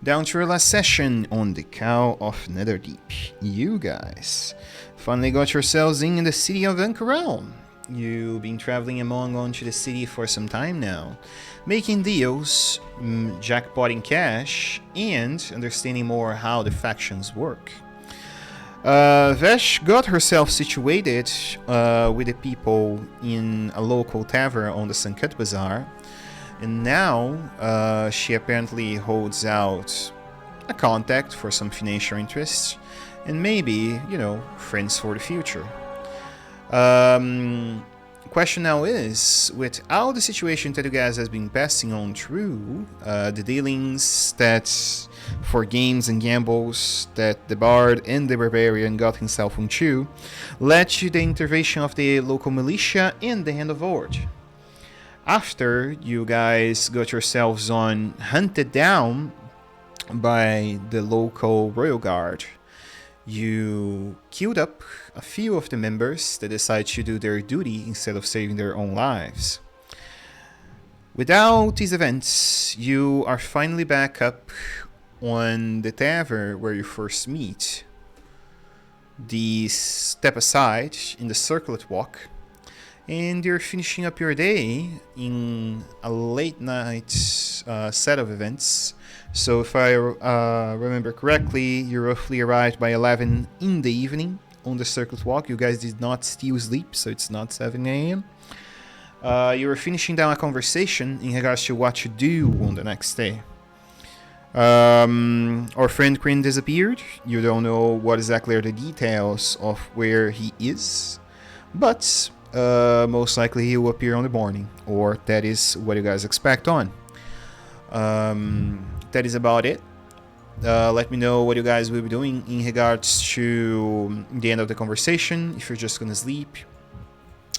Down to our last session on the Cow of Netherdeep. You guys finally got yourselves in the city of Anchorel. You've been traveling onto the city for some time now, making deals, jackpotting cash, and understanding more how the factions work. Vesh got herself situated with the people in a local tavern on the Sankat Bazaar, and now she apparently holds out a contact for some financial interests and maybe, friends for the future. Question now is, with all the situation that you guys has been passing on through, the dealings that for games and gambles that the bard and the barbarian got himself into, led to the intervention of the local militia and the Hand of Ord. After you guys got yourselves hunted down by the local royal guard, you queued up a few of the members that decide to do their duty instead of saving their own lives. Without these events, you are finally back up on the tavern where you first meet. The step aside in the circlet walk, and you're finishing up your day in a late night set of events. So if I remember correctly, you roughly arrived by 11 in the evening on the circlet walk. You guys did not steal sleep, so it's not 7 a.m. You were finishing down a conversation in regards to what to do on the next day. Our friend Kryn disappeared. You don't know what exactly are the details of where he is, but most likely he will appear on the morning, or that is what you guys expect on. That is about it. Let me know what you guys will be doing in regards to the end of the conversation, if you're just gonna sleep,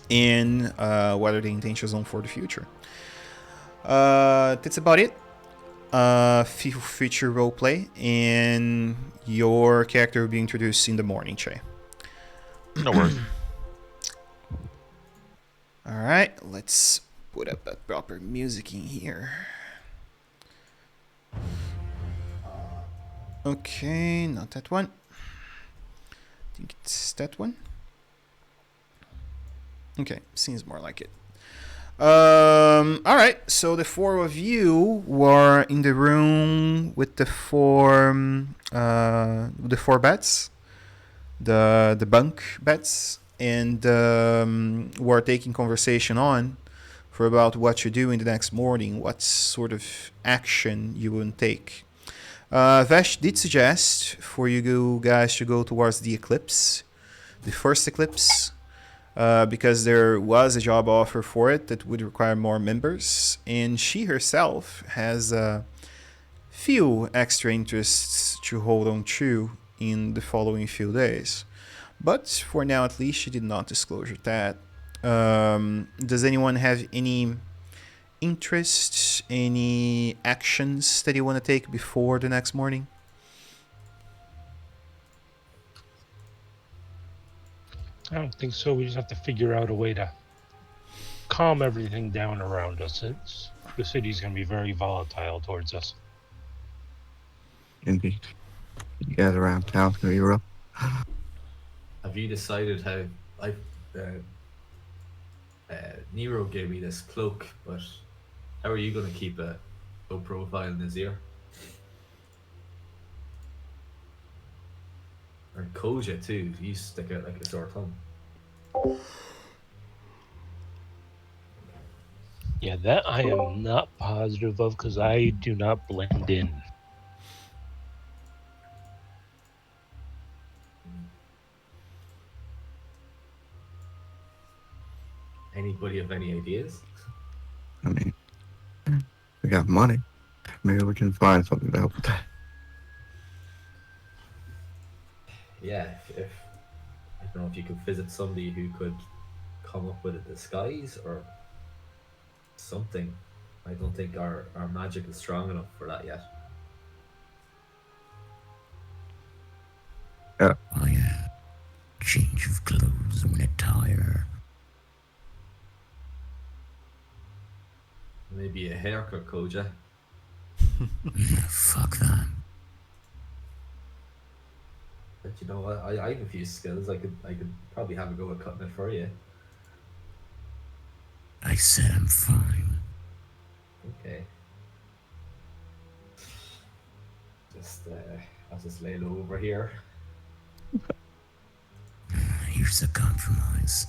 and what are the intentions on for the future. That's about it. Future roleplay, and your character will be introduced in the morning, Che. No worries. Alright, let's put up that proper music in here. Okay, not that one. I think it's that one. Okay, seems more like it. Alright, so the four of you were in the room with the four beds, the bunk beds, and were taking conversation on for about what you do in the next morning, what sort of action you would take. Vesh did suggest for you guys to go towards the eclipse, the first eclipse, because there was a job offer for it that would require more members, and she herself has a few extra interests to hold on to in the following few days. But for now, at least, she did not disclose that. Does anyone have any interests, any actions that you want to take before the next morning? I don't think so. We just have to figure out a way to calm everything down around us. The city's going to be very volatile towards us. Indeed. You guys around town going to be rough. Have you decided how? Nero gave me this cloak, but how are you going to keep a low profile in his ear? Or Koja too. You stick out like a sore thumb. Yeah, that I am not positive of because I do not blend in. Anybody have any ideas? I mean, we got money. Maybe we can find something to help with that. Yeah, if I don't know if you could visit somebody who could come up with a disguise or something. I don't think our magic is strong enough for that yet. Yeah. Oh yeah, change of clothes and attire. Maybe a haircut, Koja. Yeah, fuck that. you know, I have a few skills. I could probably have a go at cutting it for you. I said I'm fine. Okay. I'll just lay low over here. Here's a compromise.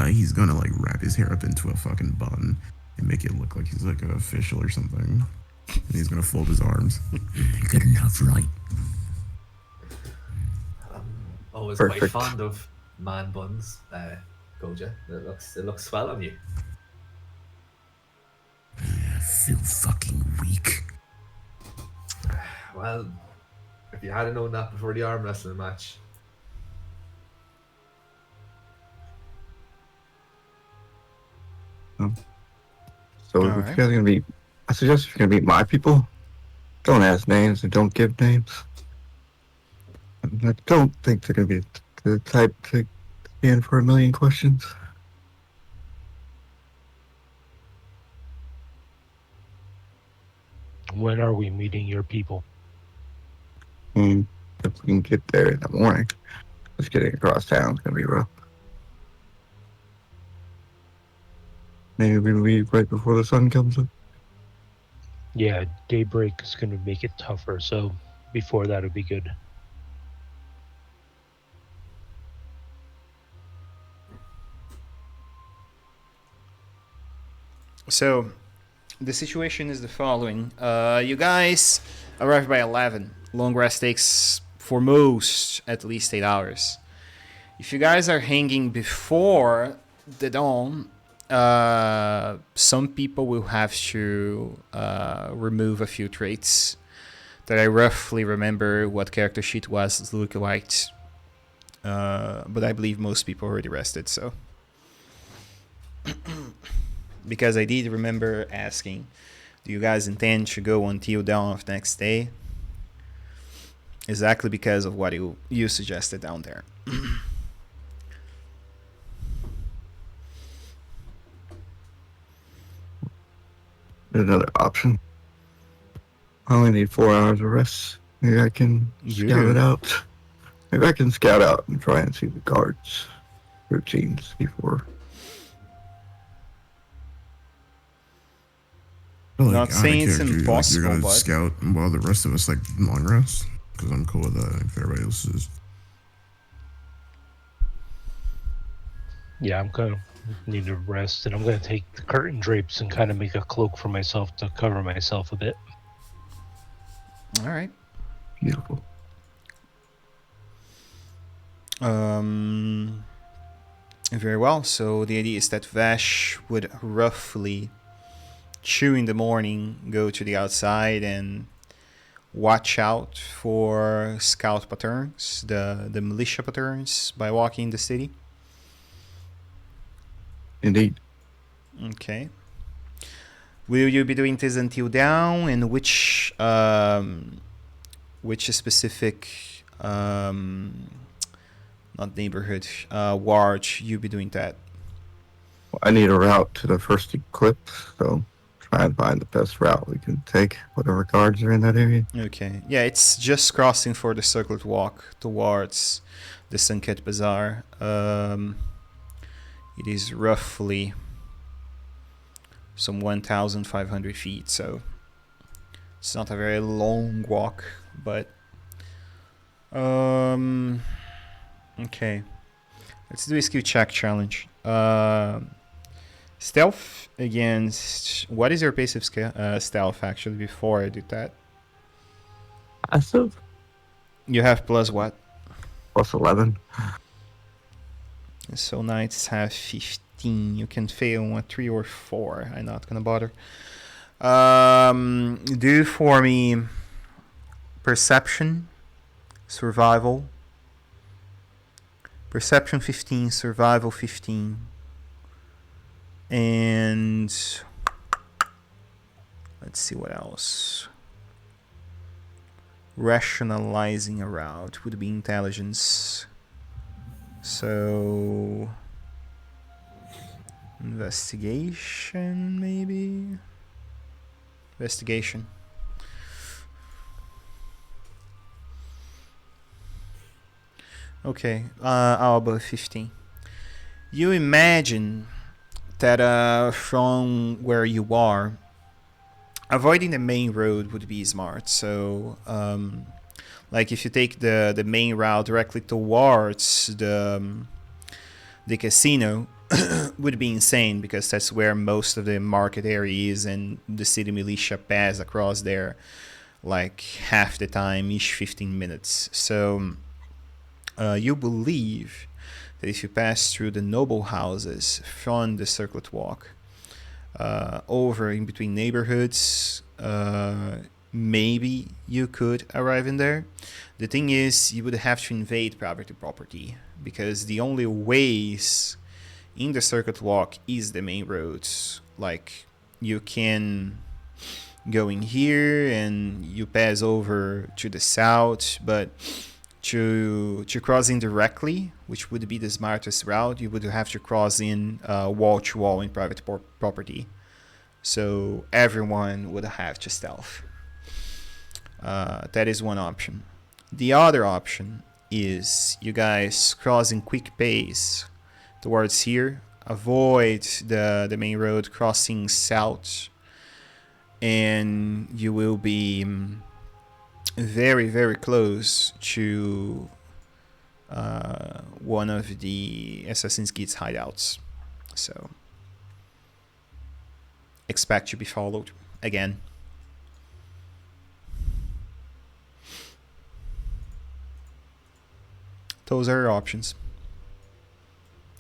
He's gonna like wrap his hair up into a fucking bun and make it look like he's like an official or something. And he's gonna fold his arms. Good enough, right? Always quite Perfect. fond of man buns, Goja. It looks swell on you. I feel fucking weak. Well, if you hadn't known that before the arm wrestling match, So All if right. you guys are gonna be, I suggest if you're gonna meet my people, don't ask names and don't give names. I don't think they're gonna be the type to stand for a million questions. When are we meeting your people? And if we can get there in the morning, just getting across town is gonna be rough. Maybe we leave right before the sun comes up. Yeah, daybreak is going to make it tougher, so before that would be good. So, the situation is the following. You guys arrive by 11. Long rest takes, for most, at least 8 hours. If you guys are hanging before the dawn, some people will have to remove a few traits that I roughly remember what character sheet was look like. But I believe most people already rested, so. Because I did remember asking, do you guys intend to go until dawn of next day? Exactly because of what you suggested down there. There's another option. I only need 4 hours of rest. Maybe I can You scout do. it out. Maybe I can scout out and try and see the guards' routines before. Like, Not out of saying it's character, like you're impossible, gonna but scout while the rest of us like long rest. Because I'm cool with that. If everybody else is. Yeah, I'm going to need to rest, and I'm going to take the curtain drapes and kind of make a cloak for myself to cover myself a bit. all right. Beautiful. Very well. So the idea is that Vash would roughly, 2 in the morning, go to the outside and watch out for scout patterns, the militia patterns, by walking the city. Indeed. Okay. Will you be doing this until down? And which specific not neighborhood ward you be doing that? I need a route to the first eclipse, so try and find the best route we can take, whatever guards are in that area. Okay. Yeah, it's just crossing for the circlet walk towards the Sanket Bazaar. It is roughly some 1,500 feet, so it's not a very long walk, but okay. Let's do a skill check challenge. Stealth against, what is your passive stealth actually before I do that? Passive? You have plus what? Plus 11. So knights have 15. You can fail on a 3 or 4. I'm not gonna bother. Do for me perception, survival. Perception 15, survival 15. And let's see what else. Rationalizing a route would be intelligence. So investigation, maybe? Investigation. Okay, how about 15? You imagine that from where you are, avoiding the main road would be smart. So, like if you take the main route directly towards the casino, would be insane because that's where most of the market area is, and the city militia pass across there like half the time, each 15 minutes. So you believe that if you pass through the noble houses from the circlet walk over in between neighborhoods, maybe you could arrive in there. The thing is, you would have to invade property because the only ways in the circuit walk is the main roads. Like you can go in here and you pass over to the south, but to cross in directly, which would be the smartest route, you would have to cross in wall to wall in private property. So everyone would have to stealth. That is one option. The other option is you guys cross in quick pace towards here, avoid the main road, crossing south, and you will be very, very close to one of the Assassin's Creed's hideouts. So expect to be followed again. Those are your options.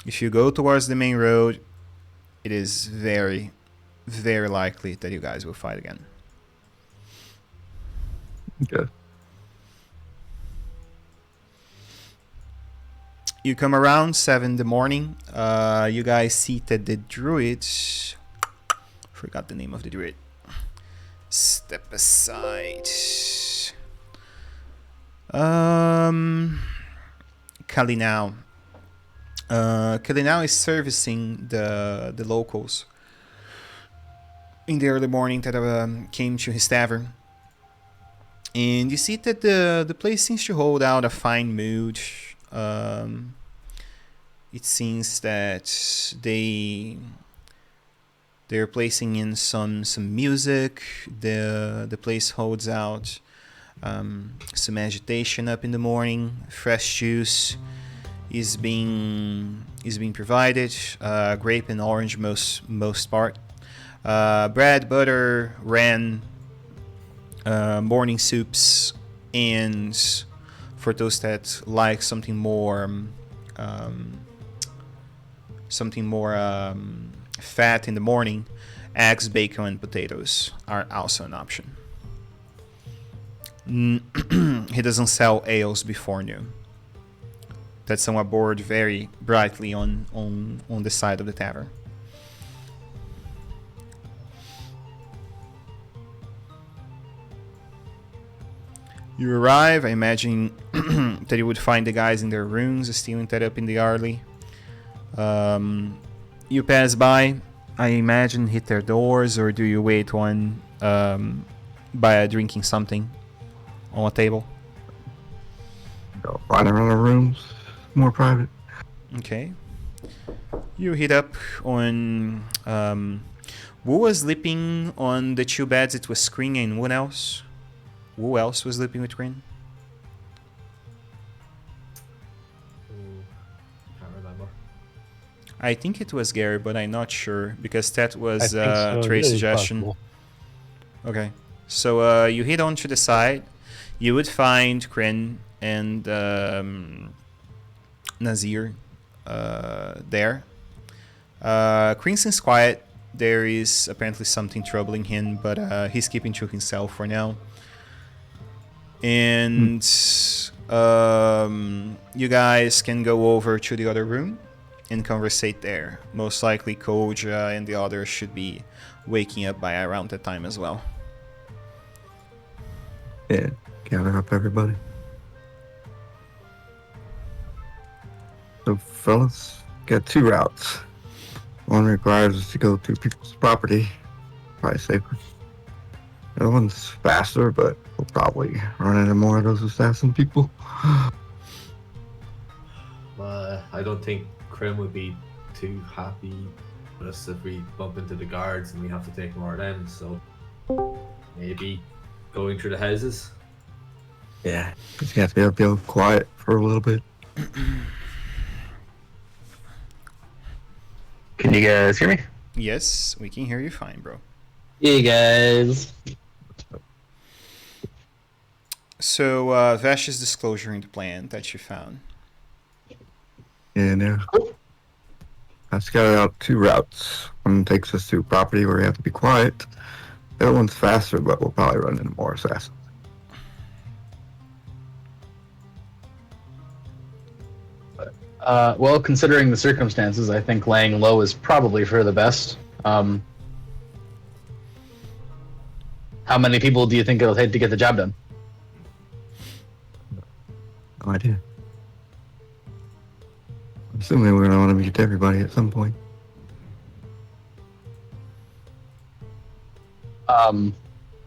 If you go towards the main road, it is very, very likely that you guys will fight again. Okay. You come around 7 in the morning. You guys see that the druid... Forgot the name of the druid. Step aside. Kalinau. Kalinau is servicing the locals in the early morning that came to his tavern. And you see that the place seems to hold out a fine mood. It seems that they're placing in some music. The place holds out some agitation up in the morning. Fresh juice is being provided. Grape and orange most part. Bread, butter, ran, morning soups, and for those that like something more fat in the morning, eggs, bacon, and potatoes are also an option. He doesn't sell ales before noon. That's on a board very brightly on the side of the tavern. You arrive. I imagine that you would find the guys in their rooms, stealing that up in the early. You pass by. I imagine hit their doors, or do you wait on by drinking something on a table? Go right around the rooms, more private. Okay. You hit up on who was sleeping on the two beds. It was Screen and who else? Who else was sleeping with Green? Can't remember. I think it was Gary, but I'm not sure because that was I think so. Trey's It is suggestion. possible. Okay. So you hit on to the side. You would find Kryn and Nazir there. Kryn seems quiet. There is apparently something troubling him, but he's keeping to himself for now. And you guys can go over to the other room and conversate there. Most likely Koja and the others should be waking up by around that time as well. Yeah, gather up everybody. So, fellas, got two routes. One requires us to go through people's property, probably safer. The other one's faster, but we'll probably run into more of those assassin people. I don't think Krim would be too happy with us if we bump into the guards and we have to take more of them. So maybe going through the houses. Yeah, just have to be quiet for a little bit. Can you guys hear me? Yes, we can hear you fine, bro. Hey guys. So, Vash is disclosing the plan that you found. And I scouted out 2 routes. One takes us to a property where we have to be quiet. The other one's faster, but we'll probably run into more assassins. Well, considering the circumstances, I think laying low is probably for the best. How many people do you think it'll take to get the job done? No idea. I'm assuming we're gonna want to meet everybody at some point.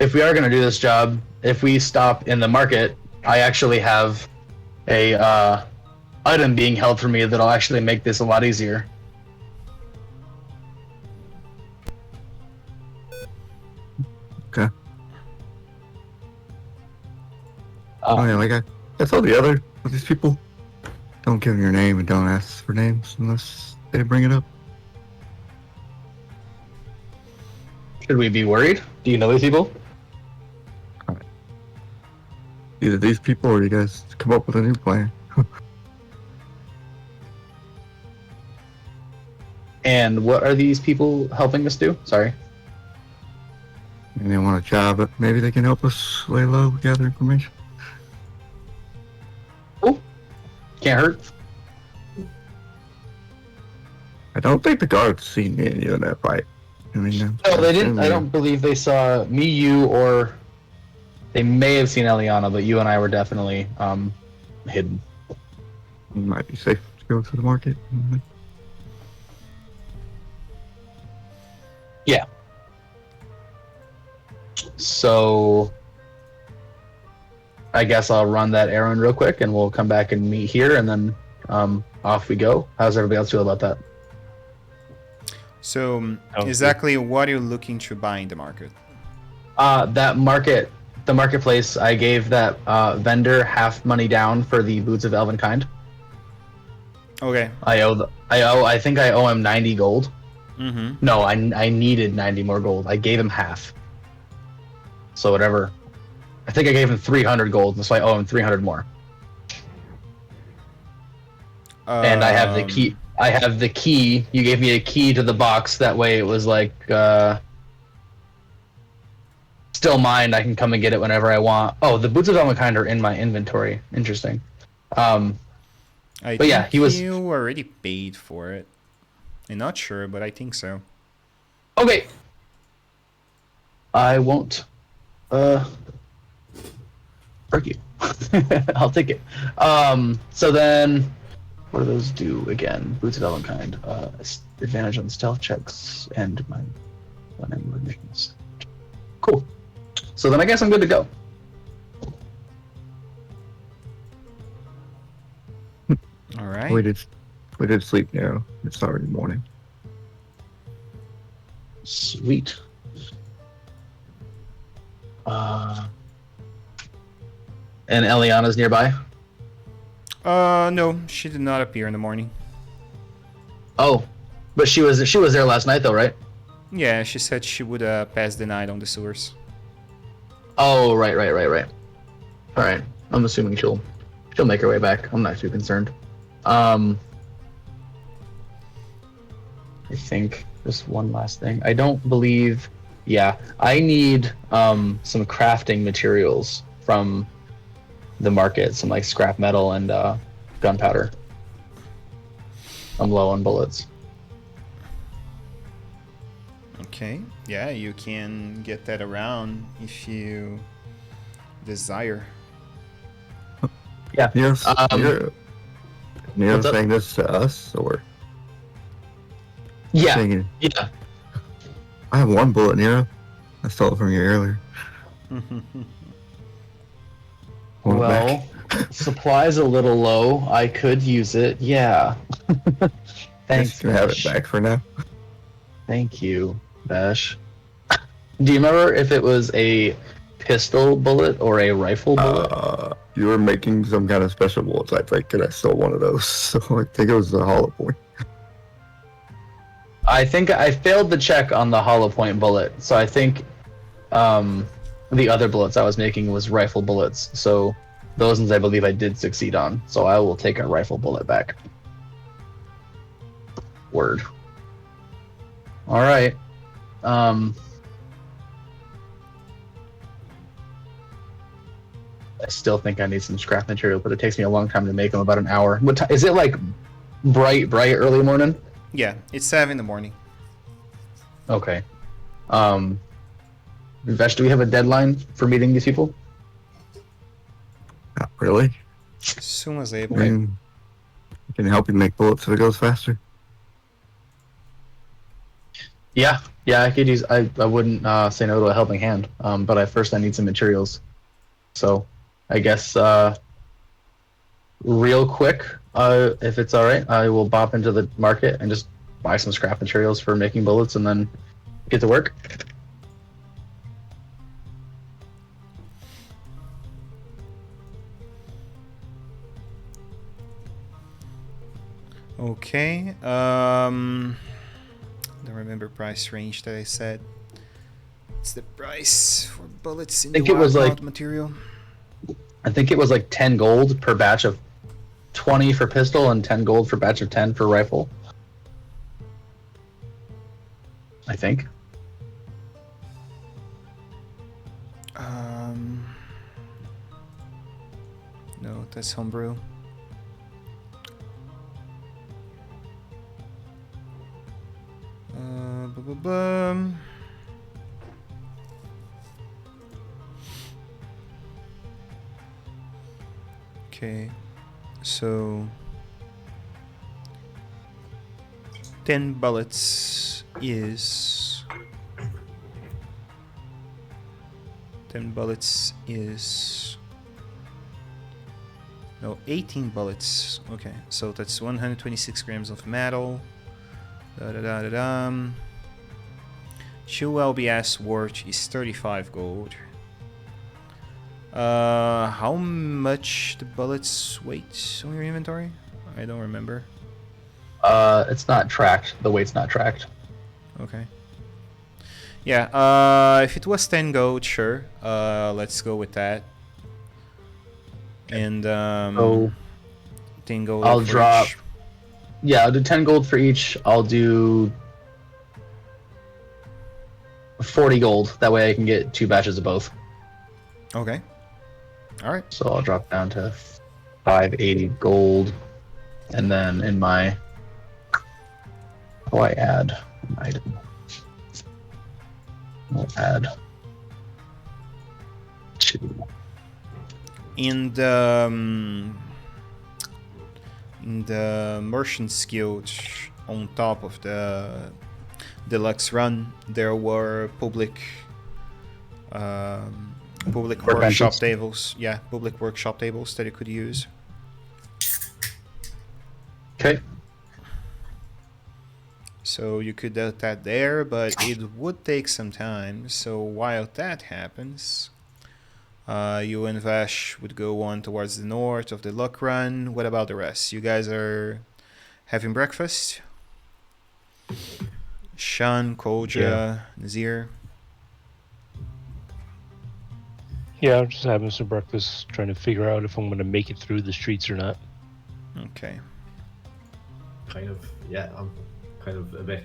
If we are going to do this job, if we stop in the market, I actually have a item being held for me that'll actually make this a lot easier. Okay. Oh yeah, like I told the other of these people, don't give them your name and don't ask for names unless they bring it up. Should we be worried? Do you know these people? Either these people or you guys come up with a new plan. And what are these people helping us do? Sorry. And they want a job, but maybe they can help us lay low, gather information. Can't hurt. I don't think the guards seen me and you in that fight. I mean, No, they didn't. I don't believe they saw me, you, or they may have seen Eliana, but you and I were definitely hidden. It might be safe to go to the market. Yeah. So I guess I'll run that errand real quick, and we'll come back and meet here, and then off we go. How's everybody else feel about that? So, exactly what are you looking to buy in the market? The marketplace. I gave that vendor half money down for the boots of Elvenkind. Okay. I think I owe him 90 gold. Mm-hmm. No, I needed 90 more gold. I gave him half. So whatever. I think I gave him 300 gold, so I owe him 300 more. And I have the key. I have the key. You gave me a key to the box. That way it was like still mine. I can come and get it whenever I want. Oh, the boots of Elvenkind are in my inventory. Interesting. I but think yeah, he was. you already paid for it. I'm not sure, but I think so. Okay. I won't. Frick you. I'll take it. So then, what do those do again? Boots of Elvenkind. Advantage on stealth checks and my when I'm moving missions. Cool. So then I guess I'm good to go. All right. We did sleep now. It's already morning. Sweet. And Eliana's nearby? No, she did not appear in the morning. Oh, but she was there last night though, right? Yeah, she said she would pass the night on the sewers. Oh, right. All right. I'm assuming she'll make her way back. I'm not too concerned. I think just one last thing. I don't believe. Yeah, I need some crafting materials from the market, some like scrap metal and gunpowder. I'm low on bullets. Okay. Yeah, you can get that around if you desire. Yeah. Yes. You're what's up? saying this to us, or Yeah. saying it? Yeah. I have one bullet, Nero. I stole it from you earlier. Want it Well, back? Supply's a little low. I could use it. Yeah. Thanks, Just gonna have it Bash. back for now. Thank you, Bash. Do you remember if it was a pistol bullet or a rifle bullet? You were making some kind of special bullets, I think, and I stole one of those. So I think it was the hollow point. I think I failed the check on the hollow point bullet, so I think the other bullets I was making was rifle bullets. So those ones I believe I did succeed on. So I will take a rifle bullet back. Word. All right. I still think I need some scrap material, but it takes me a long time to make them, about an hour. What is it like? Bright early morning? Yeah, it's 7 in the morning. Okay. Vesh, do we have a deadline for meeting these people? Not really. As soon as I able. mean, I can help you make bullets so it goes faster. Yeah, I could use. I wouldn't say no to a helping hand. But first I need some materials. So, I guess real quick, if it's all right, I will bop into the market and just buy some scrap materials for making bullets, and then get to work. Okay. Don't remember price range that I said. It's the price for bullets in the think it was wild like- material. I think it was like 10 gold per batch of 20 for pistol and 10 gold for batch of 10 for rifle. I think. No, that's homebrew. Bum. Okay, so 10 bullets is 10 bullets is no 18 bullets. Okay, so that's 126 grams of metal. 2 LBS worth is 35 gold. How much the bullets weight on your inventory? I don't remember. It's not tracked. The weight's not tracked. Okay. Yeah, if it was 10 gold, sure. Let's go with that. And So 10 gold I'll for drop. each. Yeah, I'll do 10 gold for each. I'll do 40 gold. That way I can get 2 batches of both. Okay. All right. So I'll drop down to 580 gold. And then in my... How do I add an item? I'll add 2. In the Merchant's Guild, on top of the deluxe run, there were public workshop Workbenches. tables. Yeah, public workshop tables that you could use. Okay. So you could do that there, but it would take some time. So while that happens, you and Vash would go on towards the north of the luck run. What about the rest? You guys are having breakfast? Shan, Koja, Nazir. Yeah, I'm just having some breakfast, trying to figure out if I'm going to make it through the streets or not. Okay. Kind of, yeah, I'm kind of a bit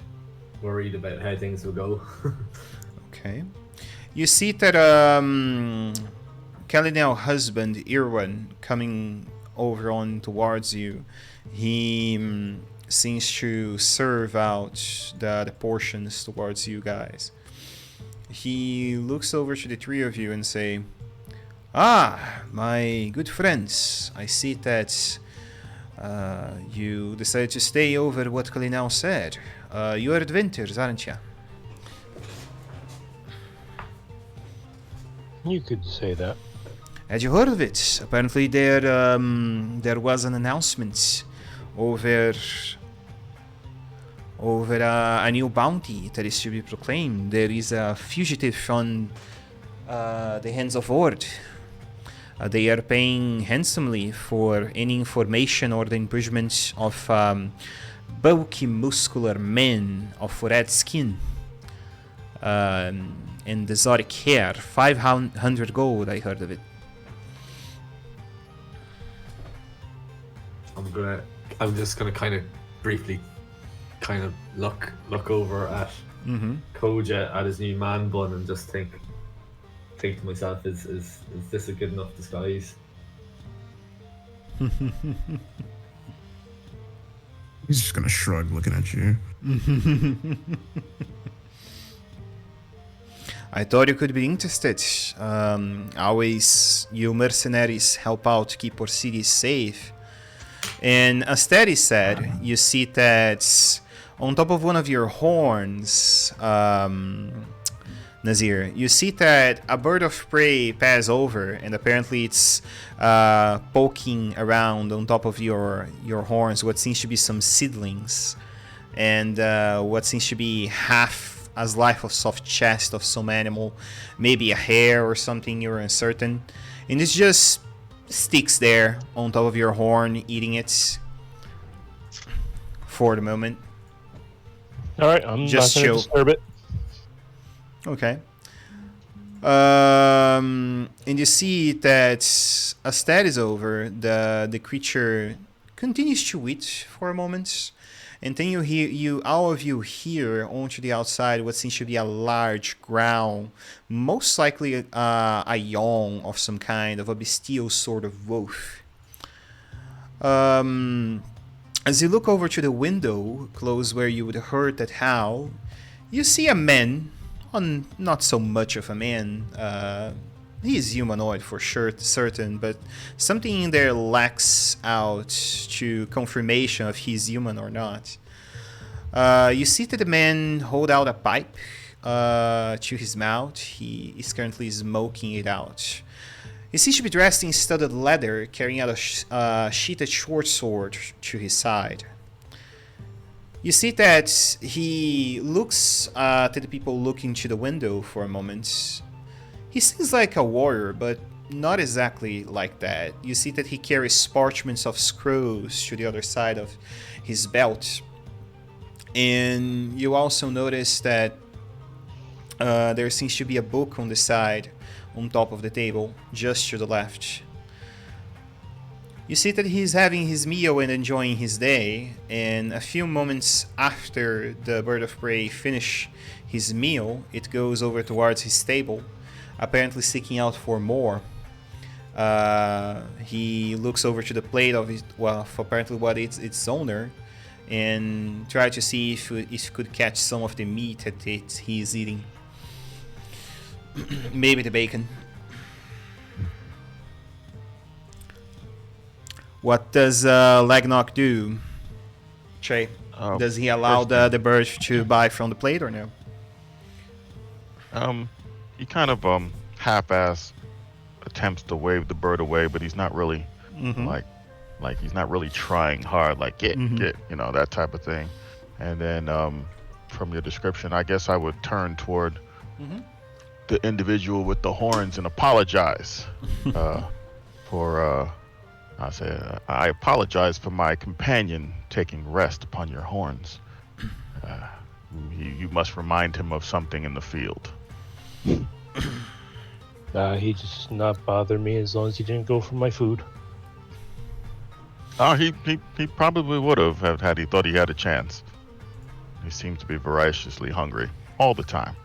worried about how things will go. Okay. You see that Kalinel husband Irwan coming over on towards you. He seems to serve out the portions towards you guys. He looks over to the three of you and say, "Ah, my good friends, I see that you decided to stay over what Kalinel said. You are adventurers, aren't you?" You could say that. Had you heard of it? Apparently, there was an announcement over a new bounty that is to be proclaimed. There is a fugitive from the hands of Ord. They are paying handsomely for any information or the imprisonment of bulky, muscular men of red skin and exotic hair. 500 gold, I heard of it. I'm just gonna kind of briefly kind of look over at Koja at his new man bun and just think to myself, is this a good enough disguise? He's just gonna shrug looking at you. I thought you could be interested. Always, you mercenaries help out to keep our cities safe. And as Teddy said, you see that on top of one of your horns, Nazir, you see that a bird of prey pass over, and apparently it's poking around on top of your horns what seems to be some seedlings, and what seems to be half as life of soft chest of some animal, maybe a hare or something, you're uncertain, and it's just sticks there on top of your horn, eating it for the moment. All right, I'm Just not going to disturb it. Okay. And you see that as that is over, the creature continues to eat for a moment, and then all of you hear onto the outside what seems to be a large growl, most likely a yawn of some kind, of a bestial sort of wolf. As you look over to the window, close where you would have heard that howl, you see a man, not so much of a man. He is humanoid for sure, certain, but something in there lacks out to confirmation if he's human or not. You see that the man hold out a pipe to his mouth. He is currently smoking it out. He seems to be dressed in studded leather, carrying out a sheathed short sword to his side. You see that he looks to the people looking to the window for a moment. He seems like a warrior, but not exactly like that. You see that he carries parchments of scrolls to the other side of his belt. And you also notice that there seems to be a book on the side, on top of the table, just to the left. You see that he's having his meal and enjoying his day, and a few moments after the bird of prey finish his meal, it goes over towards his table, apparently seeking out for more. He looks over to the plate of apparently what its owner, and try to see if he could catch some of the meat that he is eating. Maybe the bacon. What does Lagnock do, Trey? Does he allow the bird to bite from the plate or no? He kind of half-ass attempts to wave the bird away, but he's not really like he's not really trying hard, like get, that type of thing. And then from your description, I guess I would turn toward the individual with the horns and apologize for. I say, I apologize for my companion taking rest upon your horns. You must remind him of something in the field. He just not bother me as long as he didn't go for my food. Oh, he probably would have had he thought he had a chance. He seems to be voraciously hungry all the time.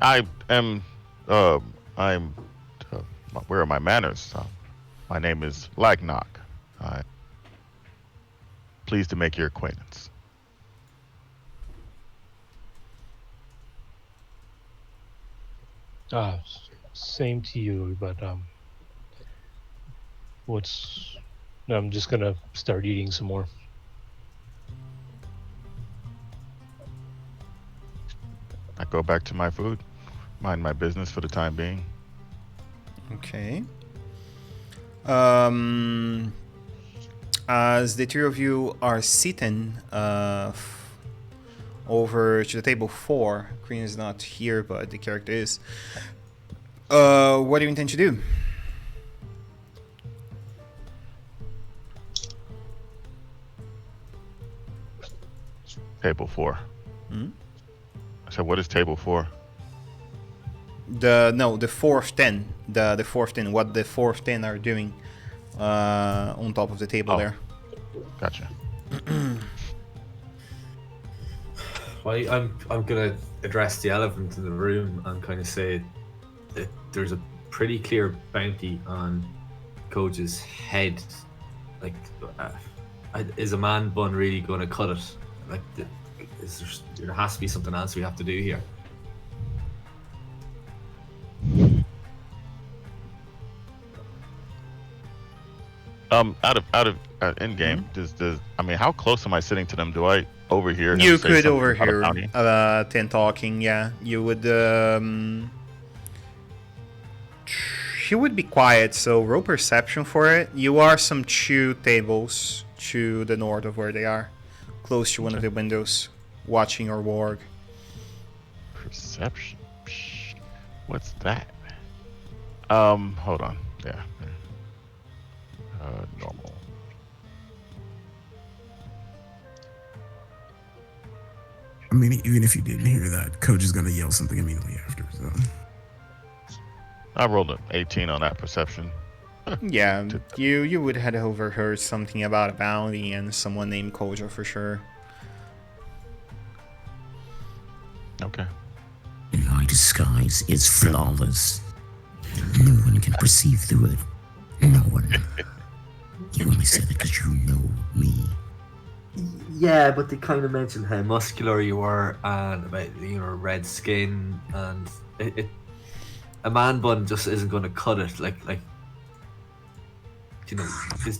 I'm where are my manners? My name is Lagnock. I'm pleased to make your acquaintance. Same to you, but I'm just gonna start eating some more. I go back to my food. mind my business for the time being. Okay. As the three of you are sitting over to the table 4, Queen is not here, but the character is. What do you intend to do? Table 4. I said, what is table 4? The fourth 10. The fourth 10. What the fourth 10 are doing on top of the table there. Gotcha. Well, I'm gonna address the elephant in the room and kind of say that there's a pretty clear bounty on Coach's head. Like, is a man bun really going to cut it? Like, there has to be something else we have to do here. Out of in game, does I mean, how close am I sitting to them? Do I overhear him You say could something about a overhear bounty? 10 talking, yeah. You would. He would be quiet, so roll perception for it. You are some 2 tables to the north of where they are, close to one of the windows, watching your work. Perception. What's that? Hold on. Yeah. Normal. I mean, even if you didn't hear that, Coach is gonna yell something immediately after. So I rolled an 18 on that perception. Yeah, you would have overheard something about a bounty and someone named Koja for sure. Okay. My disguise is flawless. No one can perceive through it. No one. You only said it because you know me. Yeah, but they kind of mentioned how muscular you were and about red skin, and a man bun just isn't going to cut it. Like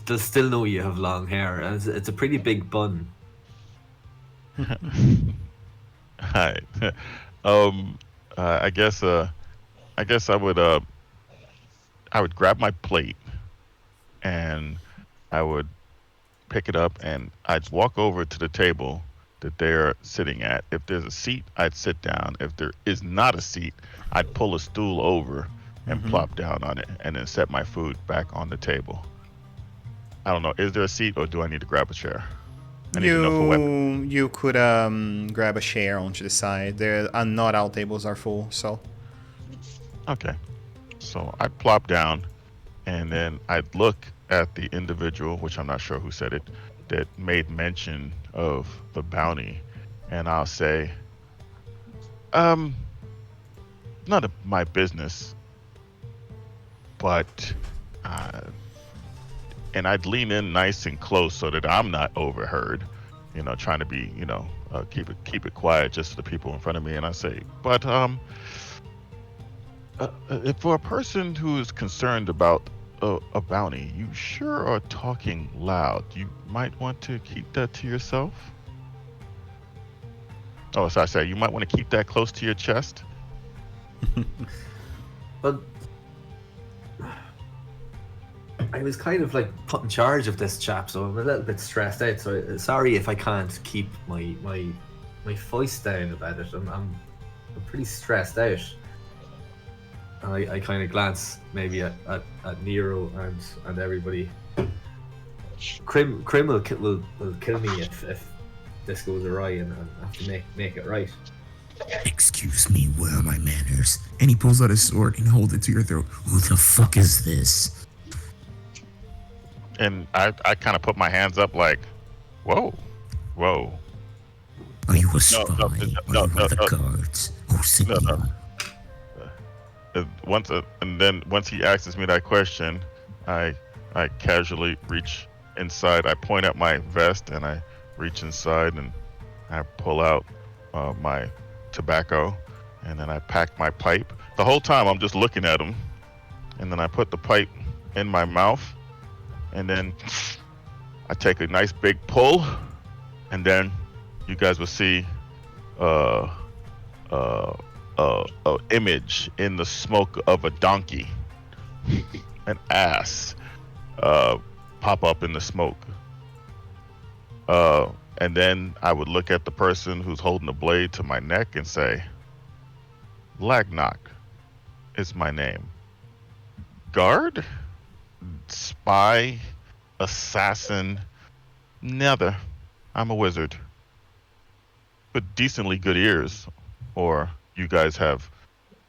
they'll still know you have long hair, and it's a pretty big bun. Alright. I guess I would grab my plate and I would pick it up and I'd walk over to the table that they're sitting at. If there's a seat, I'd sit down. If there is not a seat, I'd pull a stool over and plop down on it and then set my food back on the table. I don't know, is there a seat or do I need to grab a chair? I need to know for weapons. You could grab a chair onto the side. Not all tables are full, so. Okay. So I'd plop down and then I'd look at the individual, which I'm not sure who said it, that made mention of the bounty, and I'll say, none of my business, but, and I'd lean in nice and close so that I'm not overheard, trying to be, keep it quiet just to the people in front of me, and I say, but, if for a person who is concerned about a bounty, you sure are talking loud. You might want to keep that to yourself. Oh, so I say you might want to keep that close to your chest. But I was kind of like put in charge of this chap, so I'm a little bit stressed out. So sorry if I can't keep my voice down about it. I'm pretty stressed out. I kind of glance maybe at Nero and everybody. Krim will kill me if this goes awry, and I have to make it right. Excuse me, where are my manners? And he pulls out his sword and holds it to your throat. Who the fuck is this? And I kind of put my hands up like, whoa. Are you a spy? Are you one of the guards? Oh, sit down. Once he asks me that question, I casually reach inside. I point at my vest and I reach inside and I pull out my tobacco, and then I pack my pipe. The whole time I'm just looking at him, and then I put the pipe in my mouth, and then I take a nice big pull, and then you guys will see image in the smoke of a donkey, an ass, pop up in the smoke. And then I would look at the person who's holding the blade to my neck and say, Lagnock is my name. Guard? Spy? Assassin? Neither. I'm a wizard. But decently good ears. Or you guys have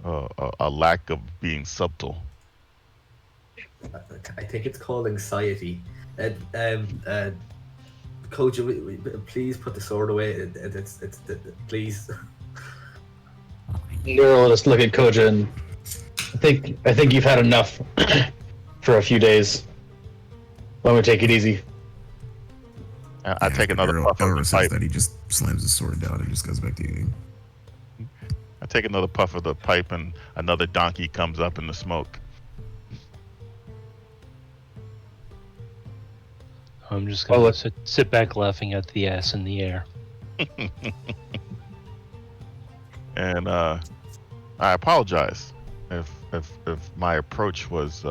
a lack of being subtle. I think it's called anxiety. Koji, please put the sword away. It's please. Nero will just look at Koja and I think you've had enough for a few days. Why don't we take it easy? I take another puff of Elra the says pipe. that he just slams his sword down and just goes back to eating. I take another puff of the pipe, and another donkey comes up in the smoke. I'm just gonna sit back laughing at the ass in the air. And I apologize if my approach was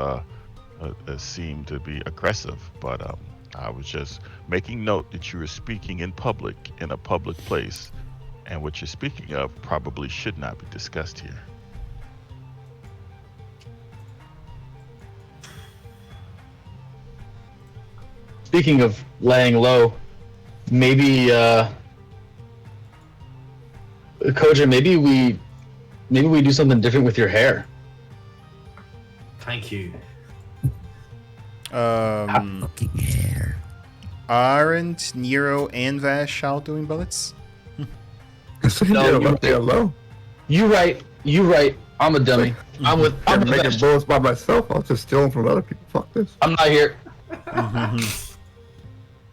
seemed to be aggressive, but I was just making note that you were speaking in public in a public place, and what you're speaking of probably should not be discussed here. Speaking of laying low, maybe Koja, maybe we do something different with your hair. Thank you. Fucking hair. Aren't Nero and Vash out doing bullets? No, Let me alone. You right. I'm a dummy. I'm I'm with making Vash. bullets by myself. I'll just steal them from other people. Fuck this. I'm not here.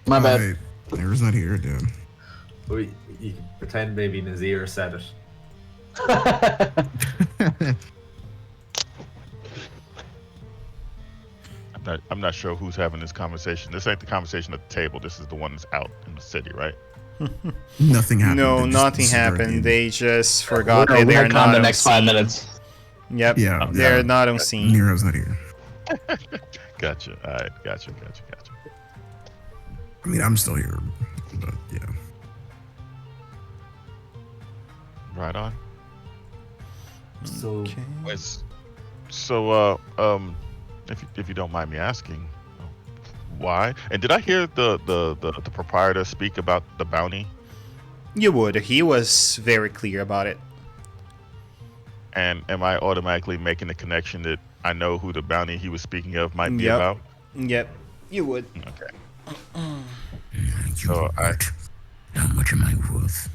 My bad. Nero's not here, dude. You can pretend maybe Nazir said it. I'm not sure who's having this conversation. This ain't the conversation at the table. This is the one that's out in the city, right? Nothing happened. No, They just nothing started happened. eating. They just forgot that We're they're gonna not the on next 5 scene. minutes. Yep, Yeah, they're yeah. not on scene. Nero's not here. Gotcha. All right. Gotcha. I mean, I'm still here, but yeah. Right on. So Okay. So, if you don't mind me asking, why? And did I hear the proprietor speak about the bounty? You would. He was very clear about it. And am I automatically making the connection that I know who the bounty he was speaking of might be Yep. about? Yep, you would. Okay. You So How much am I worth?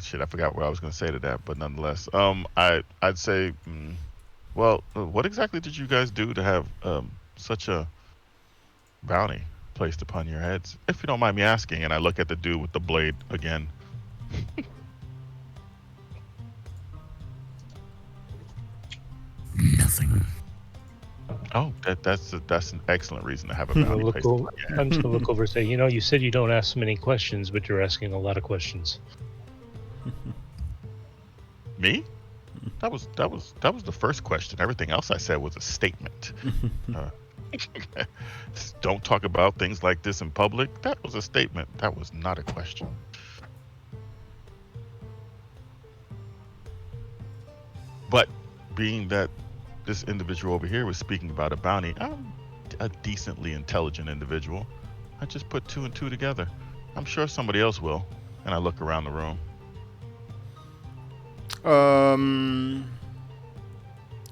Shit, I forgot what I was going to say to that, but nonetheless, I'd say, well, what exactly did you guys do to have such a bounty placed upon your heads? If you don't mind me asking, and I look at the dude with the blade again. Nothing. Oh, that's an excellent reason to have a I'm bounty gonna placed look upon your head. I'm just gonna look over and say, you said you don't ask many questions, but you're asking a lot of questions. Me? That was the first question. Everything else I said was a statement. Don't talk about things like this in public. That was a statement. That was not a question. But being that this individual over here was speaking about a bounty, I'm a decently intelligent individual. I just put two and two together. I'm sure somebody else will. And I look around the room.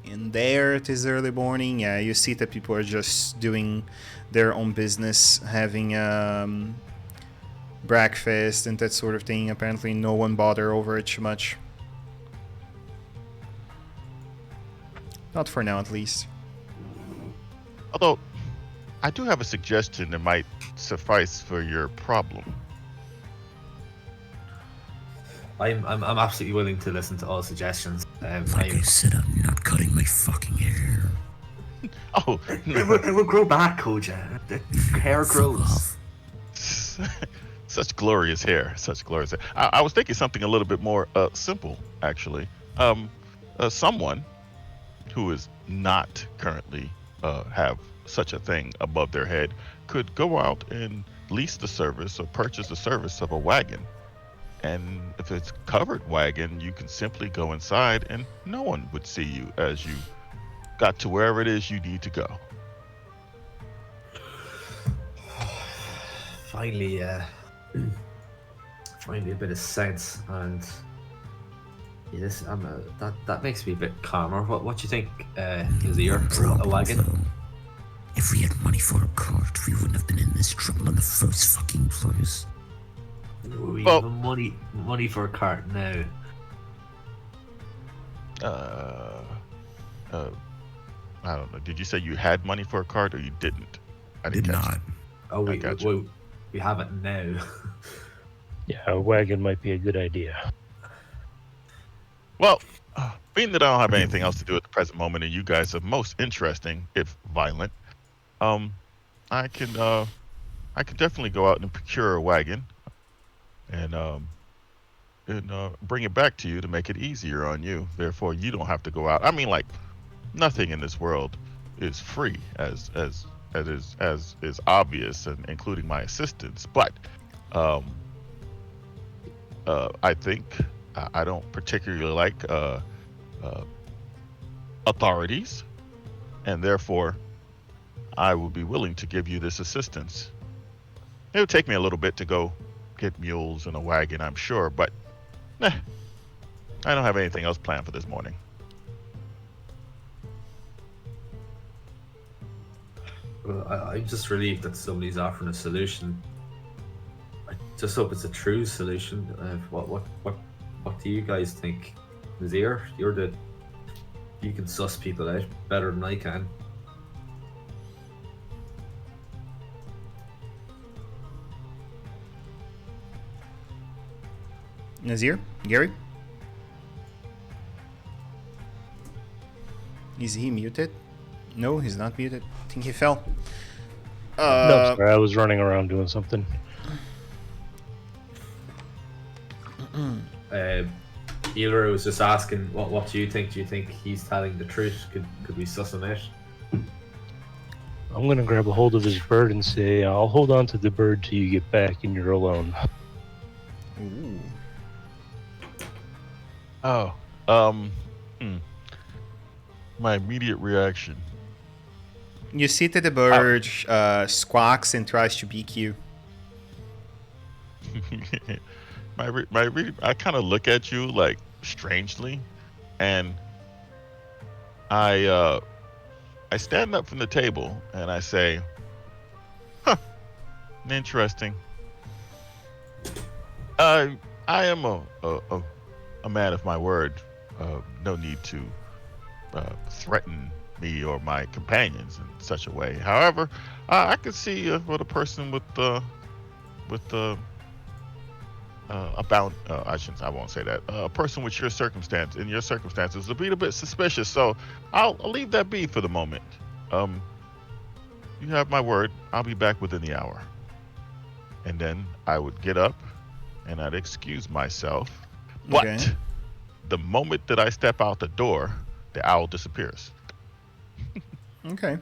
In there it is early morning. Yeah, you see that people are just doing their own business, having breakfast and that sort of thing. Apparently no one bother over it too much. Not for now, at least. Although, I do have a suggestion that might suffice for your problem. I'm absolutely willing to listen to all suggestions. Like I said, I'm not cutting my fucking hair. Oh, it will grow back, Koja. The hair Fuck grows. off. Such glorious hair. Such glorious hair. I was thinking something a little bit more simple, actually. Someone who is not currently have such a thing above their head could go out and lease the service or purchase the service of a wagon. And if it's covered wagon, you can simply go inside and no one would see you as you got to wherever it is you need to go. Finally, finally a bit of sense, and yes, that makes me a bit calmer. What do you think, Nazir? One A problem, wagon? though. If we had money for a cart, we wouldn't have been in this trouble in the first fucking place. We Well- have money for a cart now. I don't know. Did you say you had money for a card or you didn't? I Did catch not. it. Oh, I gotcha. we have it now. Yeah, a wagon might be a good idea. Well, being that I don't have anything else to do at the present moment, and you guys are most interesting, if violent, I can definitely go out and procure a wagon, and bring it back to you to make it easier on you. Therefore, you don't have to go out. I mean, like, nothing in this world is free, as is obvious, and including my assistance. But I think I don't particularly like authorities, and therefore I will be willing to give you this assistance. It would take me a little bit to go get mules and a wagon, I'm sure, but I don't have anything else planned for this morning. Well, I'm just relieved that somebody's offering a solution. I just hope it's a true solution. What do you guys think? Nazir, you can suss people out better than I can. Nazir? Gary? Is he muted? No, he's not muted. I think he fell. No, sorry, I was running around doing something. Eler was just asking, what do you think? Do you think he's telling the truth? Could we suss him out? I'm gonna grab a hold of his bird and say, I'll hold on to the bird till you get back and you're alone. Ooh. Oh, my immediate reaction. You see that the bird squawks and tries to beak you. I kind of look at you like strangely, and I stand up from the table and I say, "Huh, interesting. I am a man of my word. No need to threaten me or my companions in such a way. However, I could see what a person with I won't say that. A person with your circumstances will be a bit suspicious. So I'll leave that be for the moment. You have my word. I'll be back within the hour. And then I would get up and I'd excuse myself. But Okay. the moment that I step out the door, the owl disappears. Okay.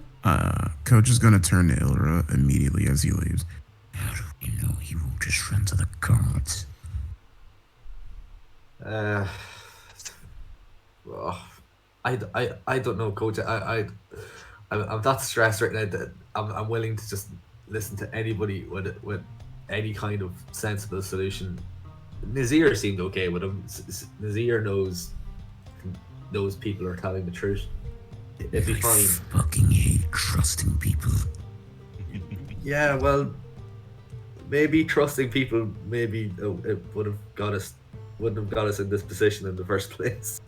Coach is gonna turn to Ilra immediately as he leaves. How do we know he won't just run to the cards? I don't know, Coach. I'm that stressed right now that I'm willing to just listen to anybody with any kind of sensible solution. Nazir seemed okay with him. Nazir knows people are telling the truth. It'd be I fine. fucking hate trusting people. Yeah, well, maybe trusting people maybe it wouldn't have got us in this position in the first place.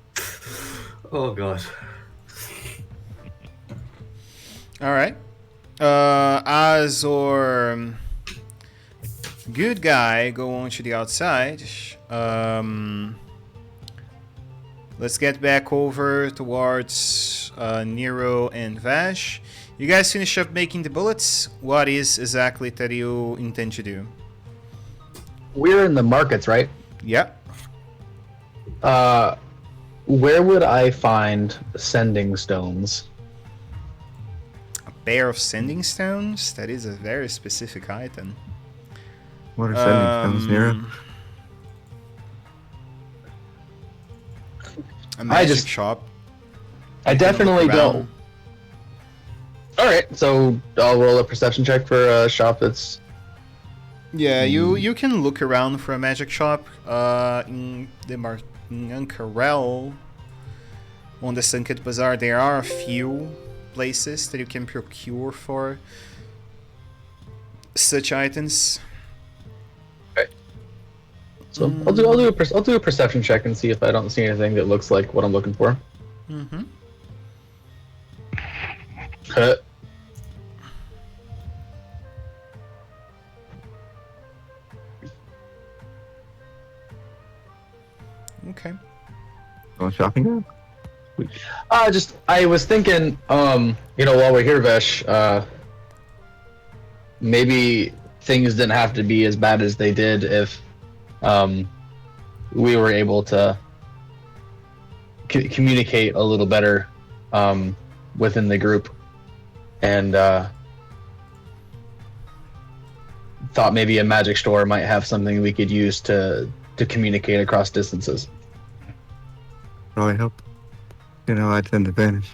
Oh god. All right. As our good guy go on to the outside, let's get back over towards Nero and Vash. You guys finish up making the bullets. What is exactly that you intend to do? we're in the markets, right? Yeah. Where would I find sending stones? A pair of sending stones? That is a very specific item. What are sending stones near? A magic just- shop. I You can look definitely around. don't. All right, so I'll roll a perception check for a shop that's. Yeah, you can look around for a magic shop. In Ankarel, on the Sunket Bazaar, there are a few places that you can procure for such items. So I'll do a perception check and see if I don't see anything that looks like what I'm looking for. Mm-hmm. Okay. Going shopping now? I was thinking, while we're here, Vesh, maybe things didn't have to be as bad as they did if, we were able to communicate a little better, within the group, and thought maybe a magic store might have something we could use to communicate across distances. Probably help. I tend to vanish.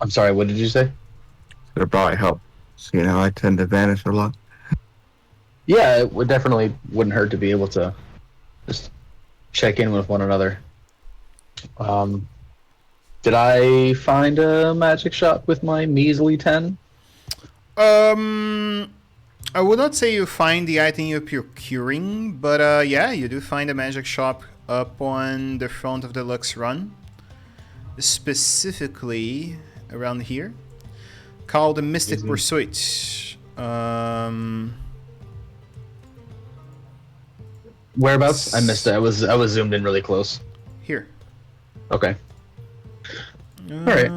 I'm sorry, what did you say? It'll probably help. So, I tend to vanish a lot. Yeah, it wouldn't hurt to be able to just check in with one another. Did I find a magic shop with my measly 10? I would not say you find the item you're procuring, but yeah, you do find a magic shop up on the front of the Lux Run, specifically around here, called the Mystic Pursuit. Whereabouts? I missed it. I was zoomed in really close. Here. Okay. All right.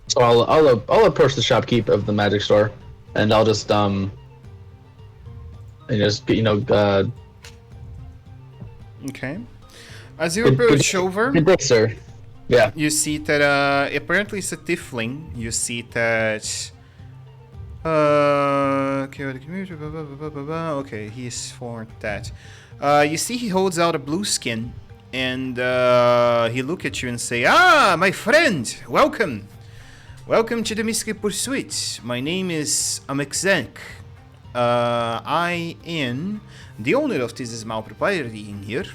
So I'll approach the shopkeep of the magic store, and I'll just Okay. As you approach over, Good day, sir. Yeah. you see that apparently it's a tiefling. You see that chaotic community, blah, blah, blah, blah, blah, blah. Okay, he's for that. You see he holds out a blue skin, and he look at you and say, "Ah, my friend, welcome. Welcome to the Mystic Pursuit. My name is Amexank. I am the owner of this small property in here.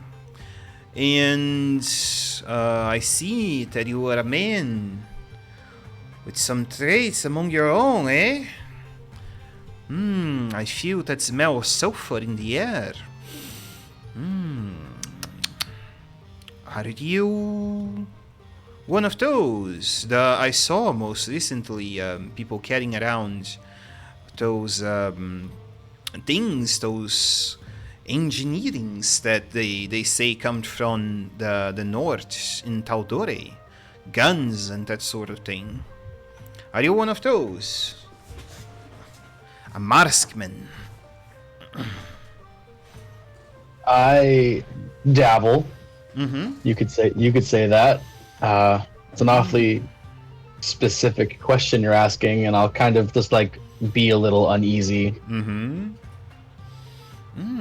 And I see that you are a man with some traits among your own, eh? I feel that smell of sulfur in the air. Are you one of those that I saw most recently? People carrying around those things, those engineerings that they say come from the north in Taldore, guns and that sort of thing. Are you one of those? A marksman? I dabble. Mm-hmm. You could say that. It's an awfully specific question you're asking, and I'll kind of just be a little uneasy. Mm-hmm.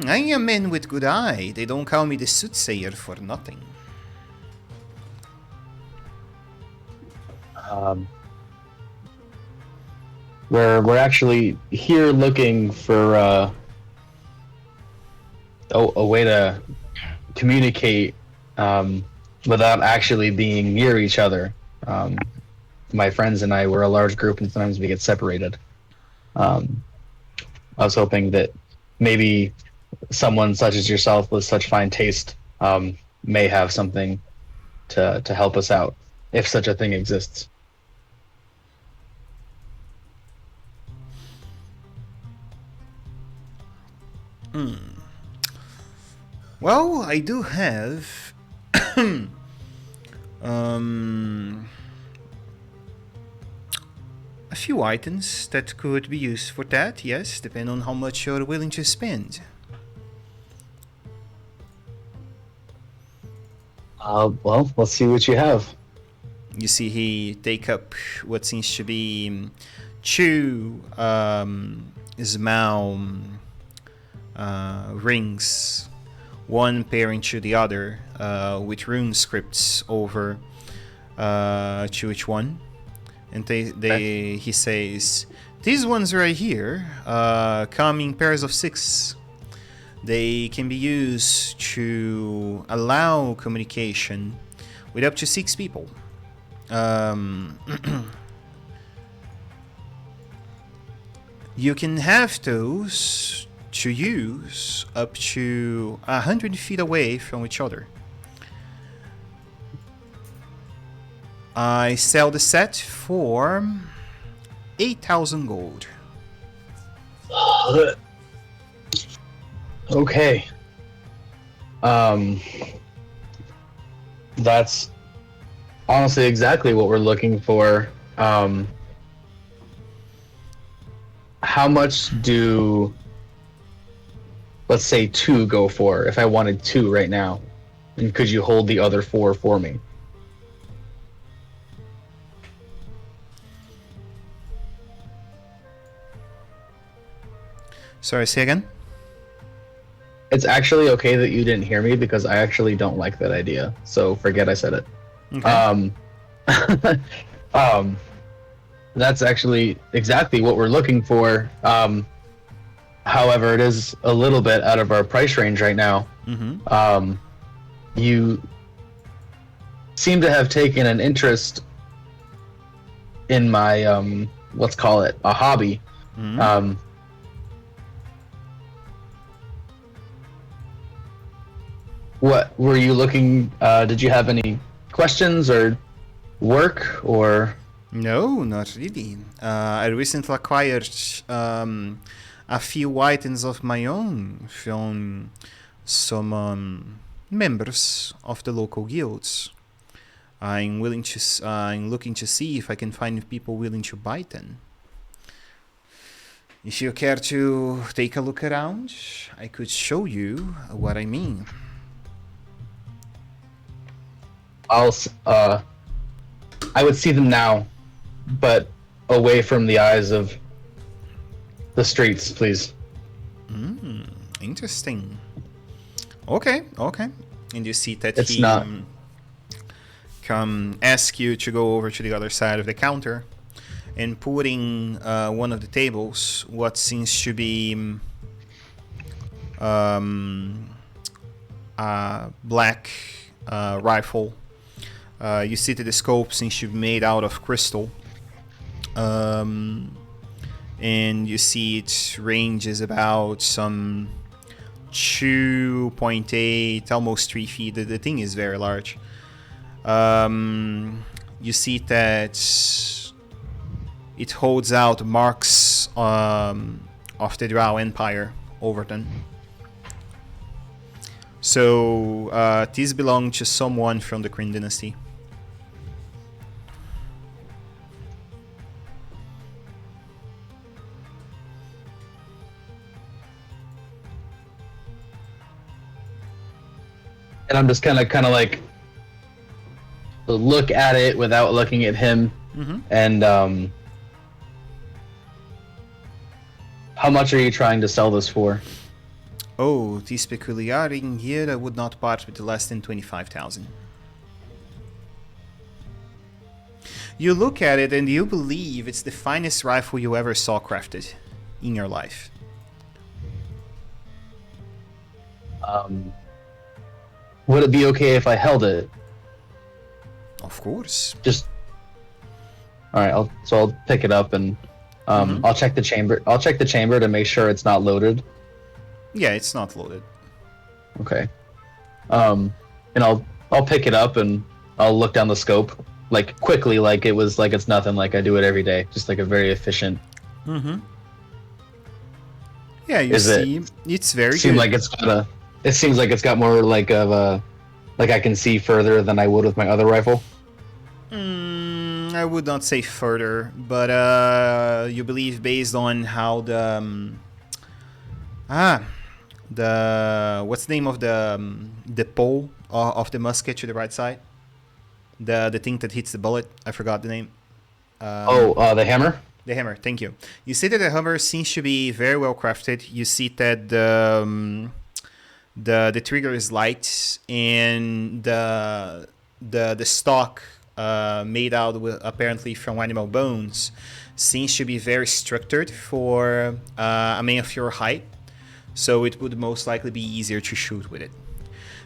I am a man with good eye. They don't call me the soothsayer for nothing. We're actually here looking for a way to communicate without actually being near each other. My friends and I were a large group, and sometimes we get separated. I was hoping that maybe someone such as yourself with such fine taste may have something to help us out, if such a thing exists. Well, I do have a few items that could be used for that, yes, depending on how much you're willing to spend. Well, let's see what you have. You see he take up what seems to be two small rings, one pairing to the other with rune scripts over to each one. And he says, these ones right here come in pairs of 6. They can be used to allow communication with up to 6 people. You can have those to use up to 100 feet away from each other. I sell the set for 8,000 gold. Okay. That's honestly exactly what we're looking for. How much do, let's say, 2 go for if I wanted 2 right now? And could you hold the other 4 for me? Sorry, say again? It's actually okay that you didn't hear me because I actually don't like that idea. So forget I said it. Okay. That's actually exactly what we're looking for. However, it is a little bit out of our price range right now. Mm-hmm. You seem to have taken an interest in my let's call it a hobby. Mm-hmm. What were you looking? Did you have any questions or work or? No, not really. I recently acquired a few items of my own from some members of the local guilds. I'm looking to see if I can find people willing to buy them. If you care to take a look around, I could show you what I mean. I would see them now, but away from the eyes of the streets, please. Interesting. Okay. And you see that It's he not. come ask you to go over to the other side of the counter and putting one of the tables what seems to be a black rifle. You see that the scope seems to be made out of crystal. And you see its range is about some 2.8, almost 3 feet. The thing is very large. You see that it holds out marks of the Drow Empire over them. So these belong to someone from the Kryn dynasty. And I'm just kind of like look at it without looking at him. Mm-hmm. And how much are you trying to sell this for? Oh, this peculiarity in here I would not part with less than 25,000. You look at it and you believe it's the finest rifle you ever saw crafted in your life. Would it be okay if I held it? Of course. Just all right. I'll pick it up and I'll check the chamber. I'll check the chamber to make sure it's not loaded. Yeah, it's not loaded. Okay. And I'll pick it up and I'll look down the scope like quickly, like it's nothing. Like I do it every day, just like a very efficient. Mm-hmm. Yeah, you Is see, it's very Seem good. like it's got a It seems like it's got more like of a, like I can see further than I would with my other rifle. I would not say further, but you believe based on how the what's the name of the pole of the musket to the right side, the thing that hits the bullet. I forgot the name. The hammer. The hammer. Thank you. You see that the hammer seems to be very well crafted. You see that the trigger is light, and the stock made out with apparently from animal bones seems to be very structured for a man of your height, so it would most likely be easier to shoot with it.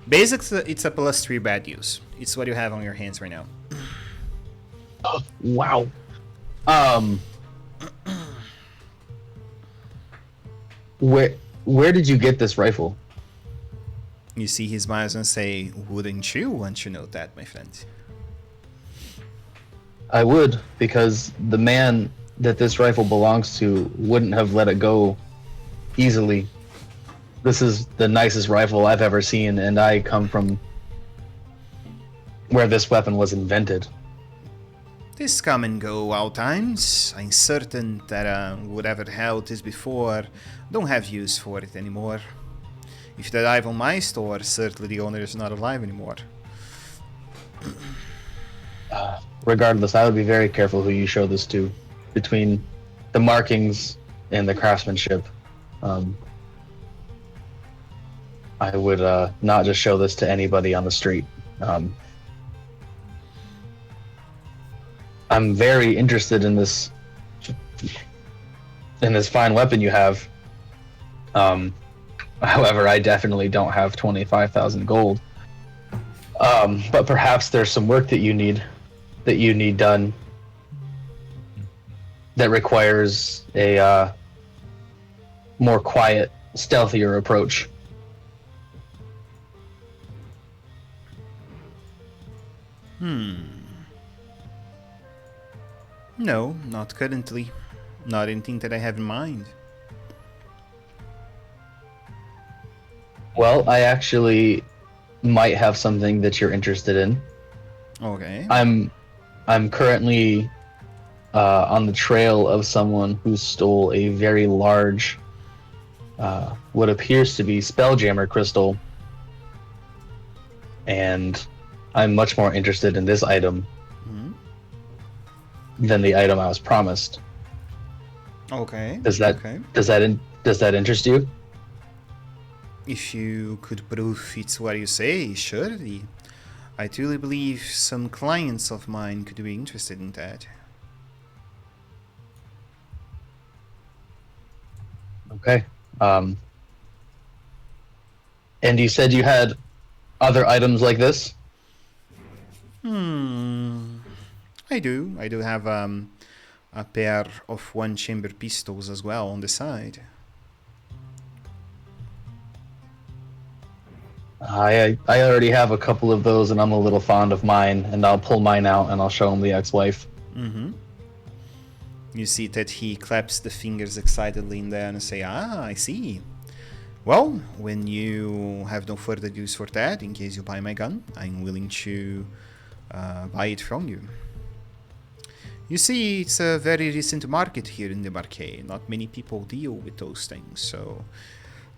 Basically, it's a +3 bad use. It's what you have on your hands right now. Oh, wow. Where did you get this rifle? You see he smiles and say, "Wouldn't you want to know that, my friend?" I would, because the man that this rifle belongs to wouldn't have let it go easily. This is the nicest rifle I've ever seen, and I come from where this weapon was invented. This come and go all times. I'm certain that whatever held this before don't have use for it anymore. If it arrive on my store, certainly the owner is not alive anymore. Regardless, I would be very careful who you show this to. Between the markings and the craftsmanship, I would not just show this to anybody on the street. I'm very interested in this fine weapon you have. However, I definitely don't have 25,000 gold. But perhaps there's some work that you need done that requires a more quiet, stealthier approach. No, not currently. Not anything that I have in mind. Well, I actually might have something that you're interested in. Okay. I'm currently on the trail of someone who stole a very large, what appears to be Spelljammer crystal, and I'm much more interested in this item than the item I was promised. Okay. Does that interest you? If you could prove it's what you say, surely. I truly believe some clients of mine could be interested in that. Okay. And you said you had other items like this? I do. I do have a pair of one-chamber pistols as well on the side. I already have a couple of those, and I'm a little fond of mine, and I'll pull mine out and I'll show him the ex-wife. You see that he claps the fingers excitedly in there and say, I see. Well, when you have no further use for that, in case you buy my gun, I'm willing to buy it from you. You see, it's a very recent market here in the Marquet. Not many people deal with those things, so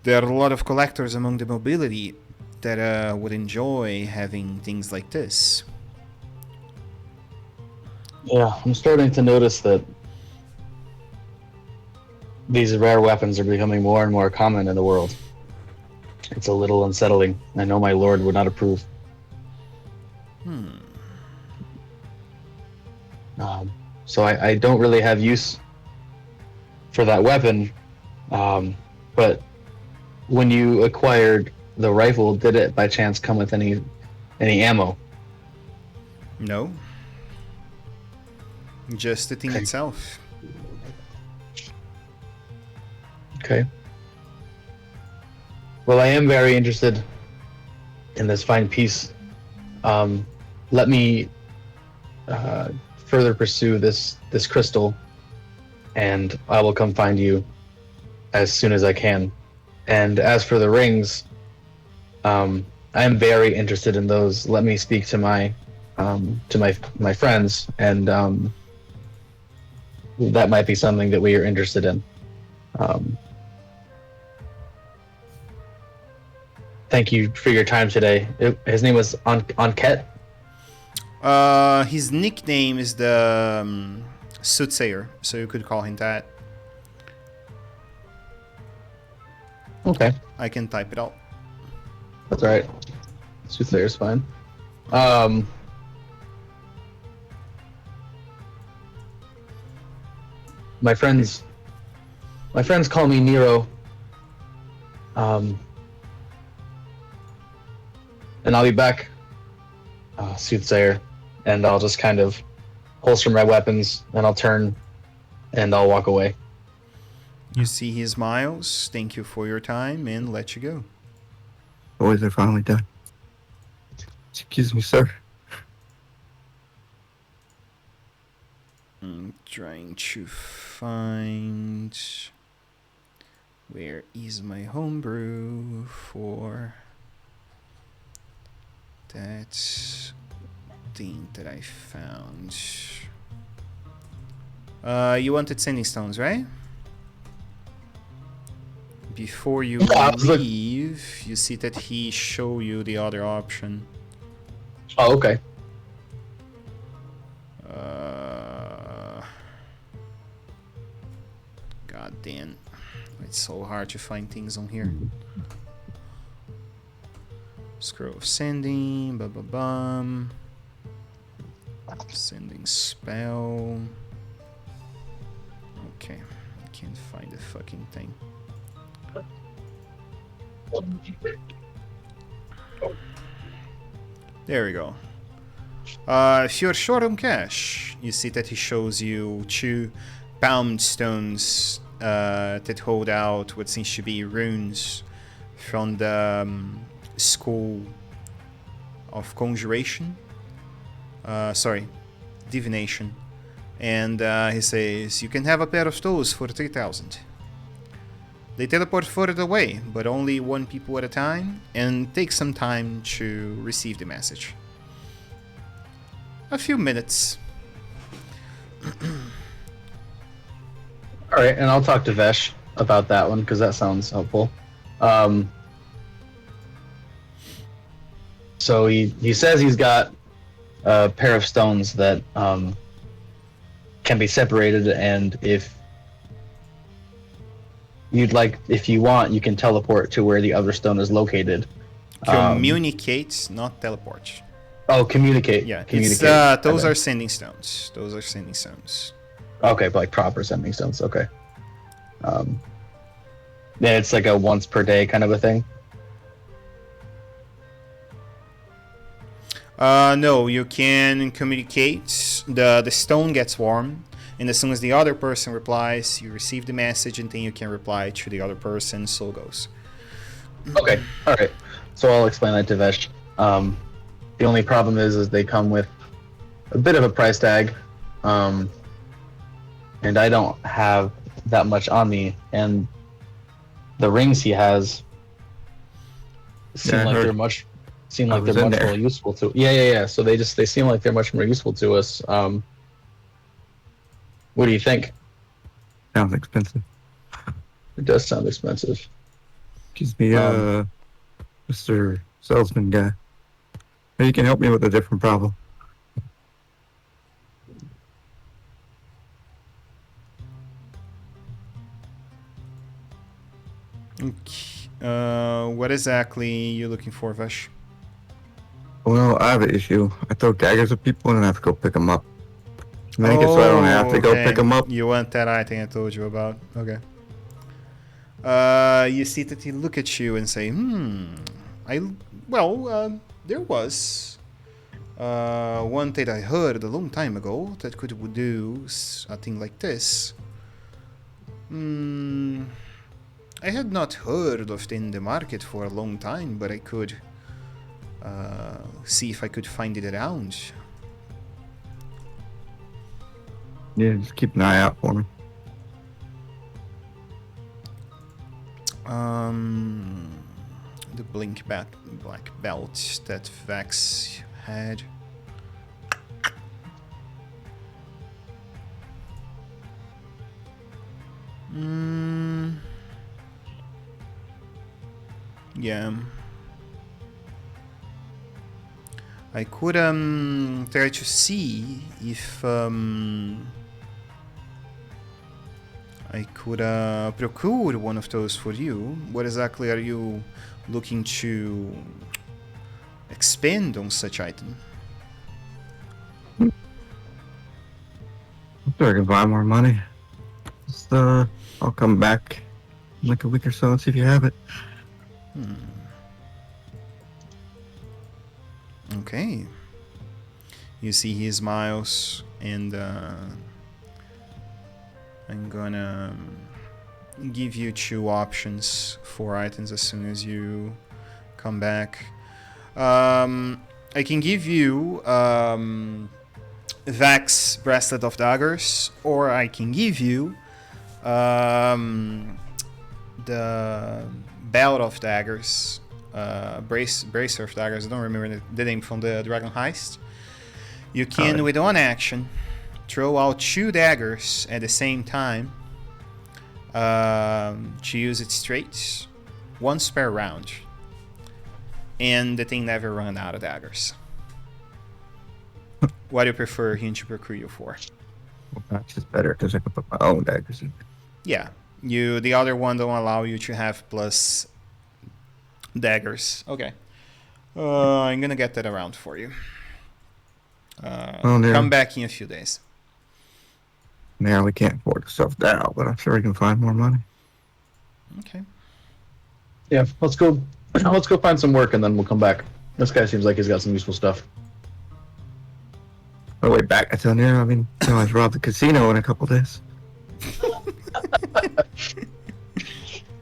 there are a lot of collectors among the mobility that would enjoy having things like this. Yeah, I'm starting to notice that these rare weapons are becoming more and more common in the world. It's a little unsettling. I know my lord would not approve. So I don't really have use for that weapon. But when you acquired the rifle, did it by chance come with any ammo? No. Just the thing itself. Okay. Well, I am very interested in this fine piece. Let me further pursue this crystal, and I will come find you as soon as I can. And as for the rings, I am very interested in those. Let me speak to my friends, and that might be something that we are interested in. Um, thank you for your time today. His name was Anket. His nickname is the Soothsayer, so you could call him that. Okay, I can type it out. that's all right. Soothsayer's fine. My friends call me Nero. And I'll be back, Soothsayer, and I'll just kind of holster my weapons, and I'll turn, and I'll walk away. You see he smiles, thank you for your time, and let you go. Boys are finally done. Excuse me, sir. I'm trying to find... Where is my homebrew for that thing that I found? You wanted sending stones, right? Before you leave, you see that he show you the other option. Oh, okay. God damn. It's so hard to find things on here. Scroll of sending, bum. Sending spell. Okay, I can't find the fucking thing. There we go. If you're short on cash, you see that he shows you 2 pound stones that hold out what seems to be runes from the school of conjuration. Divination. And he says, you can have a pair of those for 3,000. They teleport further away, but only 1 people at a time, and take some time to receive the message. A few minutes. All right, and I'll talk to Vesh about that one because that sounds helpful. So he says he's got a pair of stones that can be separated, and if you want, you can teleport to where the other stone is located. Communicate, not teleport. Oh, communicate. Yeah, communicate. Those are sending stones. Those are sending stones. Okay, but like proper sending stones. Okay. Yeah, it's like a once per day kind of a thing. No, you can communicate. The stone gets warm, and as soon as the other person replies, you receive the message, and then you can reply to the other person. So it goes. Okay, all right. So I'll explain that to Vesh. The only problem is they come with a bit of a price tag, and I don't have that much on me. And the rings he has seem like they're much more useful to. Yeah. So they seem like they're much more useful to us. What do you think? Sounds expensive. It does sound expensive. Excuse me, Mr. Salesman guy. Maybe you can help me with a different problem. Okay. What exactly are you looking for, Vesh? Well, I have an issue. I throw daggers at people and I have to go pick them up. Make it so I don't have to go pick them up. You want that item I told you about? Okay. You see that he look at you and say, there was one that I heard a long time ago that could do a thing like this. I had not heard of it in the market for a long time, but I could see if I could find it around. Yeah, just keep an eye out for me. the black belt that Vex had. Yeah. I could try to see if I could procure one of those for you. What exactly are you looking to expend on such item? I'm sure I can buy more money. Just, I'll come back in like a week or so and see if you have it. Okay. You see he smiles, and I'm gonna give you 2 options for items as soon as you come back. I can give you Vax Bracelet of Daggers, or I can give you the Belt of Daggers, Bracer of Daggers. I don't remember the name from the Dragon Heist. You can, with one action, throw out 2 daggers at the same time to use it straight, once per round. And the thing never run out of daggers. What do you prefer him to procure you for? Well, that's just better because I can put my own daggers in. Yeah, the other one don't allow you to have plus daggers. Okay. I'm gonna get that around for you. Come back in a few days. Now we can't afford stuff now, but I'm sure we can find more money. Okay. Yeah, let's go. Let's go find some work and then we'll come back. This guy seems like he's got some useful stuff. Oh, wait, back. I tell you, I mean, I can always rob the casino in a couple days.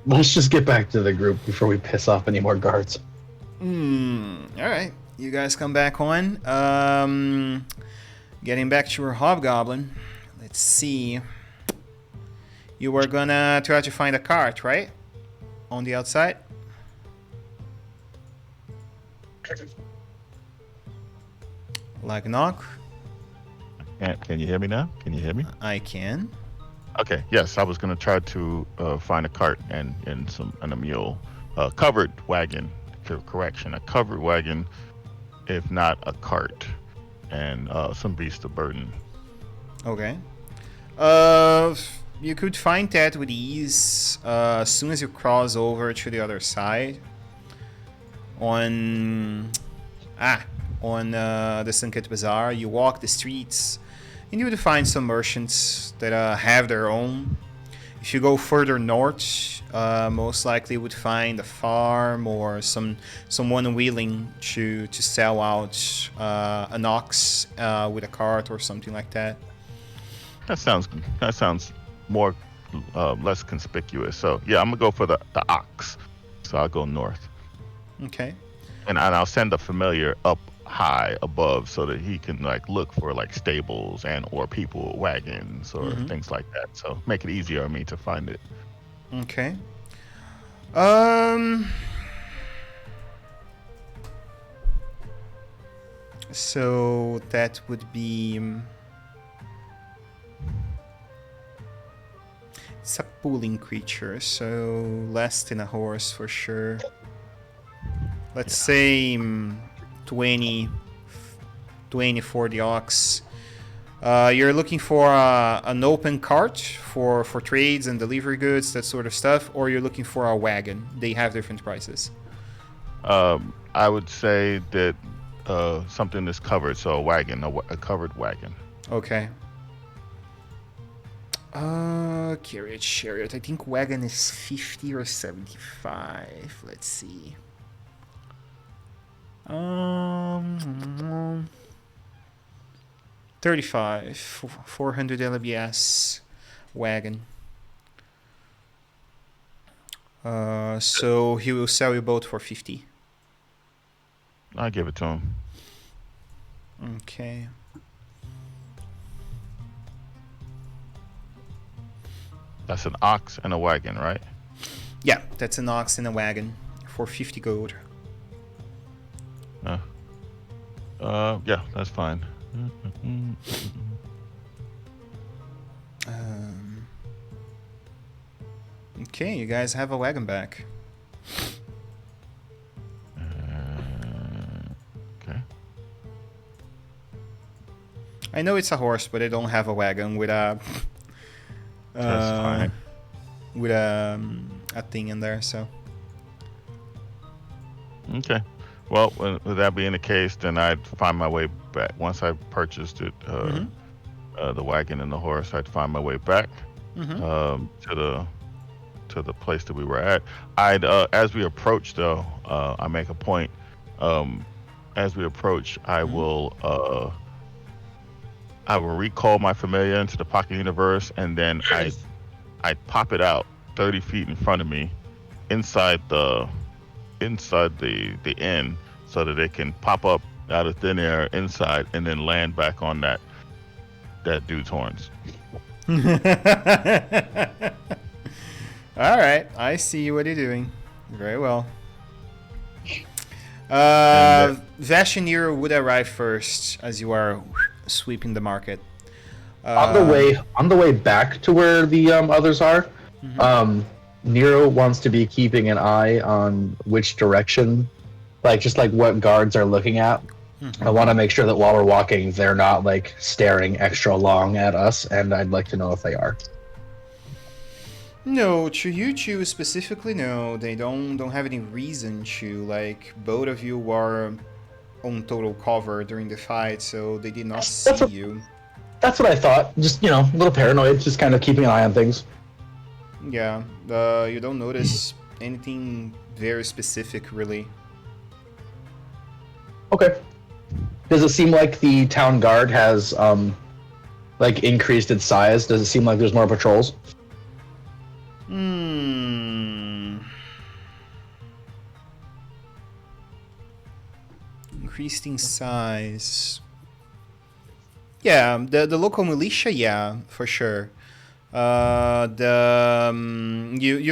Let's just get back to the group before we piss off any more guards. All right. You guys come back on. Getting back to your hobgoblin. Let's see. You were gonna try to find a cart, right? On the outside? Like knock? Can you hear me now? Can you hear me? I can. Okay. Yes, I was gonna try to find a cart and a mule, covered wagon. Correction, a covered wagon, if not a cart, and some beast of burden. Okay. You could find that with ease as soon as you cross over to the other side. On the Sunket Bazaar, you walk the streets, and you would find some merchants that have their own. If you go further north, most likely would find a farm or someone willing to sell out an ox with a cart or something like that. That sounds more less conspicuous. So yeah, I'm gonna go for the ox. So I'll go north. Okay. And I'll send a familiar up high above so that he can like look for like stables and or people wagons or things like that. So make it easier on me to find it. Okay. So that would be. It's a pulling creature, so less than a horse for sure. Let's say 20 for the ox. You're looking for an open cart for trades and delivery goods, that sort of stuff, or you're looking for a wagon. They have different prices. I would say that something is covered, so a wagon, a covered wagon. Okay. Chariot. I think wagon is 50 or 75. Let's see. 35. 400 LBS wagon. So he will sell you both for 50. I'll give it to him. Okay. That's an ox and a wagon, right? Yeah, that's an ox and a wagon for 50 gold. Yeah, that's fine. Okay, you guys have a wagon back. Okay. I know it's a horse, but I don't have a wagon with a That's fine. with a thing in there. So Okay. Well, with that being the case, then I'd find my way back. Once I purchased it, the wagon and the horse, I'd find my way back to the place that we were at. I'd as we approach, though, I make a point. As we approach, I will recall my familiar into the pocket universe, and then I pop it out 30 feet in front of me, inside the inn, so that it can pop up out of thin air inside and then land back on that dude's horns. all right, I see what you're doing. Very well. Vashinir would arrive first as you are sweeping the market. On the way back to where the others are, Nero wants to be keeping an eye on which direction, just what guards are looking at. I want to make sure that while we're walking, they're not staring extra long at us, and I'd like to know if they are. No, to you two specifically, no. They don't have any reason to. Both of you are on total cover during the fight, so they did not see you. That's what I thought. Just, a little paranoid, just kind of keeping an eye on things. Yeah, you don't notice anything very specific, really. Okay. Does it seem like the town guard has, increased its size? Does it seem like there's more patrols? Increased in size. Yeah, the local militia, yeah, for sure. You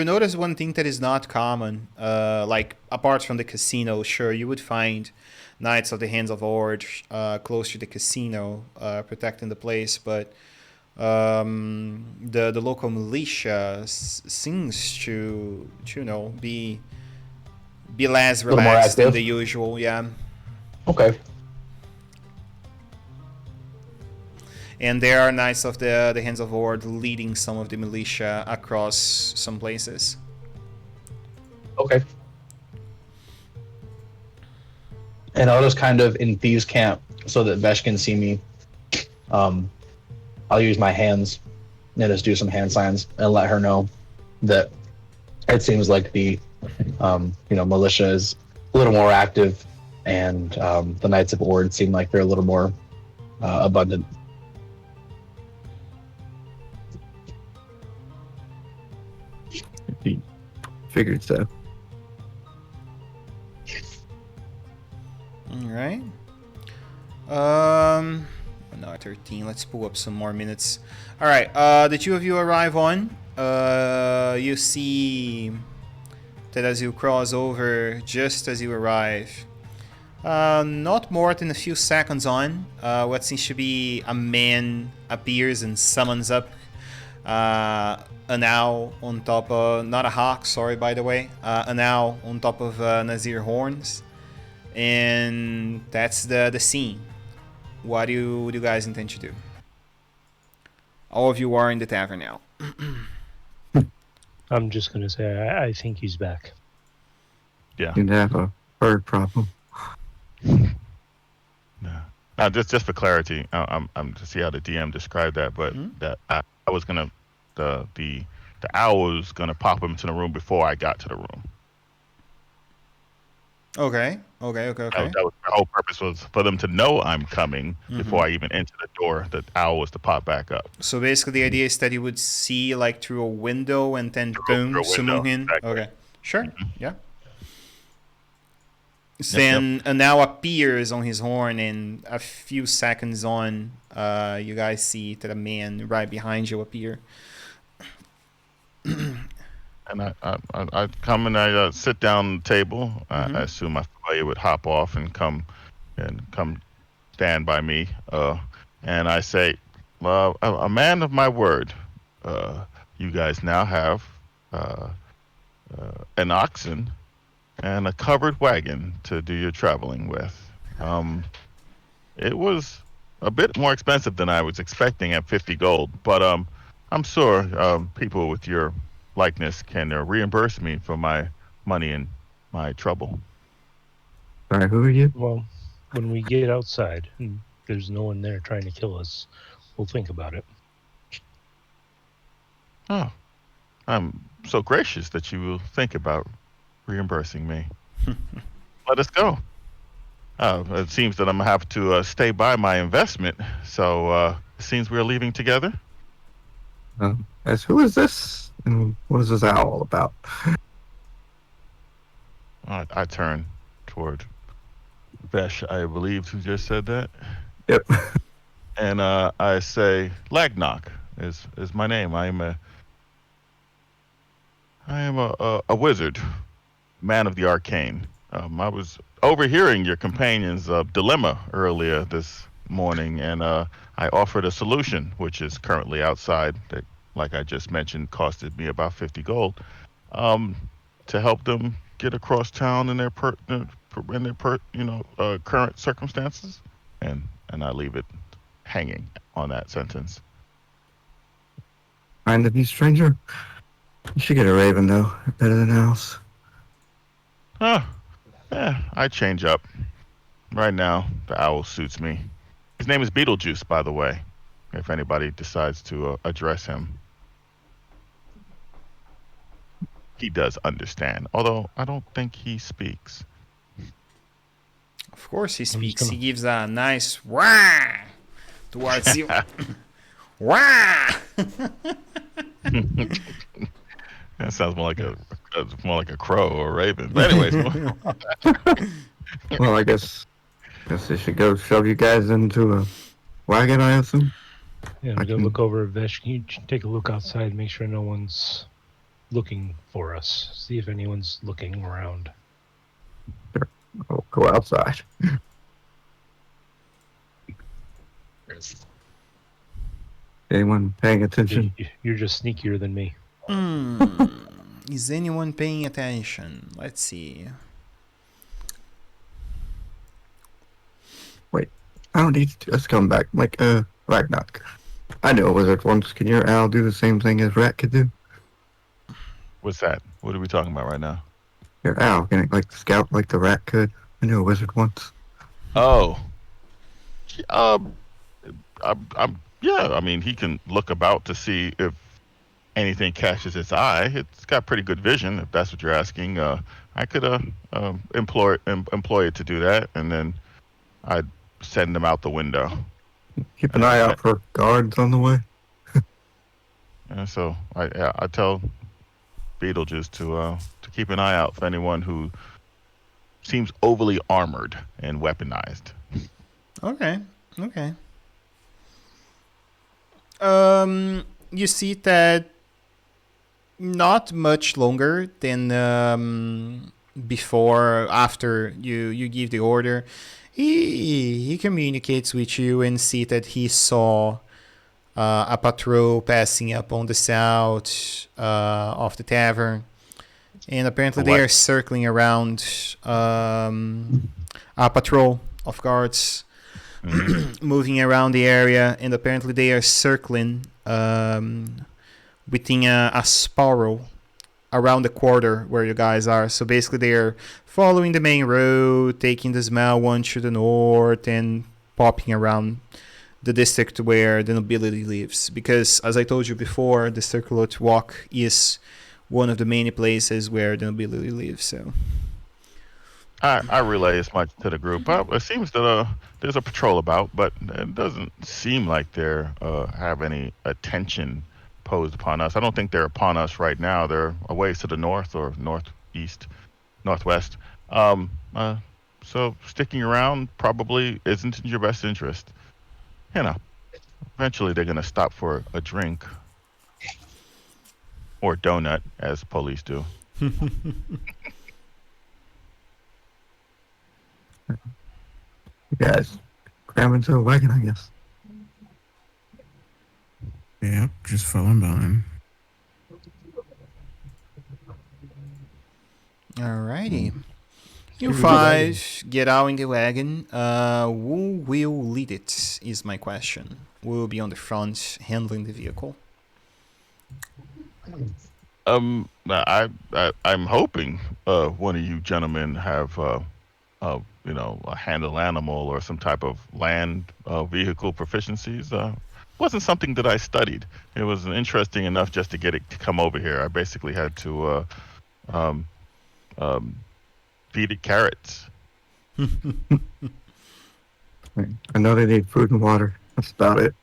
notice one thing that is not common. Apart from the casino, sure, you would find Knights of the Hands of Ord close to the casino, protecting the place, but the local militia seems to be less relaxed than the usual. Yeah. Okay. And there are Knights of the Hands of Ord leading some of the militia across some places. Okay. And I'll just kind of, in Thieves' Camp, so that Vesh can see me, I'll use my hands and just do some hand signs and let her know that it seems like the militia is a little more active, and the Knights of Ord seem like they're a little more abundant. Figured so. All right. No, 13. Let's pull up some more minutes. All right. The two of you arrive on. You see that as you cross over, just as you arrive, not more than a few seconds on, what seems to be a man appears and summons up an owl on top of, not a hawk, sorry, by the way, an owl on top of Nazir horns. And that's the scene. What do you guys intend to do? All of you are in the tavern now. I'm just going to say, I think he's back. Yeah. You'd have a bird problem. No. Now, just for clarity, I'm to see how the DM described that, but that I was gonna the owl was gonna pop him into the room before I got to the room. Okay. That was the whole purpose, was for them to know I'm coming before I even enter the door. The owl was to pop back up. So basically, the idea is that you would see through a window and then boom, summon him. Exactly. Okay, sure, yeah. Then an owl appears on his horn, and a few seconds on, you guys see that a man right behind you appear. And I come and I sit down at the table. I assume my familiar would hop off and come stand by me. And I say, well, a man of my word. Uh, you guys now have uh, an oxen and a covered wagon to do your traveling with. It was a bit more expensive than I was expecting at 50 gold, but I'm sure people with your likeness can reimburse me for my money and my trouble. Sorry, who are you? Well, when we get outside and there's no one there trying to kill us, we'll think about it. Oh, I'm so gracious that you will think about reimbursing me. Let us go. It seems that I'm gonna have to stay by my investment. So it seems we're leaving together. As who is this? And what is this owl all about? I turn toward Vesh, I believe, who just said that. Yep. And I say, Lagnock is my name. I am a wizard, man of the arcane. I was overhearing your companion's dilemma earlier this morning, and I offered a solution, which is currently outside. That, like I just mentioned, costed me about 50 gold, um, to help them get across town in their current circumstances, and I leave it hanging on that sentence. Kind of you, stranger. You should get a raven, though. Better than owls. Huh. Yeah, I change up. Right now, the owl suits me. His name is Beetlejuice, by the way, if anybody decides to address him. He does understand, although I don't think he speaks. Of course he just speaks. gonna- He gives a nice wah towards you. Wah! That sounds more like a crow or a raven. But anyways, Well, I guess they should go shove you guys into a wagon, I assume. Yeah, I I'm gonna can- look over at Vesh. Can you take a look outside, make sure no one's looking for us? See if anyone's looking around. I'll go outside. Anyone paying attention? You're just sneakier than me. Is anyone paying attention? Let's see. I don't need to just come back. Like, Ragnar. I knew a wizard once. Can your owl do the same thing as rat could do? what's that? What are we talking about right now? Your owl, can it, like, scout like the rat could? I knew a wizard once. Oh, um, yeah. I mean, he can look about to see if anything catches its eye. It's got pretty good vision, if that's what you're asking. I could employ it to do that, and then I'd send them out the window. Keep an eye out for guards on the way. And so I tell Beetlejuice to keep an eye out for anyone who seems overly armored and weaponized. Okay. You see that not much longer than before, after you give the order, he communicates with you and see that he saw a patrol passing up on the south of the tavern, and apparently they are circling around a patrol of guards. Moving around the area, and apparently they are circling within a spiral around the quarter where you guys are. So basically they are following the main road, taking the small one to the north, and popping around the district where the nobility lives. Because, as I told you before, the Circular Walk is one of the many places where the nobility lives. So I relay as much to the group. It seems that there's a patrol about, but it doesn't seem like they have any attention posed upon us. I don't think they're upon us right now. They're a ways to the north or northeast, northwest. So sticking around probably isn't in your best interest. You know, eventually they're gonna stop for a drink. or donut, as police do. You guys cram into a wagon, I guess. Yep, just falling behind. Alrighty. You Into the wagon. five get out in the wagon. Who will lead it is my question. Who will be on the front handling the vehicle? I'm hoping one of you gentlemen have a handle animal or some type of land vehicle proficiencies. Wasn't something that I studied. It was interesting enough just to get it to come over here. I basically had to um, um, feed it carrots. I know they need food and water. That's about it.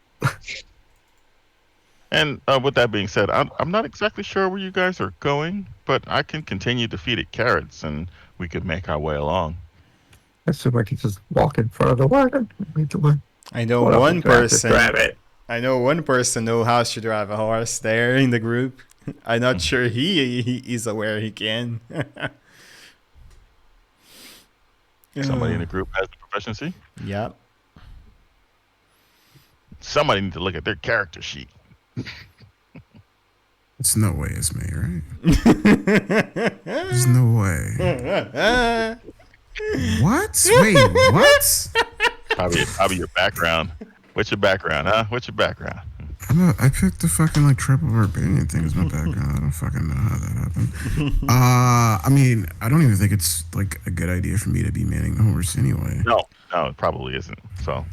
And with that being said, I'm not exactly sure where you guys are going, but I can continue to feed it carrots, and we could make our way along. I assume I can just walk in front of the wagon. Lead the way. I know What else one do I have to person. drive it? I know one person know how to drive a horse there in the group. I'm not sure he is aware he can. Somebody in the group has the proficiency. Yeah. Somebody need to look at their character sheet. It's no way it's me, right? There's no way. What? Wait, what? Probably your background. What's your background, huh? What's your background? I picked the fucking like triple barbarian thing as my background. I don't fucking know how that happened. I mean, I don't even think it's like a good idea for me to be manning the horse anyway. No, it probably isn't. So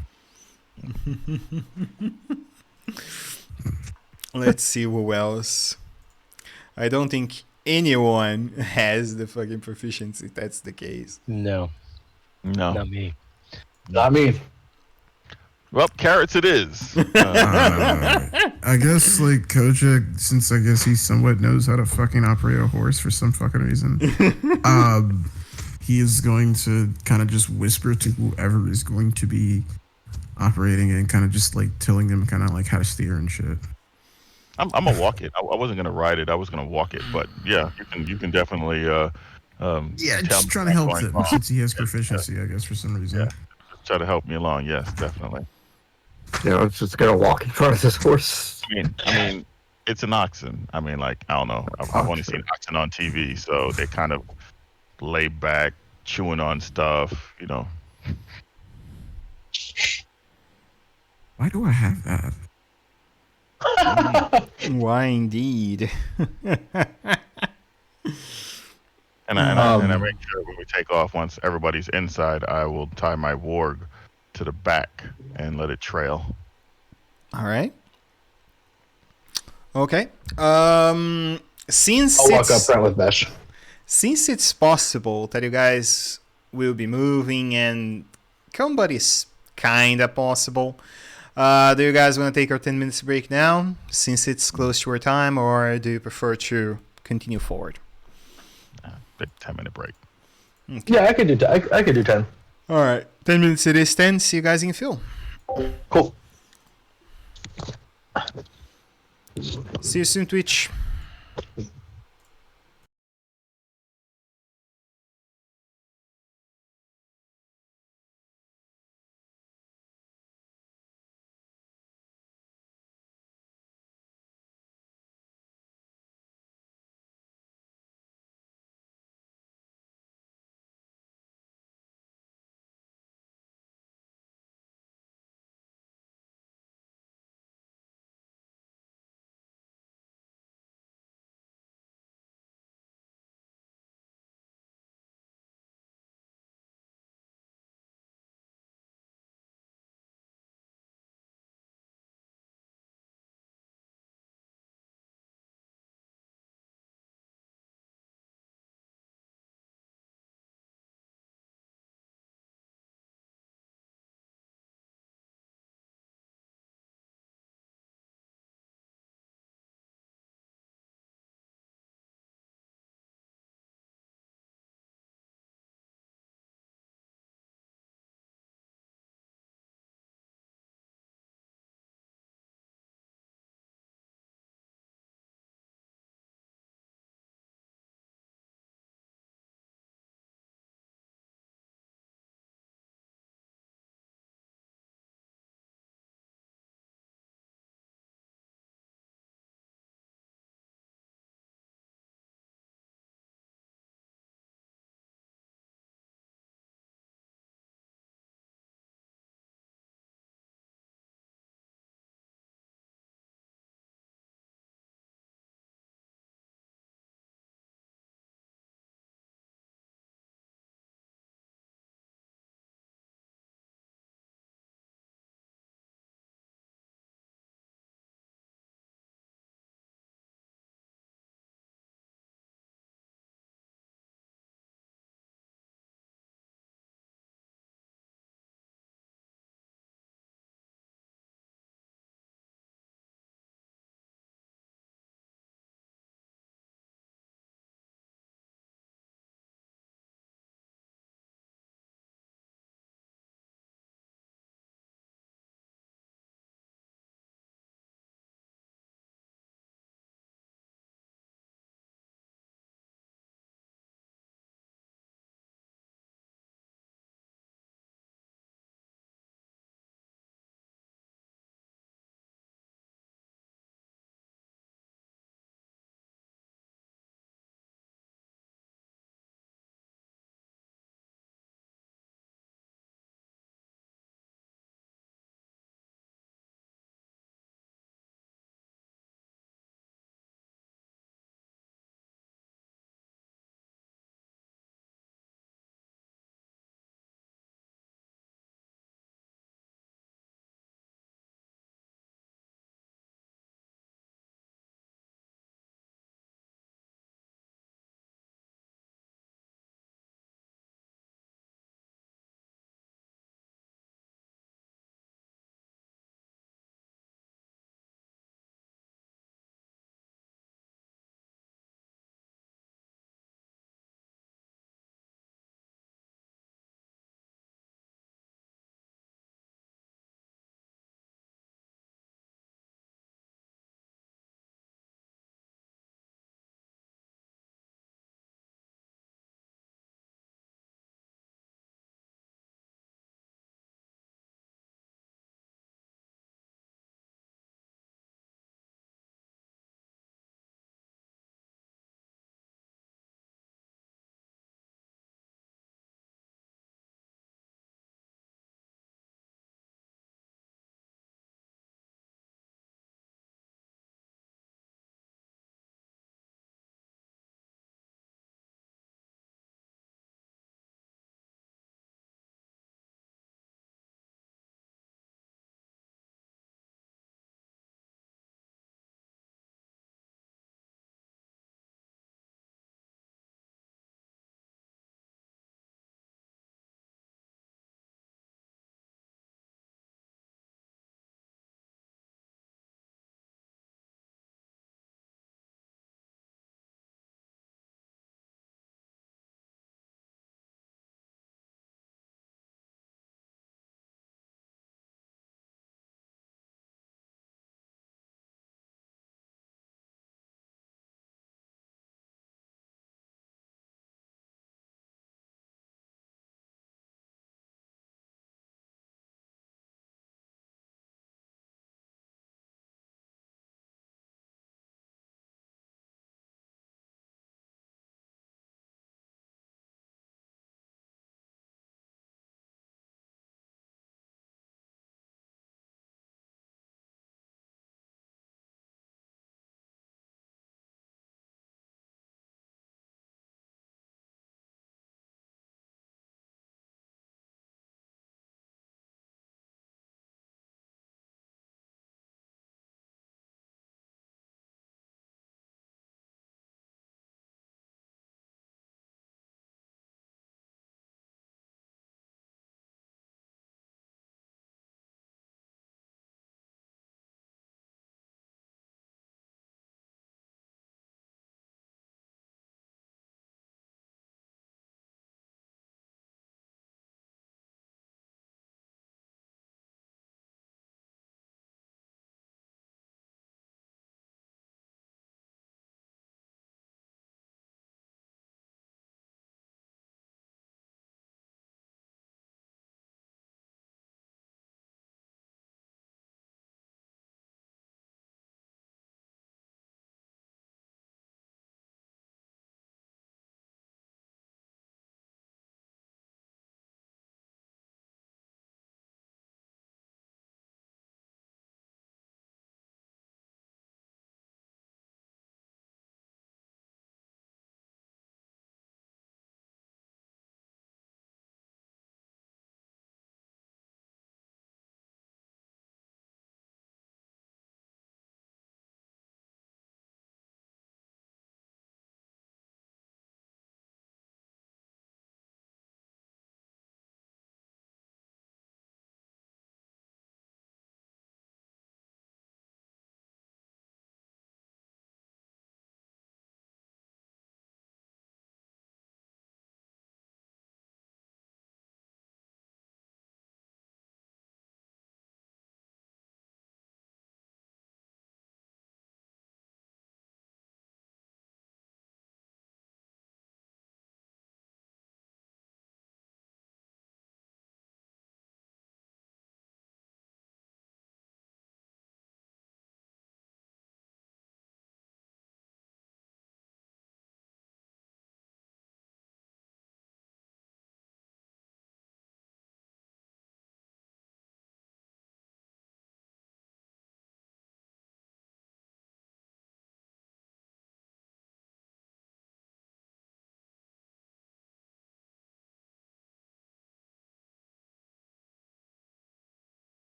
Let's see who else. I don't think anyone has the fucking proficiency. If that's the case. No, no. not me. Not me. Well, carrots it is. I guess like Kojak, since I guess he somewhat knows how to fucking operate a horse for some fucking reason, he is going to kind of just whisper to whoever is going to be operating it and kind of just like telling them kind of like how to steer and shit. I'm gonna walk it. I wasn't gonna ride it. I was gonna walk it. But yeah, you can definitely. Yeah, tell just me trying to help what's them going on. since he has proficiency, I guess, for some reason. Yeah. Just try to help me along. Yes, definitely. I was just gonna walk in front of this horse. I mean, it's an oxen. I mean, like I don't know. I've only seen oxen on TV, so they kind of lay back, chewing on stuff. Why do I have that? Why indeed? And I make sure when we take off, once everybody's inside, I will tie my warg to the back and let it trail. All right. Okay. Since I'll walk up it's front with Besh. since it's possible that you guys will be moving and combat is kinda possible, do you guys want to take our 10 minutes break now since it's close to our time, or do you prefer to continue forward? Big 10-minute break. Yeah, I could do. I could do 10. All right, 10 minutes it is. 10. See you guys in the field. Cool. See you soon, Twitch.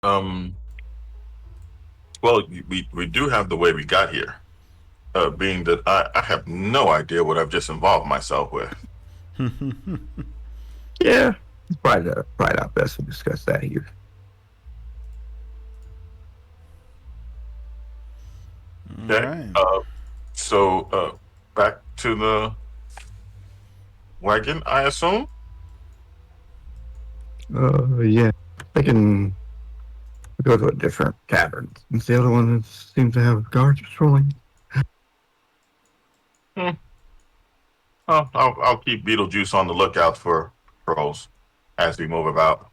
Well, we do have the way we got here. Being that I have no idea what I've just involved myself with. Yeah, it's probably not best to discuss that here. Okay. Right. So back to the wagon, I assume. Yeah, I can go to a different tavern since the other one seems to have guards patrolling. Hmm. Oh, I'll keep Beetlejuice on the lookout for trolls as we move about.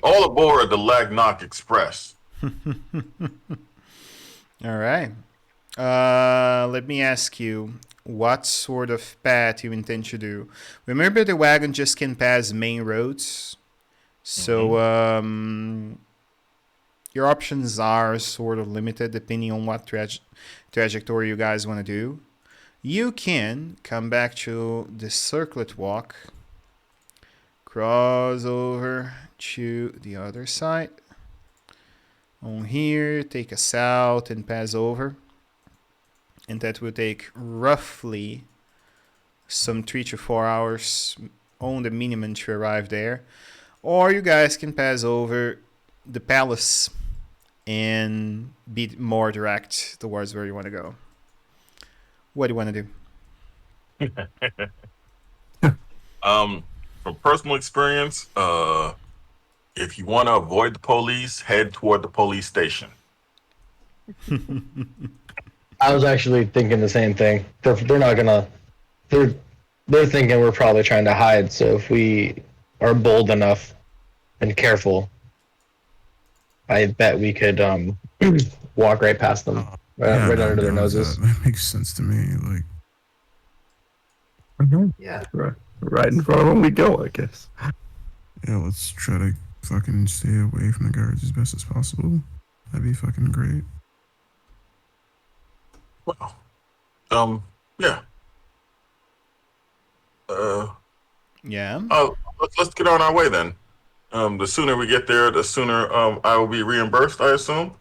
All aboard the Lagnock Express. All right. Let me ask you, what sort of path you intend to do? Remember, the wagon just can pass main roads, so your options are sort of limited depending on what trajectory you guys want to do. You can come back to the circlet walk, cross over to the other side. On here, take a south and pass over. And that will take roughly some 3 to 4 hours on the minimum to arrive there. Or you guys can pass over the palace and be more direct towards where you want to go. What do you want to do? From personal experience, if you want to avoid the police, head toward the police station. I was actually thinking the same thing. They're not gonna. They're thinking we're probably trying to hide. So if we are bold enough and careful, I bet we could walk right past them, right under their noses. That makes sense to me. Like, Yeah. Right in front of them we go, I guess. yeah, let's try to fucking stay away from the guards as best as possible. That'd be fucking great. Well, yeah. Yeah. Let's get on our way then. The sooner we get there, the sooner I will be reimbursed, I assume.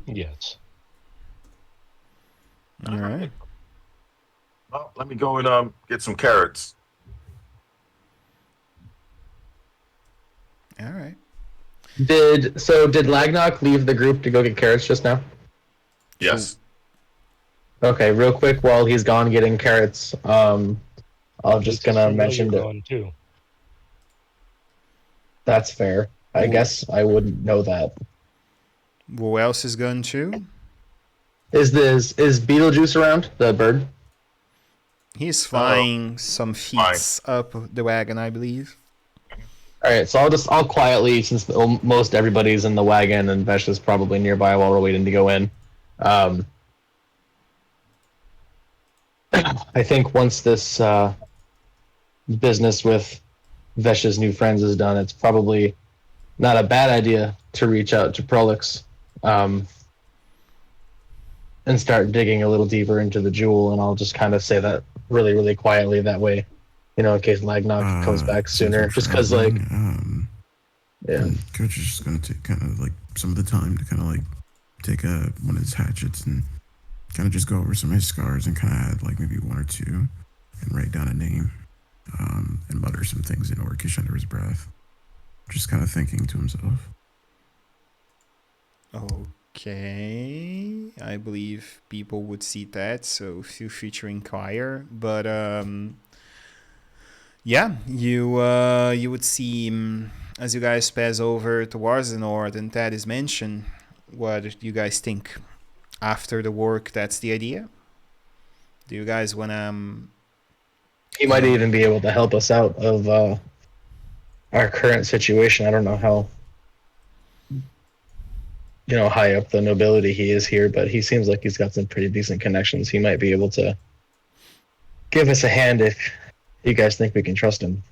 Yes. All right. Well, let me go and get some carrots. All right. Did Lagnock leave the group to go get carrots just now? Yes. Okay, real quick while he's gone getting carrots, I'll just gonna mention that. Gone too. That's fair. I guess I wouldn't know that. Who else is going to? Is Beetlejuice around, the bird? He's flying some feet up the wagon, I believe. All right, so I'll quietly, since most everybody's in the wagon and Vesh is probably nearby while we're waiting to go in. I think once this business with Vesh's new friends is done, it's probably not a bad idea to reach out to Prolix and start digging a little deeper into the jewel. And I'll just kind of say that really, really quietly. That way, in case Lagnock comes back sooner. Just because, like, yeah. Coach is just going to take kind of like some of the time to kind of like take one of his hatchets and kind of just go over some of his scars and kind of add like maybe one or two and write down a name and mutter some things in Orcish under his breath. Just kind of thinking to himself. Okay. I believe people would see that, so feel free to inquire. But yeah, you would see as you guys pass over towards the north and that is mentioned. What do you guys think? After the work, that's the idea? Do you guys want to... He might even be able to help us out of our current situation. I don't know how high up the nobility he is here, but he seems like he's got some pretty decent connections. He might be able to give us a hand if you guys think we can trust him.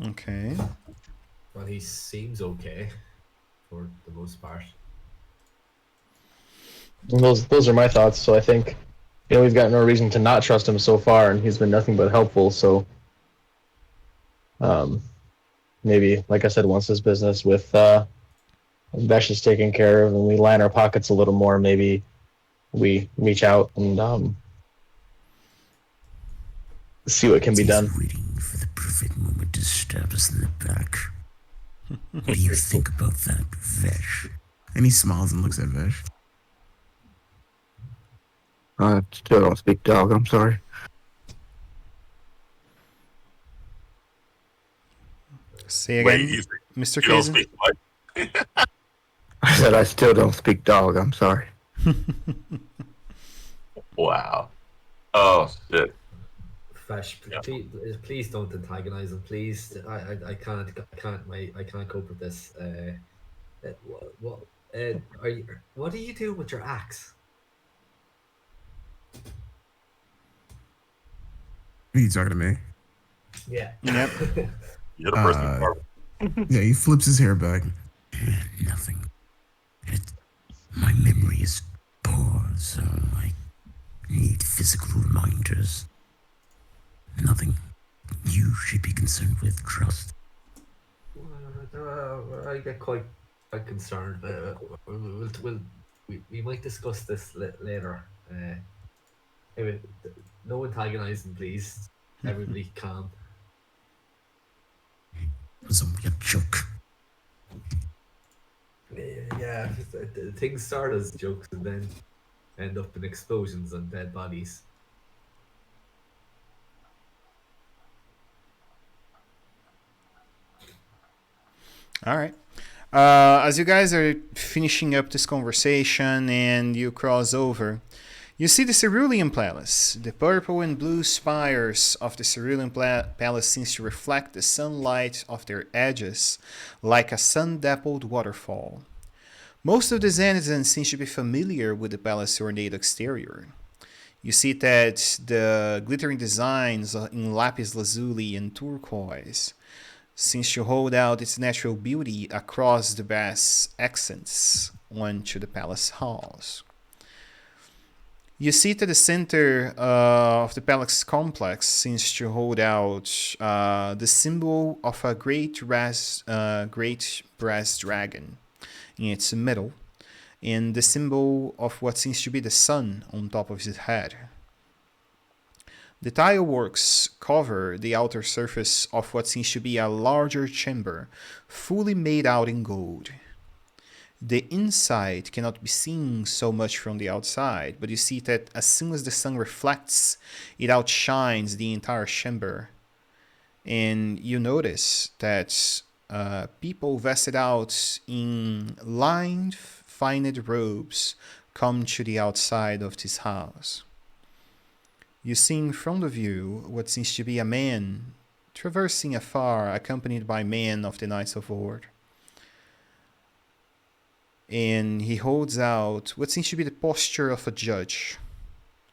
Okay. Well, he seems okay. for the most part. And those are my thoughts. So I think, we've got no reason to not trust him so far, and he's been nothing but helpful. So, maybe, like I said, once this business with Vesh is taken care of, and we line our pockets a little more, maybe we reach out and see what can be He's done. waiting for the perfect moment to stab us in the back. What do you think about that, Vesh? And he smiles and looks at Vesh. I still don't speak dog. I'm sorry. Say Wait, again, Mr. you don't Kazin? speak what? I said I still don't speak dog. I'm sorry. Wow. Oh shit. Fesh, Yeah. please don't antagonize him. Please, I can't cope with this. What are you doing with your axe? Are you talking to me? Yeah. Yep. You're the person. Yeah, he flips his hair back. Nothing. My memory is poor, so I need physical reminders. Nothing you should be concerned with, trust. I get quite concerned. We might discuss this later. Anyway, no antagonizing, please. Everybody calm. It was only a joke. Yeah, things start as jokes and then end up in explosions and dead bodies. All right. As you guys are finishing up this conversation and you cross over, you see the Cerulean Palace. The purple and blue spires of the Cerulean Palace seems to reflect the sunlight of their edges like a sun-dappled waterfall. Most of the denizens seem to be familiar with the palace's ornate exterior. You see that the glittering designs in lapis lazuli and turquoise seems to hold out its natural beauty across the brass accents onto the palace halls. You see that the center of the palace complex seems to hold out the symbol of a great brass dragon in its middle, and the symbol of what seems to be the sun on top of his head. The tile works cover the outer surface of what seems to be a larger chamber, fully made out in gold. The inside cannot be seen so much from the outside, but you see that as soon as the sun reflects, it outshines the entire chamber. And you notice that people vested out in lined, fined robes come to the outside of this house. You see in front of you what seems to be a man traversing afar, accompanied by men of the Knights of Ord. And he holds out what seems to be the posture of a judge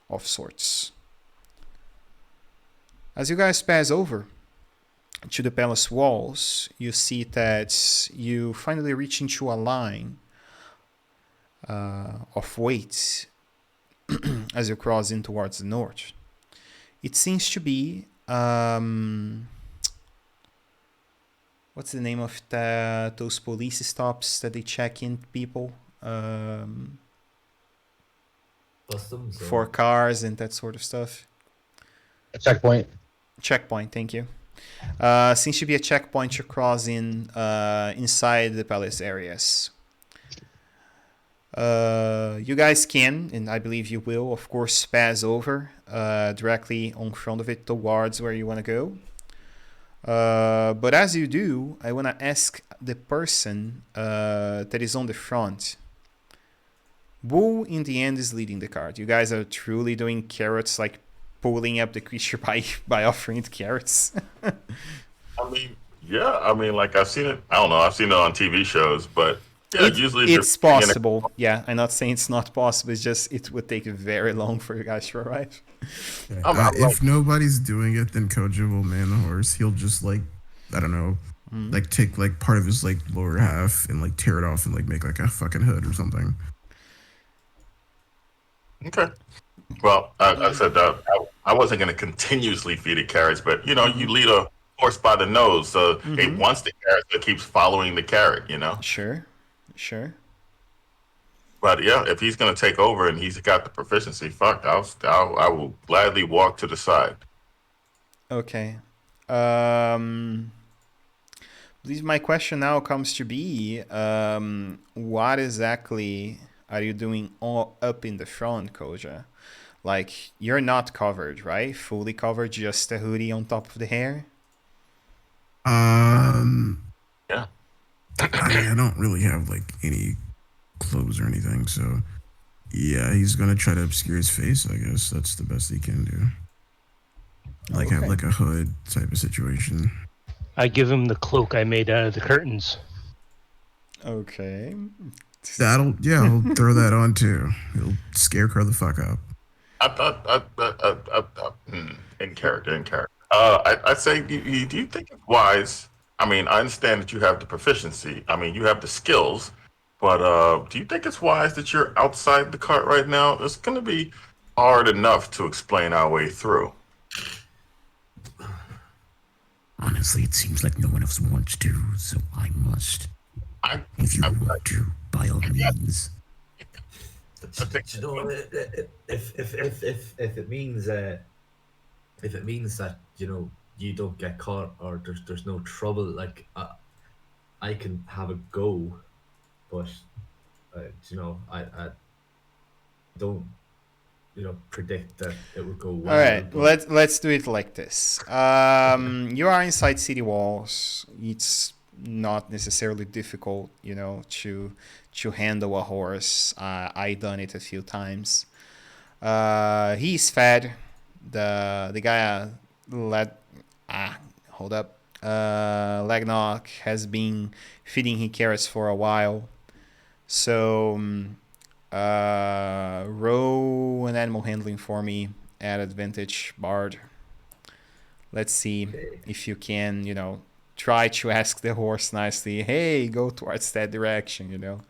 of sorts. As you guys pass over to the palace walls, you see that you finally reach into a line of weights as you cross in towards the north. It seems to be what's the name of those police stops that they check in people Customs for cars and that sort of stuff? A checkpoint. Checkpoint, thank you. Seems to be a checkpoint to cross in inside the palace areas. You guys can, and I believe you will, of course, pass over directly in front of it towards where you want to go. But as you do, I want to ask the person that is on the front. Who in the end is leading the cart? You guys are truly doing carrots, like pulling up the creature by offering it carrots? I mean, yeah. I mean, like I've seen it. I don't know. I've seen it on TV shows, but yeah, usually it's possible. Yeah, I'm not saying it's not possible. It's just it would take very long for you guys to arrive. Yeah. If nobody's doing it, then Koja will man the horse. He'll just I don't know, like take like part of his like lower half and like tear it off and like make like a fucking hood or something. Okay. Well, I said I wasn't going to continuously feed it carrots, but you lead a horse by the nose, so it wants the carrot, so it keeps following the carrot. Sure. But yeah, if he's going to take over and he's got the proficiency, fuck, I will gladly walk to the side. Okay. I believe my question now comes to be, what exactly are you doing all up in the front, Koja? Like, you're not covered, right? Fully covered, just a hoodie on top of the hair? Yeah. I don't really have like any clothes or anything, so yeah, he's gonna try to obscure his face. I guess that's the best he can do. Like have like a hood type of situation. I give him the cloak I made out of the curtains. Okay. I'll throw that on too. He'll scarecrow the fuck up. In character. I'd say, do you think it's wise? I mean, I understand that you have the proficiency. I mean, you have the skills, but do you think it's wise that you're outside the cart right now? It's going to be hard enough to explain our way through. Honestly, it seems like no one else wants to, so I must. If you want to, by all means. But, if it means that you don't get caught or there's no trouble, like I can have a go, but I don't predict that it would go well. All right, let's do it like this. You are inside city walls. It's not necessarily difficult, to handle a horse. I done it a few times. He's fed. The guy hold up. Legnock has been feeding his carrots for a while. So roll an animal handling for me at advantage, Bard. Let's see if you can, try to ask the horse nicely, hey, go towards that direction.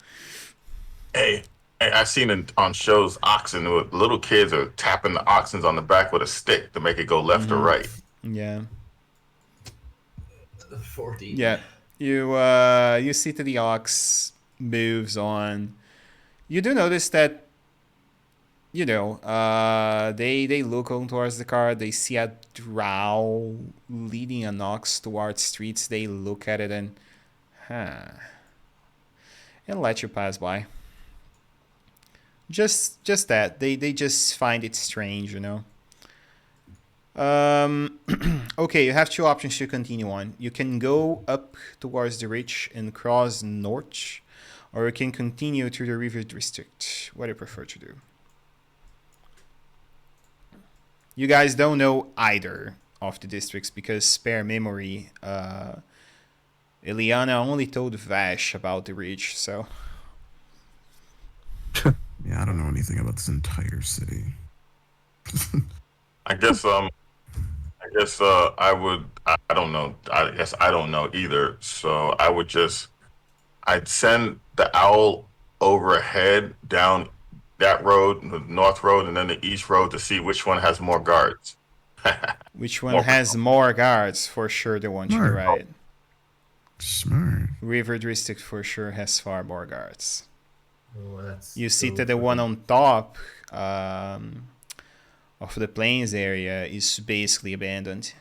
Hey, I've seen it on shows, oxen, with little kids are tapping the oxen on the back with a stick to make it go left or right. Yeah. 14. Yeah. You see that the ox moves on. You do notice that, they look on towards the car. They see a drow leading an ox towards streets. They look at it and let you pass by. Just that. They just find it strange, Okay, you have two options to continue on. You can go up towards the ridge and cross north, or you can continue to the river district. What do you prefer to do? You guys don't know either of the districts because spare memory, Eliana only told Vash about the ridge, so. Yeah, I don't know anything about this entire city. I guess I would. I don't know. I guess I don't know either. So I'd send the owl overhead down that road, the north road, and then the east road to see which one has more guards. Which one has more guards? For sure, the one to the right. Smart. River District for sure has far more guards. Oh, you see that the one on top of the plains area is basically abandoned.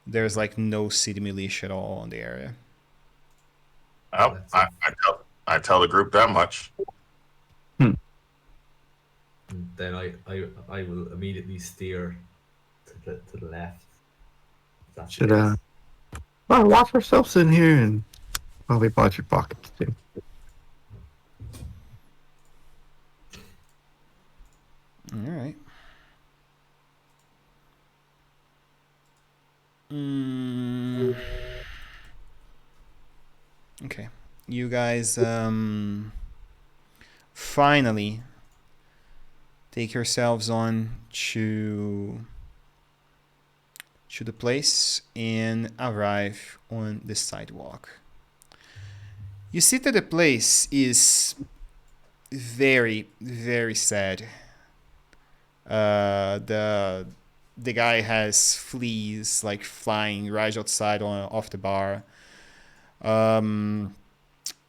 There's like no city militia at all in the area. Well, I tell the group that much. Then I will immediately steer to the left. Should watch ourselves in here and probably watch your pockets too. All right. Okay. You guys finally take yourselves on to to the place and arrive on the sidewalk. You see that the place is very, very sad. The guy has fleas like flying right outside off the bar.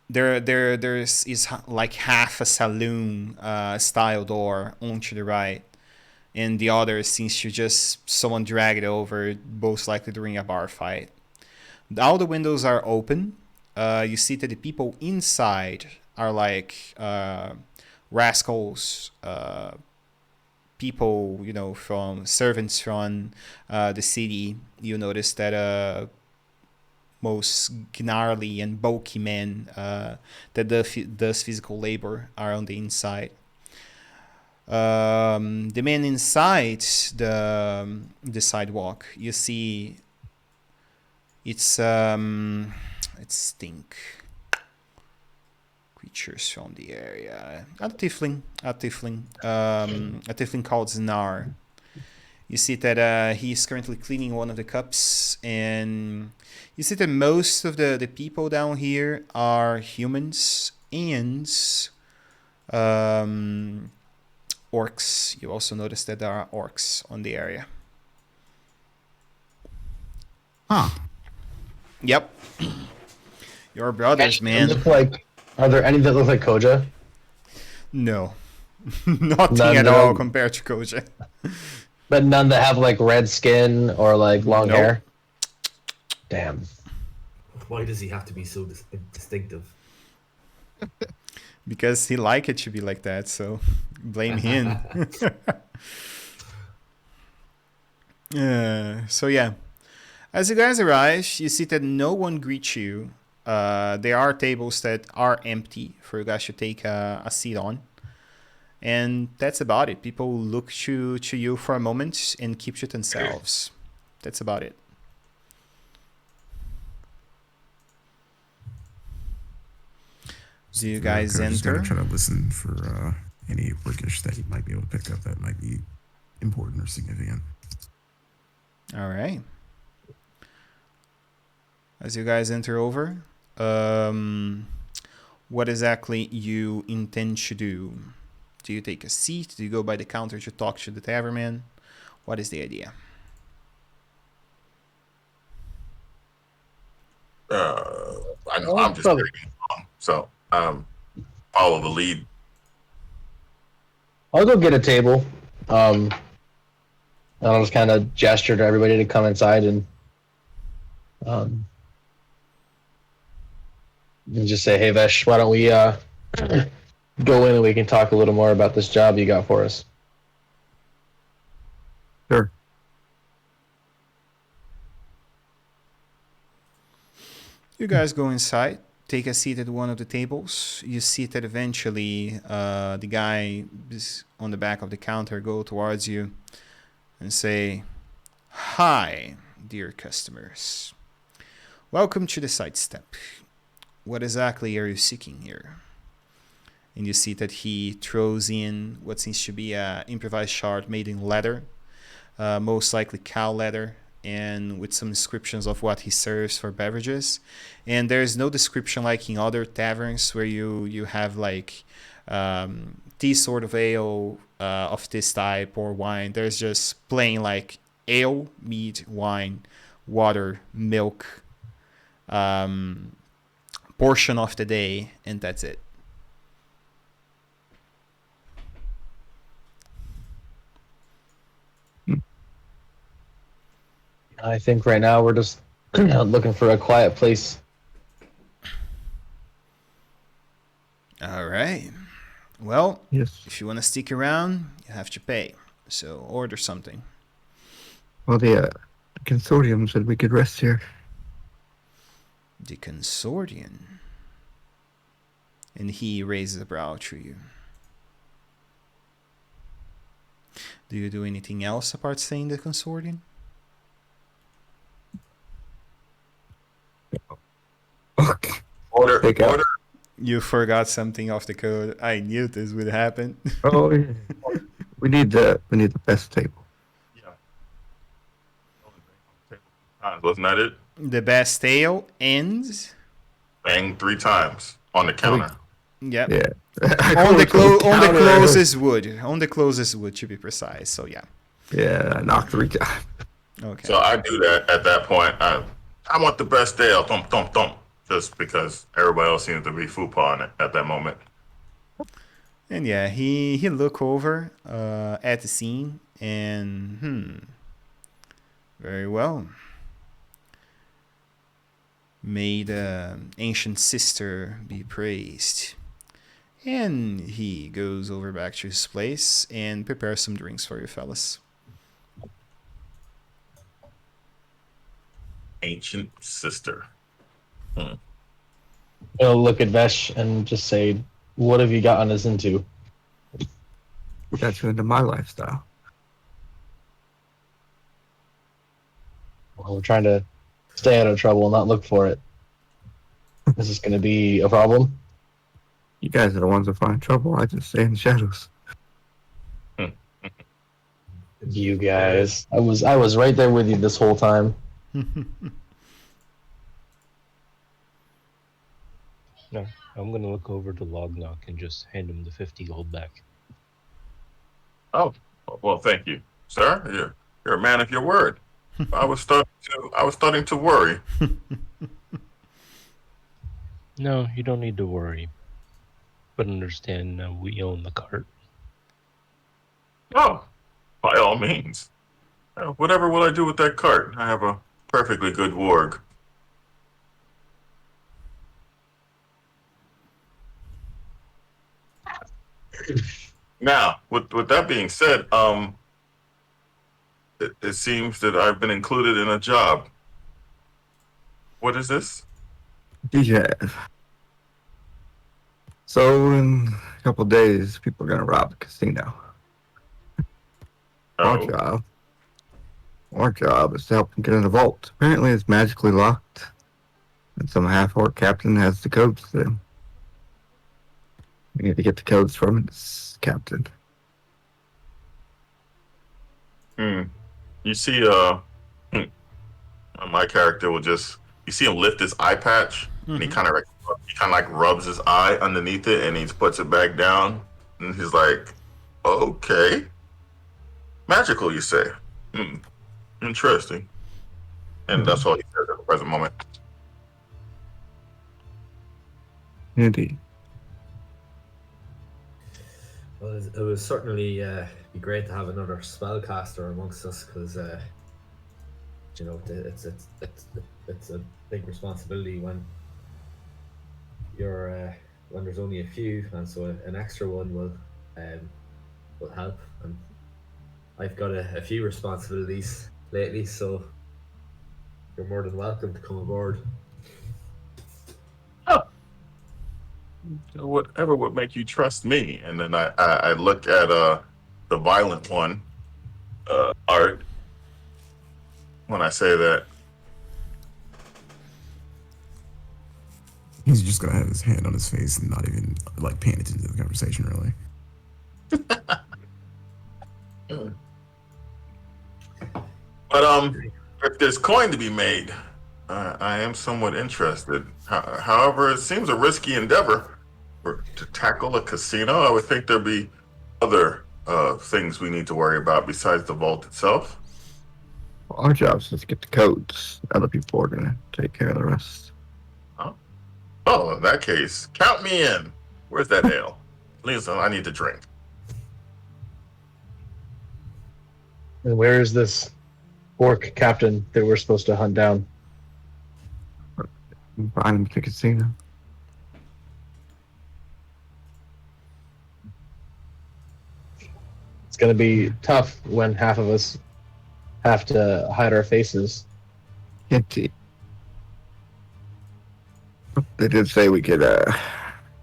There's is like half a saloon style door onto the right, and the other seems to just someone dragged it over, most likely during a bar fight. All the windows are open. You see that the people inside are like rascals, people, from servants from the city. You notice that most gnarly and bulky men that does physical labor are on the inside. The man inside the sidewalk, you see, it's think creatures from the area. A tiefling called Znar. You see that he's currently cleaning one of the cups, and you see that most of the people down here are humans and orcs. You also notice that there are orcs on the area. Huh. Yep. Your brothers, man. Are there any that look like Koja? No. Nothing None at that all are- compared to Koja. But none that have like red skin or like long Nope. hair? Damn. Why does he have to be so distinctive? Because he like it to be like that, so blame him. So yeah. As you guys arrive, you see that no one greets you. There are tables that are empty for you guys to take a seat on. And that's about it. People look to you for a moment and keep to themselves. That's about it. Do you guys Just gotta enter? try to listen for any British that you might be able to pick up that might be important or significant. All right. As you guys enter over, what exactly you intend to do? Do you take a seat? Do you go by the counter to talk to the tavern? What is the idea? I know I'm just getting along, so follow the lead. I'll go get a table. And I'll just kind of gesture to everybody to come inside and just say, "Hey, Vesh, why don't we go in and we can talk a little more about this job you got for us?" Sure. You guys go inside, take a seat at one of the tables. You see that eventually the guy is on the back of the counter go towards you and say, "Hi, dear customers. Welcome to the sidestep. What exactly are you seeking here?" And you see that he throws in what seems to be an improvised shard made in leather, most likely cow leather, and with some descriptions of what he serves for beverages. And there's no description like in other taverns where you have like this sort of ale of this type or wine. There's just plain like ale, meat, wine, water, milk, portion of the day, and that's it. I think right now we're just looking for a quiet place. All right. Well, Yes. if you want to stick around, you have to pay. So order something. Well, the consortium said we could rest here. The consortium. And he raises a brow to you. Do you do anything else apart saying the consortium? Order, Take out. order. You forgot something off the code. I knew this would happen. Oh, yeah. we need the best table. Yeah. Wasn't that it? The Bastille and Bang 3 times on the Three. counter. yep. Yeah. On the Counter. closest wood. On the closest wood to be precise. So yeah. Yeah, I knocked 3 times. Okay. So I do that at that point. I want the best ale, thump, thump, thump, just because everybody else seems to be fupa on it at that moment. And yeah, he look over at the scene and very well. May the ancient sister be praised. And he goes over back to his place and prepares some drinks for you fellas. Ancient sister. I'll look at Vesh and just say, "What have you gotten us into?" Got you into my lifestyle. Well, we're trying to stay out of trouble and not look for it. Is this going to be a problem? You guys are the ones that find trouble. I just stay in the shadows. You guys, I was right there with you this whole time. No, I'm gonna look over to Lognock and just hand him the 50 gold back. Oh, well, thank you, sir. You're a man of your word. I was starting to worry. No, you don't need to worry. But understand, we own the cart. Oh, by all means. Whatever will I do with that cart? I have a perfectly good warg. Now, with that being said, it seems that I've been included in a job. What is this? Yeah. So in a couple of days, people are gonna rob the casino. Oh, Our job is to help them get in the vault. Apparently, it's magically locked, and some half-orc captain has the codes to them. We need to get the codes from its captain. You see, my character will just you see him lift his eye patch, and he kind of like rubs his eye underneath it, and he puts it back down, and he's like, "Okay, magical, you say? Interesting." And that's all he says at the present moment. Indeed. Well, it would certainly be great to have another spellcaster amongst us, because you know it's a big responsibility when you're when there's only a few, and so an extra one will help. And I've got a few responsibilities lately, so you're more than welcome to come aboard. Whatever would make you trust me. And then I look at the violent one, Art, when I say that. He's just gonna have his hand on his face and not even like paying attention to the conversation, really. But if there's coin to be made, I am somewhat interested. However, it seems a risky endeavor to tackle a casino. I would think there'd be other things we need to worry about besides the vault itself. Well, our job is to get the codes. Other people are gonna take care of the rest. Oh, in that case, count me in. Where's that ale? Lisa, I need to drink. And where is this orc captain that we're supposed to hunt down? Find him at the casino. It's going to be tough when half of us have to hide our faces. Indeed. They did say we could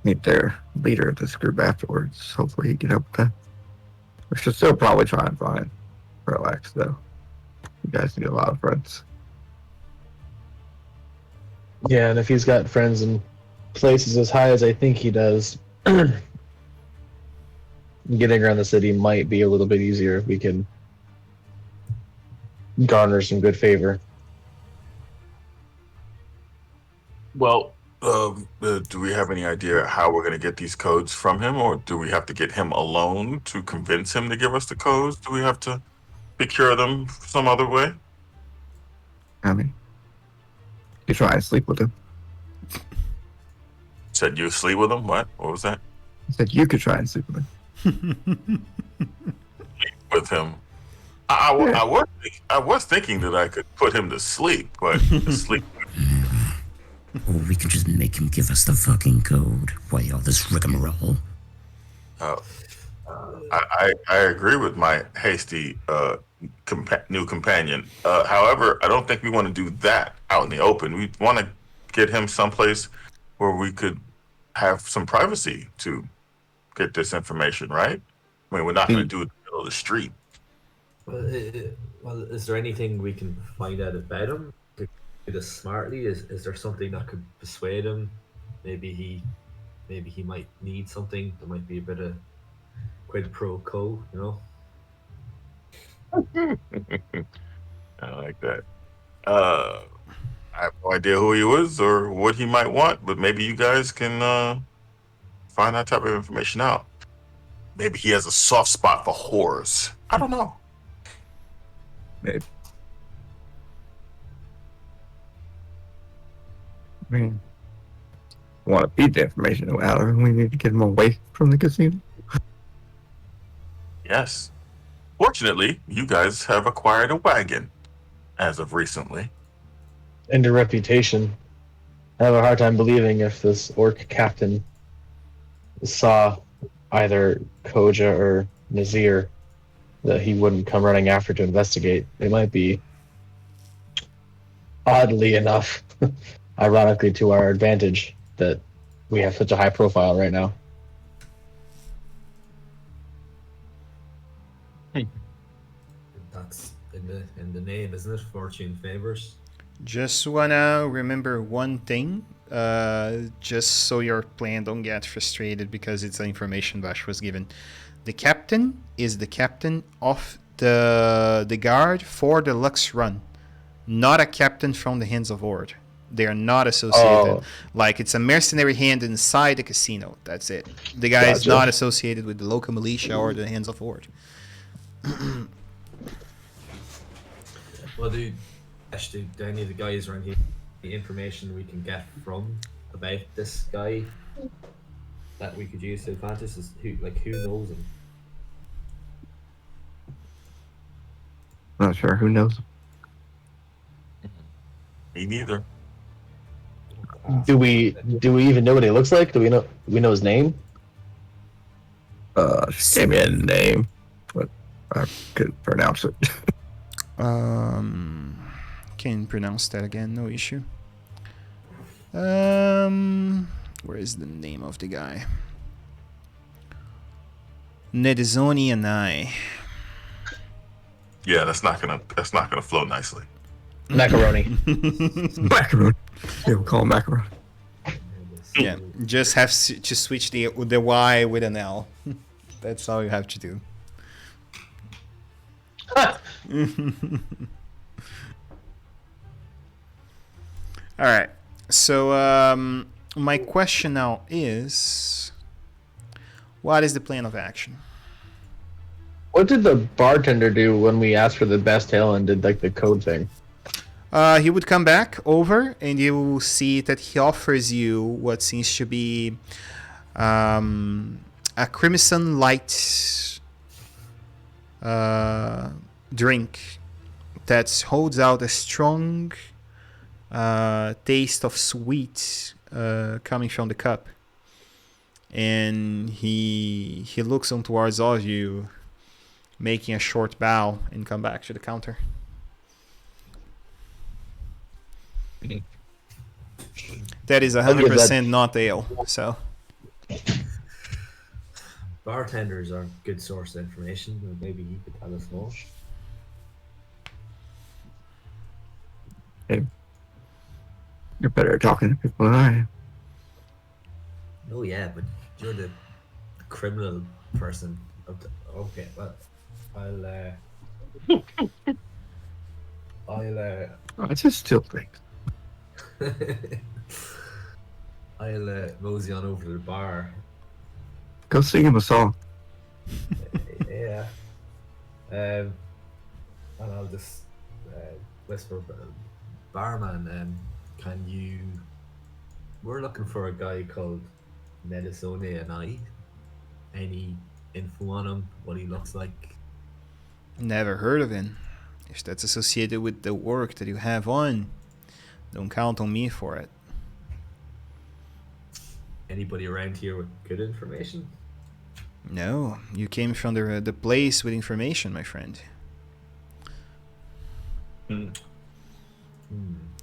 meet their leader of this group afterwards. Hopefully he can help with that. We should still probably try and find Relax, though. You guys need a lot of friends. Yeah, and if he's got friends in places as high as I think he does, getting around the city might be a little bit easier if we can garner some good favor. Well, do we have any idea how we're going to get these codes from him, or do we have to get him alone to convince him to give us the codes? Do we have to procure them some other way? I mean, you try and sleep with him. Said you sleep with him? What? What was that? I said you could try and sleep with him. With him. I was thinking that I could put him to sleep, but to sleep. Or we can just make him give us the fucking code. Why all this rigmarole? I agree with my hasty new companion. However, I don't think we want to do that out in the open. We want to get him someplace where we could have some privacy to get this information, right? I mean, we're not going to do it in the middle of the street. Well, is there anything we can find out about him to do this smartly? Is there something that could persuade him? Maybe he might need something. There might be a bit of quid pro quo, you know. I like that. I have no idea who he was or what he might want, but maybe you guys can find that type of information out. Maybe he has a soft spot for whores. I don't know. Maybe. I mean, want to feed the information out of him, we need to get him away from the casino. Yes. Fortunately, you guys have acquired a wagon as of recently. And a reputation. I have a hard time believing if this orc captain saw either Koja or Nazir that he wouldn't come running after to investigate. It might be, oddly enough, ironically to our advantage that we have such a high profile right now. That's in the name, isn't it? Fortune favors. Just wanna remember one thing, just so your plan don't get frustrated because it's the information Bash was given. The captain is the captain of the guard for the Lux Run, not a captain from the Hands of Ord. They are not associated. Like, it's a mercenary hand inside the casino. That's it. The guy is not associated with the local militia or the Hands of Ord. Well, do any of the guys around here the information we can get from about this guy that we could use to advantage? Is who knows him? Not sure. Who knows? Me neither. Do we even know what he looks like? Do we know his name? Just gave me a name, but I couldn't pronounce it. Can pronounce that again, no issue. Where is the name of the guy? Nedizoni and I. Yeah, that's not gonna flow nicely. Macaroni. Macaroni. Yeah, we'll call him macaroni. Yeah, just have to switch the Y with an L. That's all you have to do. All right. So my question now is, what is the plan of action? What did the bartender do when we asked for the best ale and did like the code thing? He would come back over, and you will see that he offers you what seems to be a crimson light drink that holds out a strong taste of sweet coming from the cup. And he looks on towards all of you, making a short bow, and come back to the counter. That is 100% not ale, so. Bartenders are a good source of information. Maybe you could tell us more. Hey, you're better at talking to people than I am. Oh yeah, but you're the criminal person. Okay, well, I just still think. I'll mosey on over to the bar. Go sing him a song. Yeah. And I'll just whisper, barman, can you... We're looking for a guy called Medisone and I. Any info on him? What he looks like? Never heard of him. If that's associated with the work that you have on, don't count on me for it. Anybody around here with good information? No, you came from the place with information, my friend.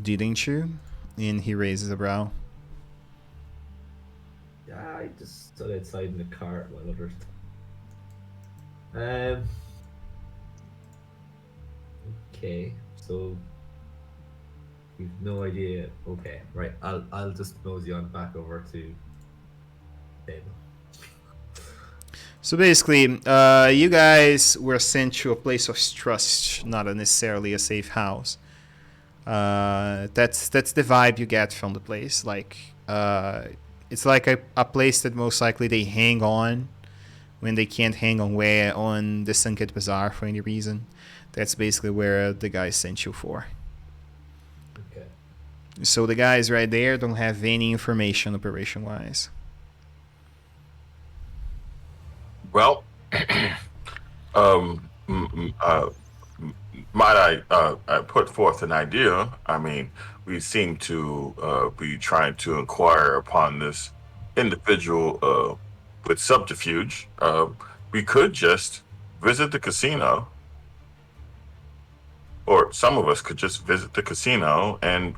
Didn't you? And he raises a brow. Yeah, I just stood outside in the car while others. Okay, so you've no idea. Okay, right. I'll just mosey on back over to table. So basically, you guys were sent to a place of trust, not necessarily a safe house. That's the vibe you get from the place. Like, it's like a place that most likely they hang on when they can't hang on on the Sanket Bazaar for any reason. That's basically where the guys sent you for. Okay. So the guys right there don't have any information operation-wise. Well, might I put forth an idea? I mean, we seem to be trying to inquire upon this individual with subterfuge. We could just visit the casino, or some of us could just visit the casino and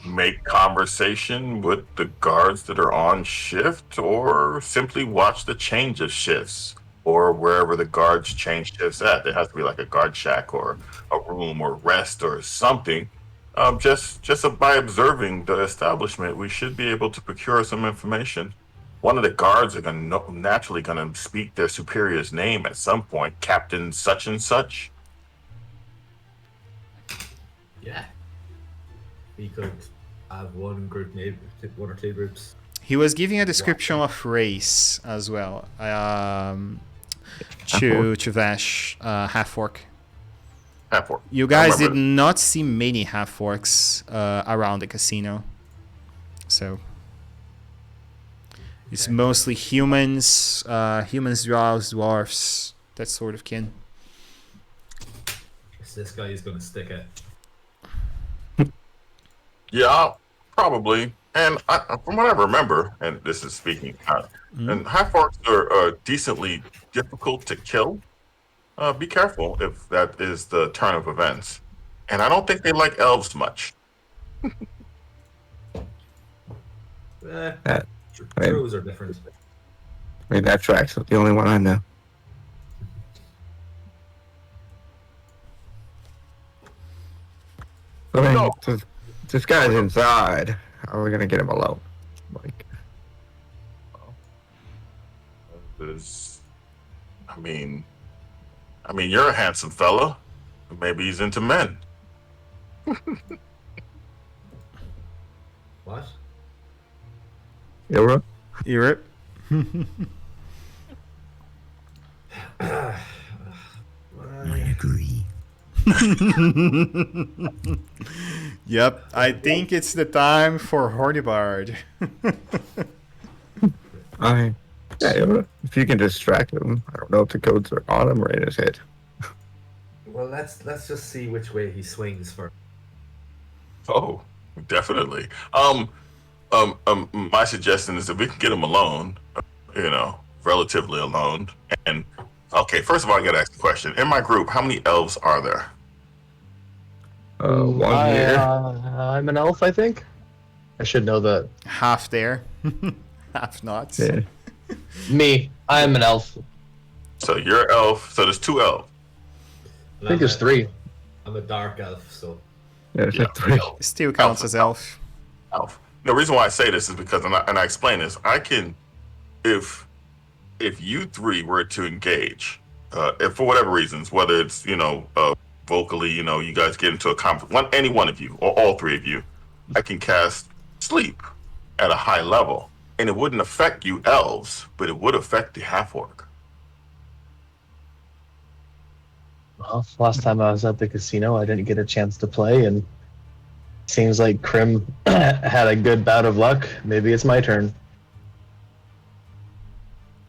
make conversation with the guards that are on shift, or simply watch the change of shifts, or wherever the guards change shifts at. There has to be like a guard shack or a room or rest or something. Just by observing the establishment, we should be able to procure some information. One of the guards are naturally going to speak their superior's name at some point, Captain such and such. Yeah. We could have one group, maybe one or two groups. He was giving a description of race as well. To Vash, half-orc. Half-orc. You guys did not see many half-orcs around the casino. So it's mostly humans, drows, dwarfs, that sort of kin. So this guy is going to stick it. Yeah, probably. And from what I remember, and this is speaking, and half-orcs are decently difficult to kill. Be careful if that is the turn of events. And I don't think they like elves much. Drows are different. I mean, that tracks. The only one I know. I mean, No. this guy's inside. How are we gonna get him alone? Like, I mean, you're a handsome fella. Maybe he's into men. What? Europe? Europe? I agree. Yep, I think it's the time for Hordibard. Yeah, if you can distract him. I don't know if the codes are on him or in his head. Well, let's just see which way he swings first. Oh, definitely. My suggestion is if we can get him alone, relatively alone. And okay, first of all, I gotta ask the question. In my group, how many elves are there? One here. I'm an elf, I think. I should know that. Half there, half not. Yeah. Me, I am an elf. So you're elf. So there's 2 elves. I think there's 3. I'm a dark elf, so. There's like 3. Still counts as elf. Elf. The reason why I say this is because, and I explain this, I can, if you 3 were to engage, if for whatever reasons, whether it's vocally, you guys get into a conflict, any one of you or all 3 of you, I can cast sleep at a high level. And it wouldn't affect you elves, but it would affect the half-orc. Well, last time I was at the casino, I didn't get a chance to play, and seems like Krim had a good bout of luck. Maybe it's my turn.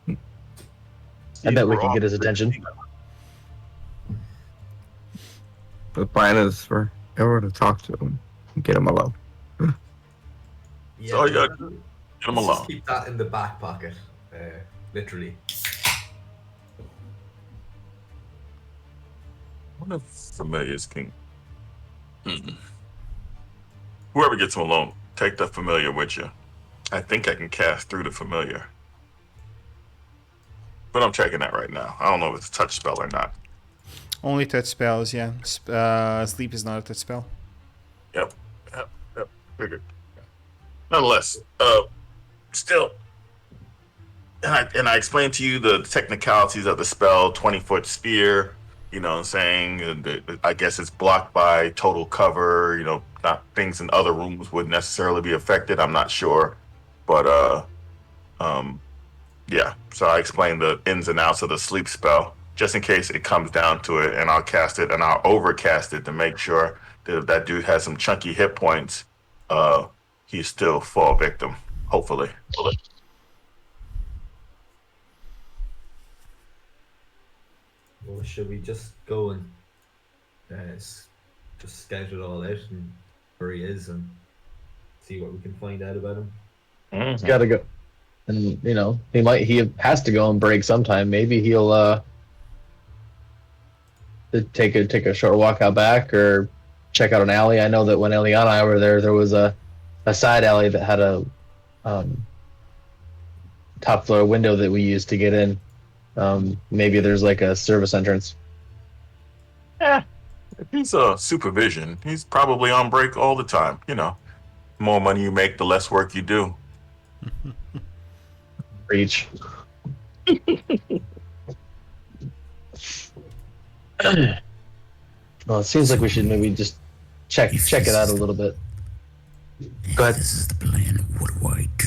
I bet we can get his attention. The plan is for everyone to talk to him and get him alone. Yeah, So you gotta get him let's alone. just keep that in the back pocket, literally. What if familiars can... Whoever gets him alone, take the familiar with you. I think I can cast through the familiar. But I'm checking that right now. I don't know if it's a touch spell or not. Only touch spells, yeah. Sleep is not a touch spell. Yep. Figured. Nonetheless, still, and I explained to you the technicalities of the spell, 20-foot sphere. You know what I'm saying? And I guess it's blocked by total cover. You know, not things in other rooms would necessarily be affected. I'm not sure, but yeah. So I explained the ins and outs of the sleep spell, just in case it comes down to it, and I'll cast it and I'll overcast it to make sure that if that dude has some chunky hit points, he's still fall victim. Hopefully. Well, should we just go and just scout it all out and where he is and see what we can find out about him? He's got to go, and he has to go and break sometime. Maybe he'll take a short walk out back or check out an alley. I know that when Eliana and I were there was a side alley that had a top floor window that we used to get in. Maybe there's like a service entrance. If he's supervision, he's probably on break all the time. You know, the more money you make, the less work you do. Reach. Well, it seems like we should maybe just check it out a little bit. Go ahead. This is the plan. What do I do?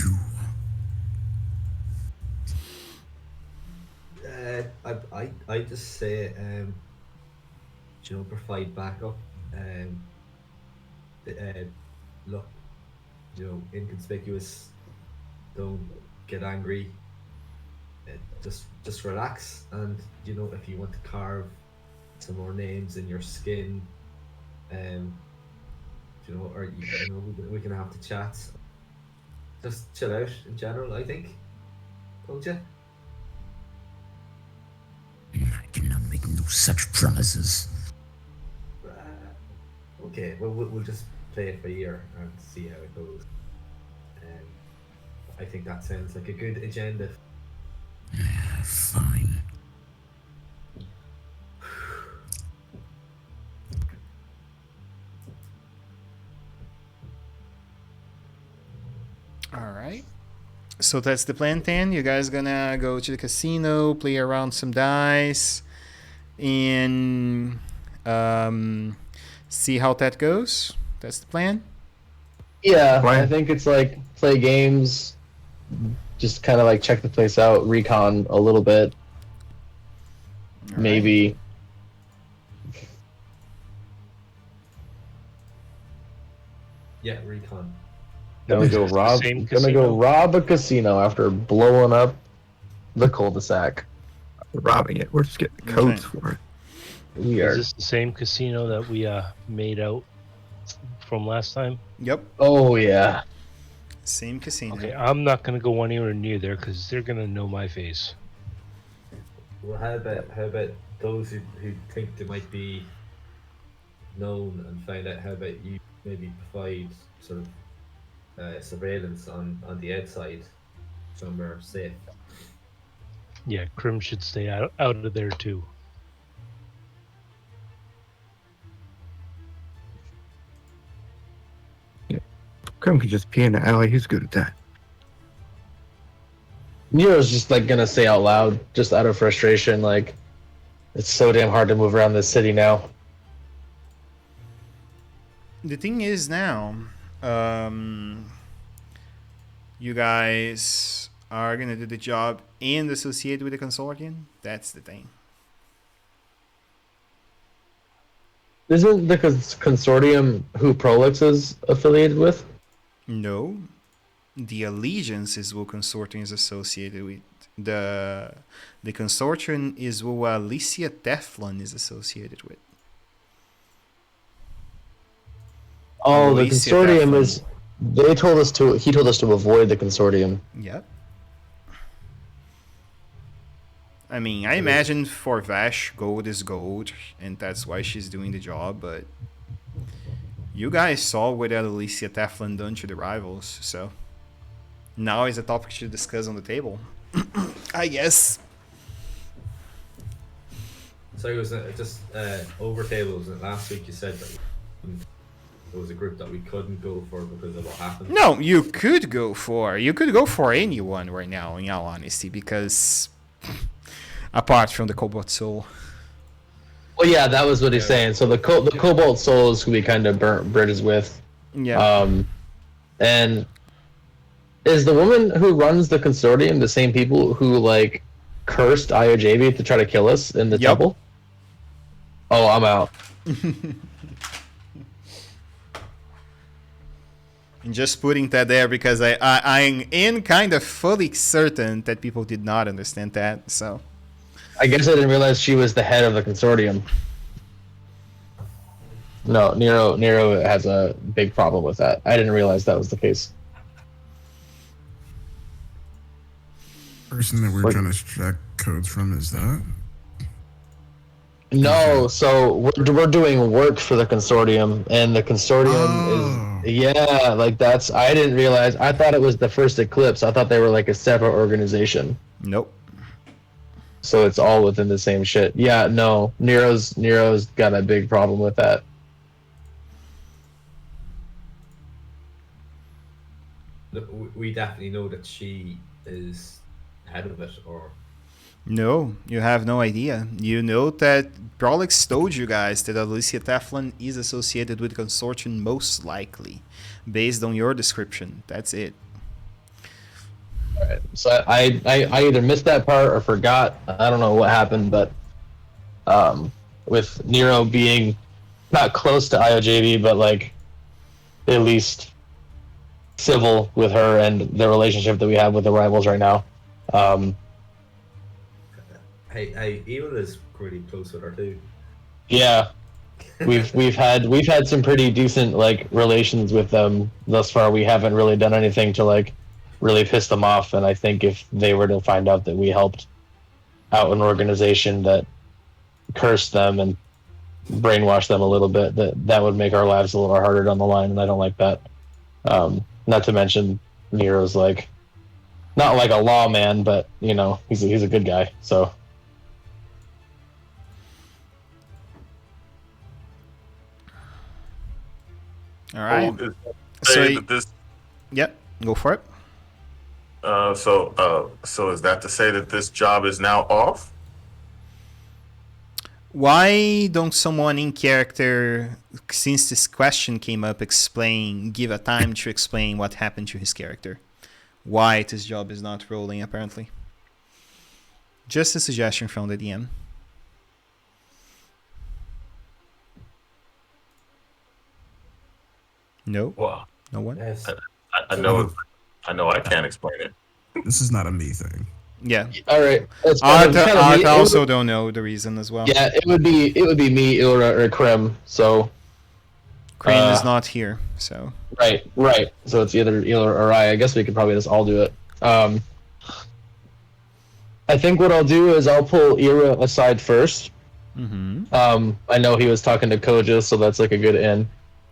I just say, provide backup. Look, inconspicuous. Don't get angry. Just relax, and if you want to carve some more names in your skin, or we can have the chats. Just chill out in general, I think. Don't you? I cannot make no such promises. Okay, well, we'll just play it by ear and see how it goes. I think that sounds like a good agenda. Fine. Alright. So that's the plan then. You guys gonna go to the casino, play around some dice, and see how that goes. That's the plan. Yeah, Right. I think it's like play games, just kind of like check the place out, recon a little bit, All maybe. Yeah, recon. Gonna go It's the rob. same Gonna go casino? rob a casino after blowing up the cul-de-sac. We're robbing it. We're just getting the codes for it. We Is are. this the same casino that we made out from last time? Yep. Oh yeah. Same casino. Okay, I'm not gonna go anywhere near there because they're gonna know my face. Well, how about those who think they might be known and find out? How about you maybe provide sort of surveillance on the outside, somewhere safe? Yeah, Krim should stay out of there too. Krim could just pee in the alley. He's good at that. Nero's just like gonna say out loud, just out of frustration, like it's so damn hard to move around this city now. The thing is now, You guys are gonna do the job and associated with the consortium? That's the thing. Isn't the consortium who Prolix is affiliated with? No. The allegiance is who consortium is associated with. The consortium is who Alicia Teflon is associated with. Oh, the Alicia consortium Teflon. is. He told us to avoid the consortium. Yep. I mean, I imagine for Vash, gold is gold, and that's why she's doing the job, but you guys saw what Alicia Teflon done to the rivals, so now is a topic to discuss on the table. I guess. So it was just over tables. Last week you said that there was a group that we couldn't go for because of what happened. No, you could go for anyone right now, in all honesty, because apart from the Cobalt Soul. Well, yeah, that was what he's saying. So the Cobalt Souls who we kind of burnt bridges with. Yeah. And is the woman who runs the consortium the same people who like cursed IOJB to try to kill us in the temple? Oh, I'm out. And just putting that there because I'm in kind of fully certain that people did not understand that, so. I guess I didn't realize she was the head of the consortium. No, Nero has a big problem with that. I didn't realize that was the case. Person that we're trying to extract codes from is that? No, so we're doing work for the consortium, and the consortium is like that's. I didn't realize. I thought it was the First Eclipse. I thought they were like a separate organization. Nope. So it's all within the same shit. Yeah, no, Nero's got a big problem with that. We definitely know that she is head of it, or No, you have no idea. You know that Prolix told you guys that Alicia Teflon is associated with the consortium most likely, based on your description. That's it. Alright, so I either missed that part or forgot. I don't know what happened, but with Nero being not close to IOJB, but like at least civil with her and the relationship that we have with the rivals right now. Hey, Evil is pretty close with her too. Yeah, we've had some pretty decent like relations with them thus far. We haven't really done anything to like really piss them off, and I think if they were to find out that we helped out an organization that cursed them and brainwashed them a little bit, that would make our lives a little harder down the line, and I don't like that. Not to mention Nero's like not like a lawman, but you know he's a good guy. So All right. Yep, go for it. So is that to say that this job is now off? Why don't someone in character, since this question came up, give a time to explain what happened to his character? Why this job is not rolling, apparently. Just a suggestion from the DM. No? Well, no one? Yes. I know I can't explain it. This is not a me thing. Yeah. all right, I also don't know the reason as well. yeah, it would be me or Krem. So Crane is not here, so. right. So it's either or I guess we could probably just all do it. I think what I'll do is I'll pull Ira aside first. Mm-hmm. I know he was talking to Koja, so that's like a good in.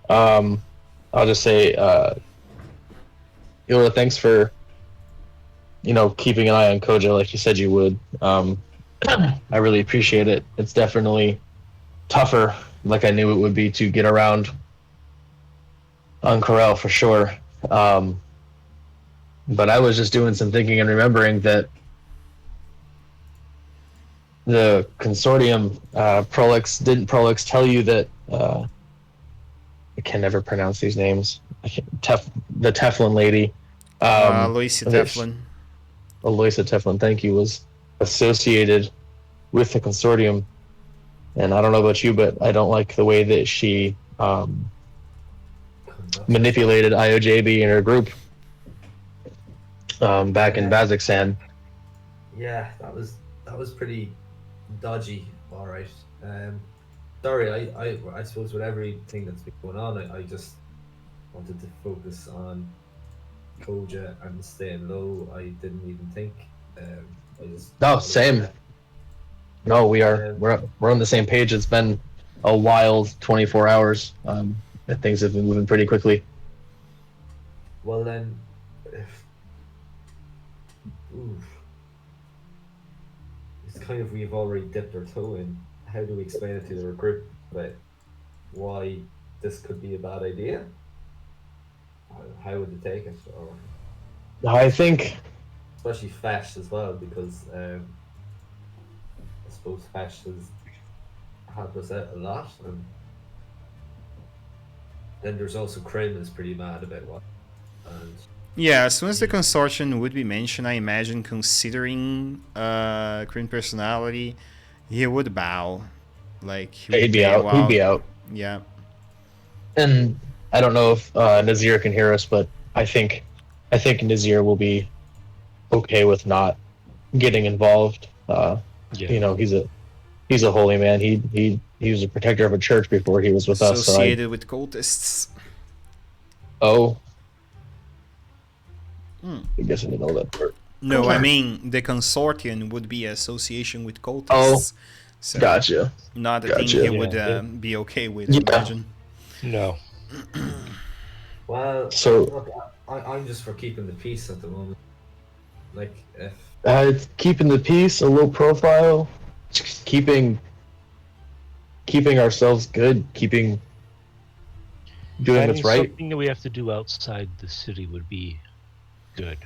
I'll just say, Ira, thanks for, keeping an eye on Koja like you said you would. I really appreciate it. It's definitely tougher, like I knew it would be, to get around on Corel for sure. But I was just doing some thinking and remembering that the consortium, didn't Prolix tell you that, I can never pronounce these names. The Teflon lady Loisi this Teflon. Aloysia Teflon, thank you, was associated with the consortium. And I don't know about you, but I don't like the way that she manipulated IOJB in her group back in Kazakhstan. Yeah, that was pretty dodgy. All right. Sorry, I suppose with everything that's been going on, I just wanted to focus on Koja and staying low. I didn't even think. I just No, same. No, we're on the same page. It's been a wild 24 hours. Things have been moving pretty quickly. Well then, oof. It's kind of we've already dipped our toe in. How do we explain it to the group about why this could be a bad idea? How would they take it? Or I think, especially Fesh as well, because I suppose Fesh has helped us out a lot, and then there's also Krim is pretty mad about what. And Yeah, as soon as the consortium would be mentioned, I imagine, considering Kryn personality, he would bow. Like he'd be out. He'd be out. Yeah. And I don't know if Nazir can hear us, but I think Nazir will be okay with not getting involved. You know, he's a holy man. He was a protector of a church before he was with us. Associated with cultists. Oh. I guess I didn't know that part. No, I mean the consortium would be association with cultists. Oh, so gotcha. Not a thing he would be okay with. Imagine. No. Well, so look, I'm just for keeping the peace at the moment. Like if keeping the peace, a low profile, just keeping ourselves good, doing what's right. Something that we have to do outside the city would be good.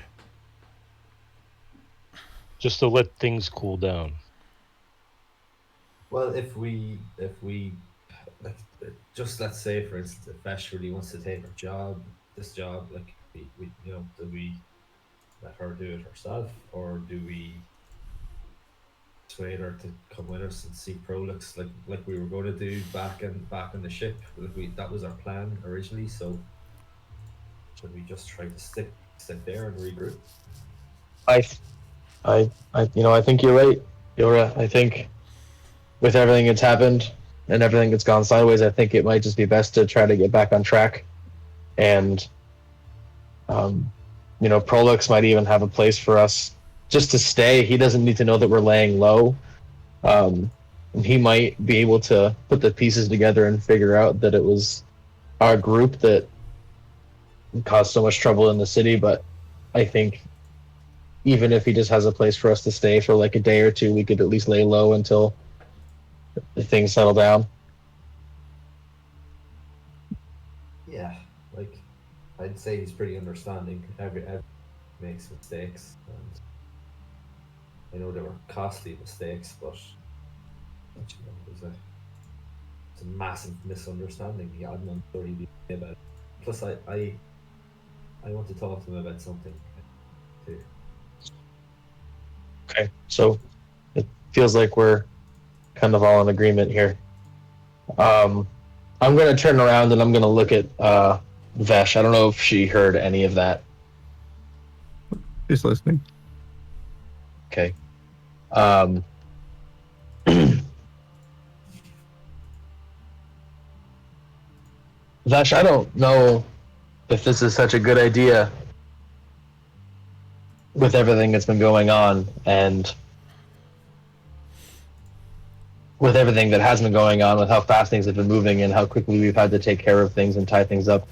Just to let things cool down. Well, if we like, just let's say for instance, if Ash really wants to take this job, like we you know, do we let her do it herself, or do we persuade her to come with us and see Prolix like we were going to do back in the ship? Like that was our plan originally. So should we just try to stick there and regroup? I think you're right, Yora. I think with everything that's happened and everything that's gone sideways, I think it might just be best to try to get back on track. And, Prolix might even have a place for us just to stay. He doesn't need to know that we're laying low. He might be able to put the pieces together and figure out that it was our group that caused so much trouble in the city. But I think even if he just has a place for us to stay for like a day or two, we could at least lay low until things settle down. Yeah, like I'd say he's pretty understanding. Every makes mistakes, and I know they were costly mistakes, but it's a massive misunderstanding. He had none really about it. Plus, I want to talk to him about something too. Okay, so it feels like we're kind of all in agreement here. I'm going to turn around and I'm going to look at Vesh. I don't know if she heard any of that. She's listening. Okay. Vesh, I don't know if this is such a good idea with everything that's been going on and with everything that has been going on, with how fast things have been moving and how quickly we've had to take care of things and tie things up.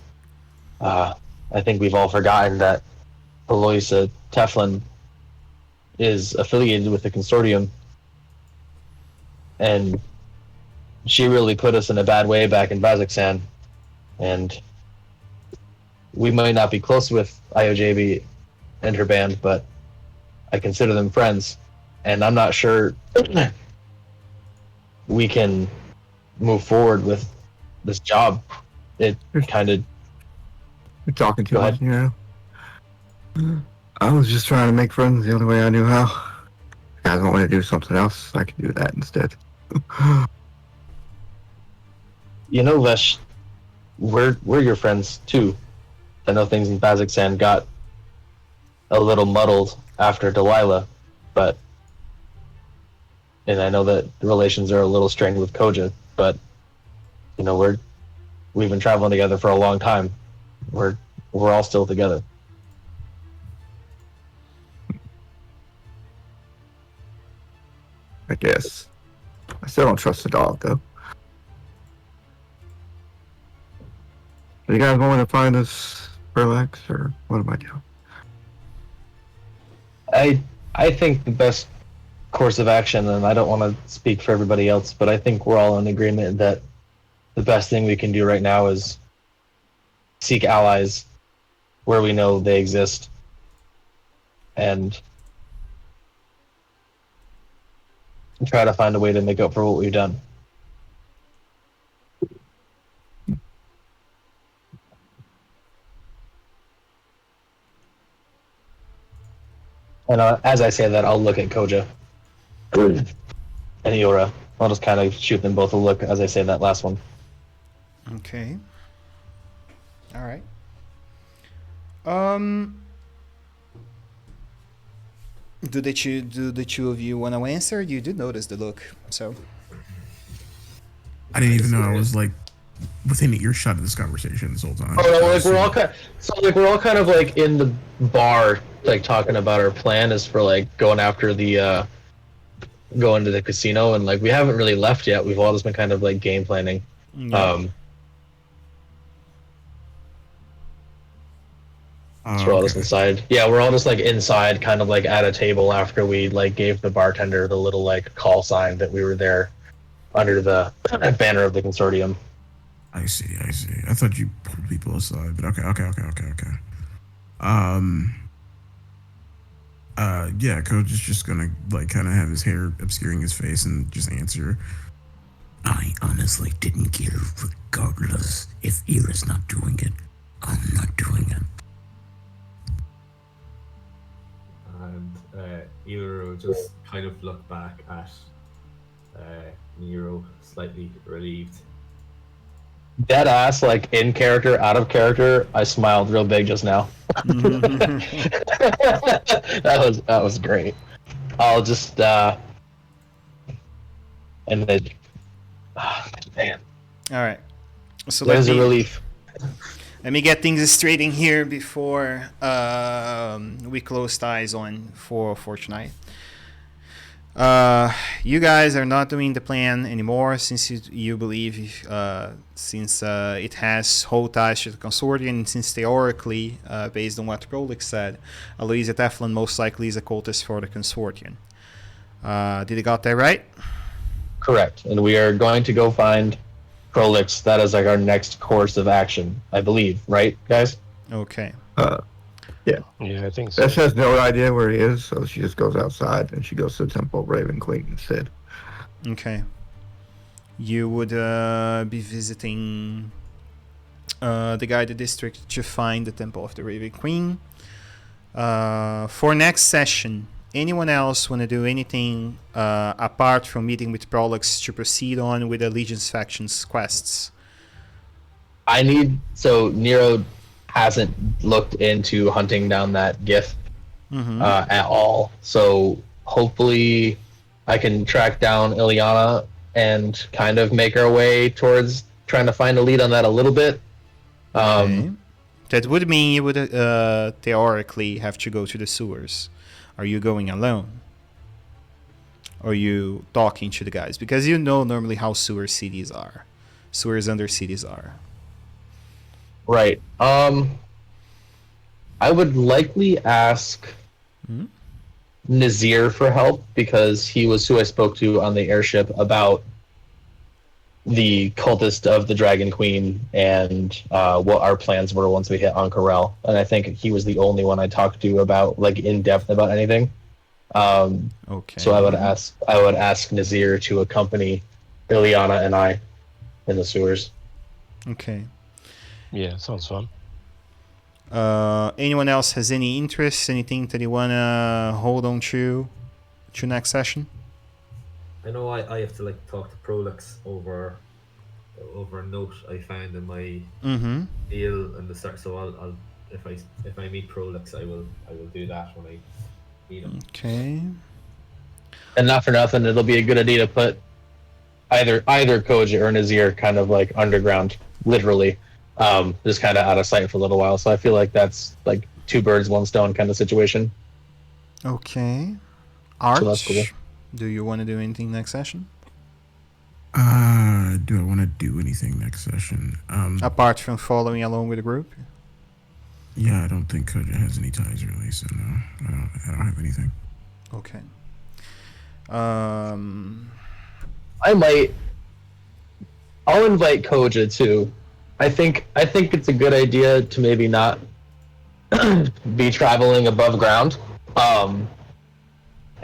I think we've all forgotten that Aloysia Teflon is affiliated with the consortium, and she really put us in a bad way back in Kazakhstan, and we might not be close with IOJB and her band, but I consider them friends, and I'm not sure we can move forward with this job. It kind of... You're talking too much, you know. I was just trying to make friends the only way I knew how. If you guys want me to do something else, I can do that instead. You know, Vesh, we're your friends too. I know things in Kazakhstan got a little muddled after Delilah, but and I know that the relations are a little strained with Koja, but you know we've been traveling together for a long time. We're all still together. I guess. I still don't trust the dog, though. Do you guys want me to find us Relax, or what am I doing? I think the best course of action, and I don't want to speak for everybody else, but I think we're all in agreement that the best thing we can do right now is seek allies where we know they exist and try to find a way to make up for what we've done. And as I say that, I'll look at Koja and Iora. I'll just kind of shoot them both a look as I say that last one. Okay. All right. Do the two of you want to answer? You did notice the look, so. I didn't even know I was like within earshot of this conversation this whole time. Oh no, like we're all kind of like in the bar, like talking about our plan is for like going after the going to the casino, and like we haven't really left yet. We've all just been kind of like game planning. Yeah. So we're all just inside. Yeah, we're all just like inside, kind of like at a table after we like gave the bartender the little like call sign that we were there under the banner of the consortium. I see. I thought you pulled people aside, but okay. Yeah, Coach is just gonna like kind of have his hair obscuring his face and just answer. I honestly didn't care regardless. If Ira's not doing it, I'm not doing it. And Ira will just kind of look back at Nero, slightly relieved. Dead ass, like in character, out of character. I smiled real big just now. that was great. I'll just and then man. All right. So There's a relief. Let me get things straight in here before we close ties on for tonight. You guys are not doing the plan anymore since you believe since it has whole ties to the consortium, and since theoretically, based on what Prolix said, Aloysia Teflon most likely is a cultist for the consortium. Did I got that right? Correct. And we are going to go find Prolix. That is like our next course of action, I believe. Right, guys? Okay. Yeah. Yeah, I think so. Bess has no idea where he is, so she just goes outside and she goes to the Temple of Raven Queen instead. Okay. You would be visiting the guided district to find the Temple of the Raven Queen. For next session, anyone else want to do anything apart from meeting with Prolix to proceed on with the Legion's factions quests? So Nero hasn't looked into hunting down that gift at all. So hopefully I can track down Ileana and kind of make our way towards trying to find a lead on that a little bit. Okay. That would mean you would theoretically have to go to the sewers. Are you going alone? Or are you talking to the guys? Because you know normally how sewers under cities are. Right. I would likely ask Nazir for help because he was who I spoke to on the airship about the cultist of the Dragon Queen and what our plans were once we hit Ankarel. And I think he was the only one I talked to about like in depth about anything. Okay. So I would ask Nazir to accompany Ileana and I in the sewers. Okay. Yeah, sounds fun. Anyone else has any interest? Anything that you wanna hold on to next session? I know I have to like talk to Prolix over a note I found in my deal and the start. So I'll if I meet Prolix, I will do that when I meet him. Okay. And not for nothing, it'll be a good idea to put either Koji or Nazir kind of like underground, literally, just kind of out of sight for a little while. So I feel like that's like 2 birds, 1 stone kind of situation. Okay. Arch, So that's cool. do you want to do anything next session? Do I want to do anything next session? Apart from following along with the group? Yeah, I don't think Koja has any ties really, so no, I don't have anything. Okay. I'll invite Koja too. I think it's a good idea to maybe not be traveling above ground.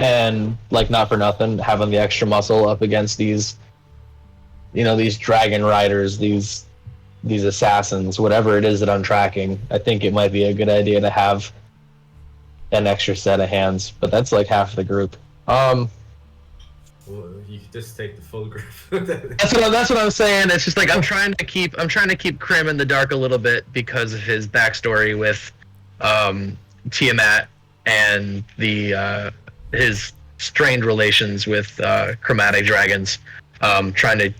And like not for nothing, having the extra muscle up against these, these dragon riders, these assassins, whatever it is that I'm tracking. I think it might be a good idea to have an extra set of hands, but that's like half the group. Well, you could just take the full group. That's what I'm saying. It's just like I'm trying to keep Krim in the dark a little bit because of his backstory with Tiamat and the his strained relations with chromatic dragons. Trying to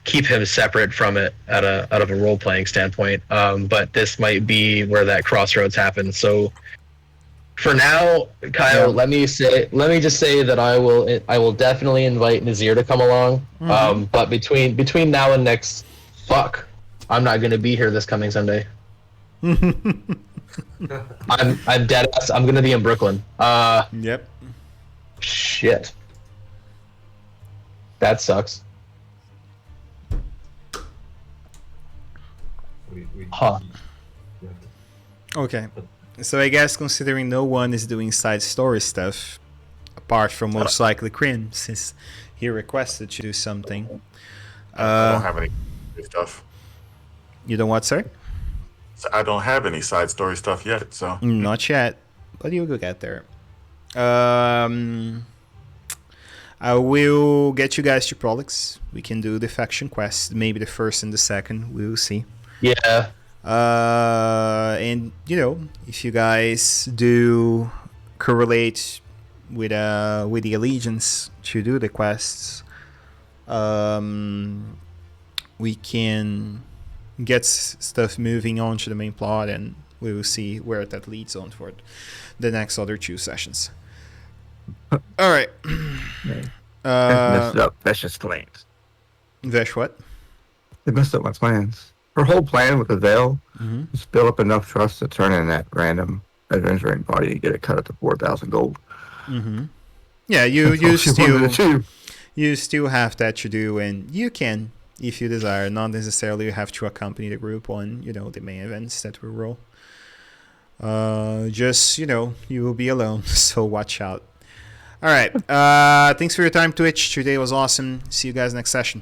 keep him separate from it out of a role playing standpoint. But this might be where that crossroads happens. So for now, Kyle, let me just say that I will definitely invite Nazir to come along. But between now and next, I'm not going to be here this coming Sunday. I'm dead ass. I'm going to be in Brooklyn. Yep. Shit. That sucks. Huh. Okay. So I guess considering no one is doing side story stuff, apart from most likely Krim, since he requested to do something. I don't have any stuff. You don't what, sir? So I don't have any side story stuff yet, so. Not yet, but you'll get there. I will get you guys to Prolix. We can do the faction quest, maybe the first and the second. We will see. Yeah. And if you guys do correlate with the allegiance to do the quests, we can get stuff moving on to the main plot, and we will see where that leads on for the next other 2 sessions. All right. Messed up Vesh's plans. Vesh, what? They messed up my plans. Her whole plan with the veil is build up enough trust to turn in that random adventuring party and get it cut up to 4,000 gold. Yeah, you still have that to do, and you can, if you desire. Not necessarily you have to accompany the group on the main events that we roll. Just you will be alone, so watch out. All right. Thanks for your time, Twitch. Today was awesome. See you guys next session.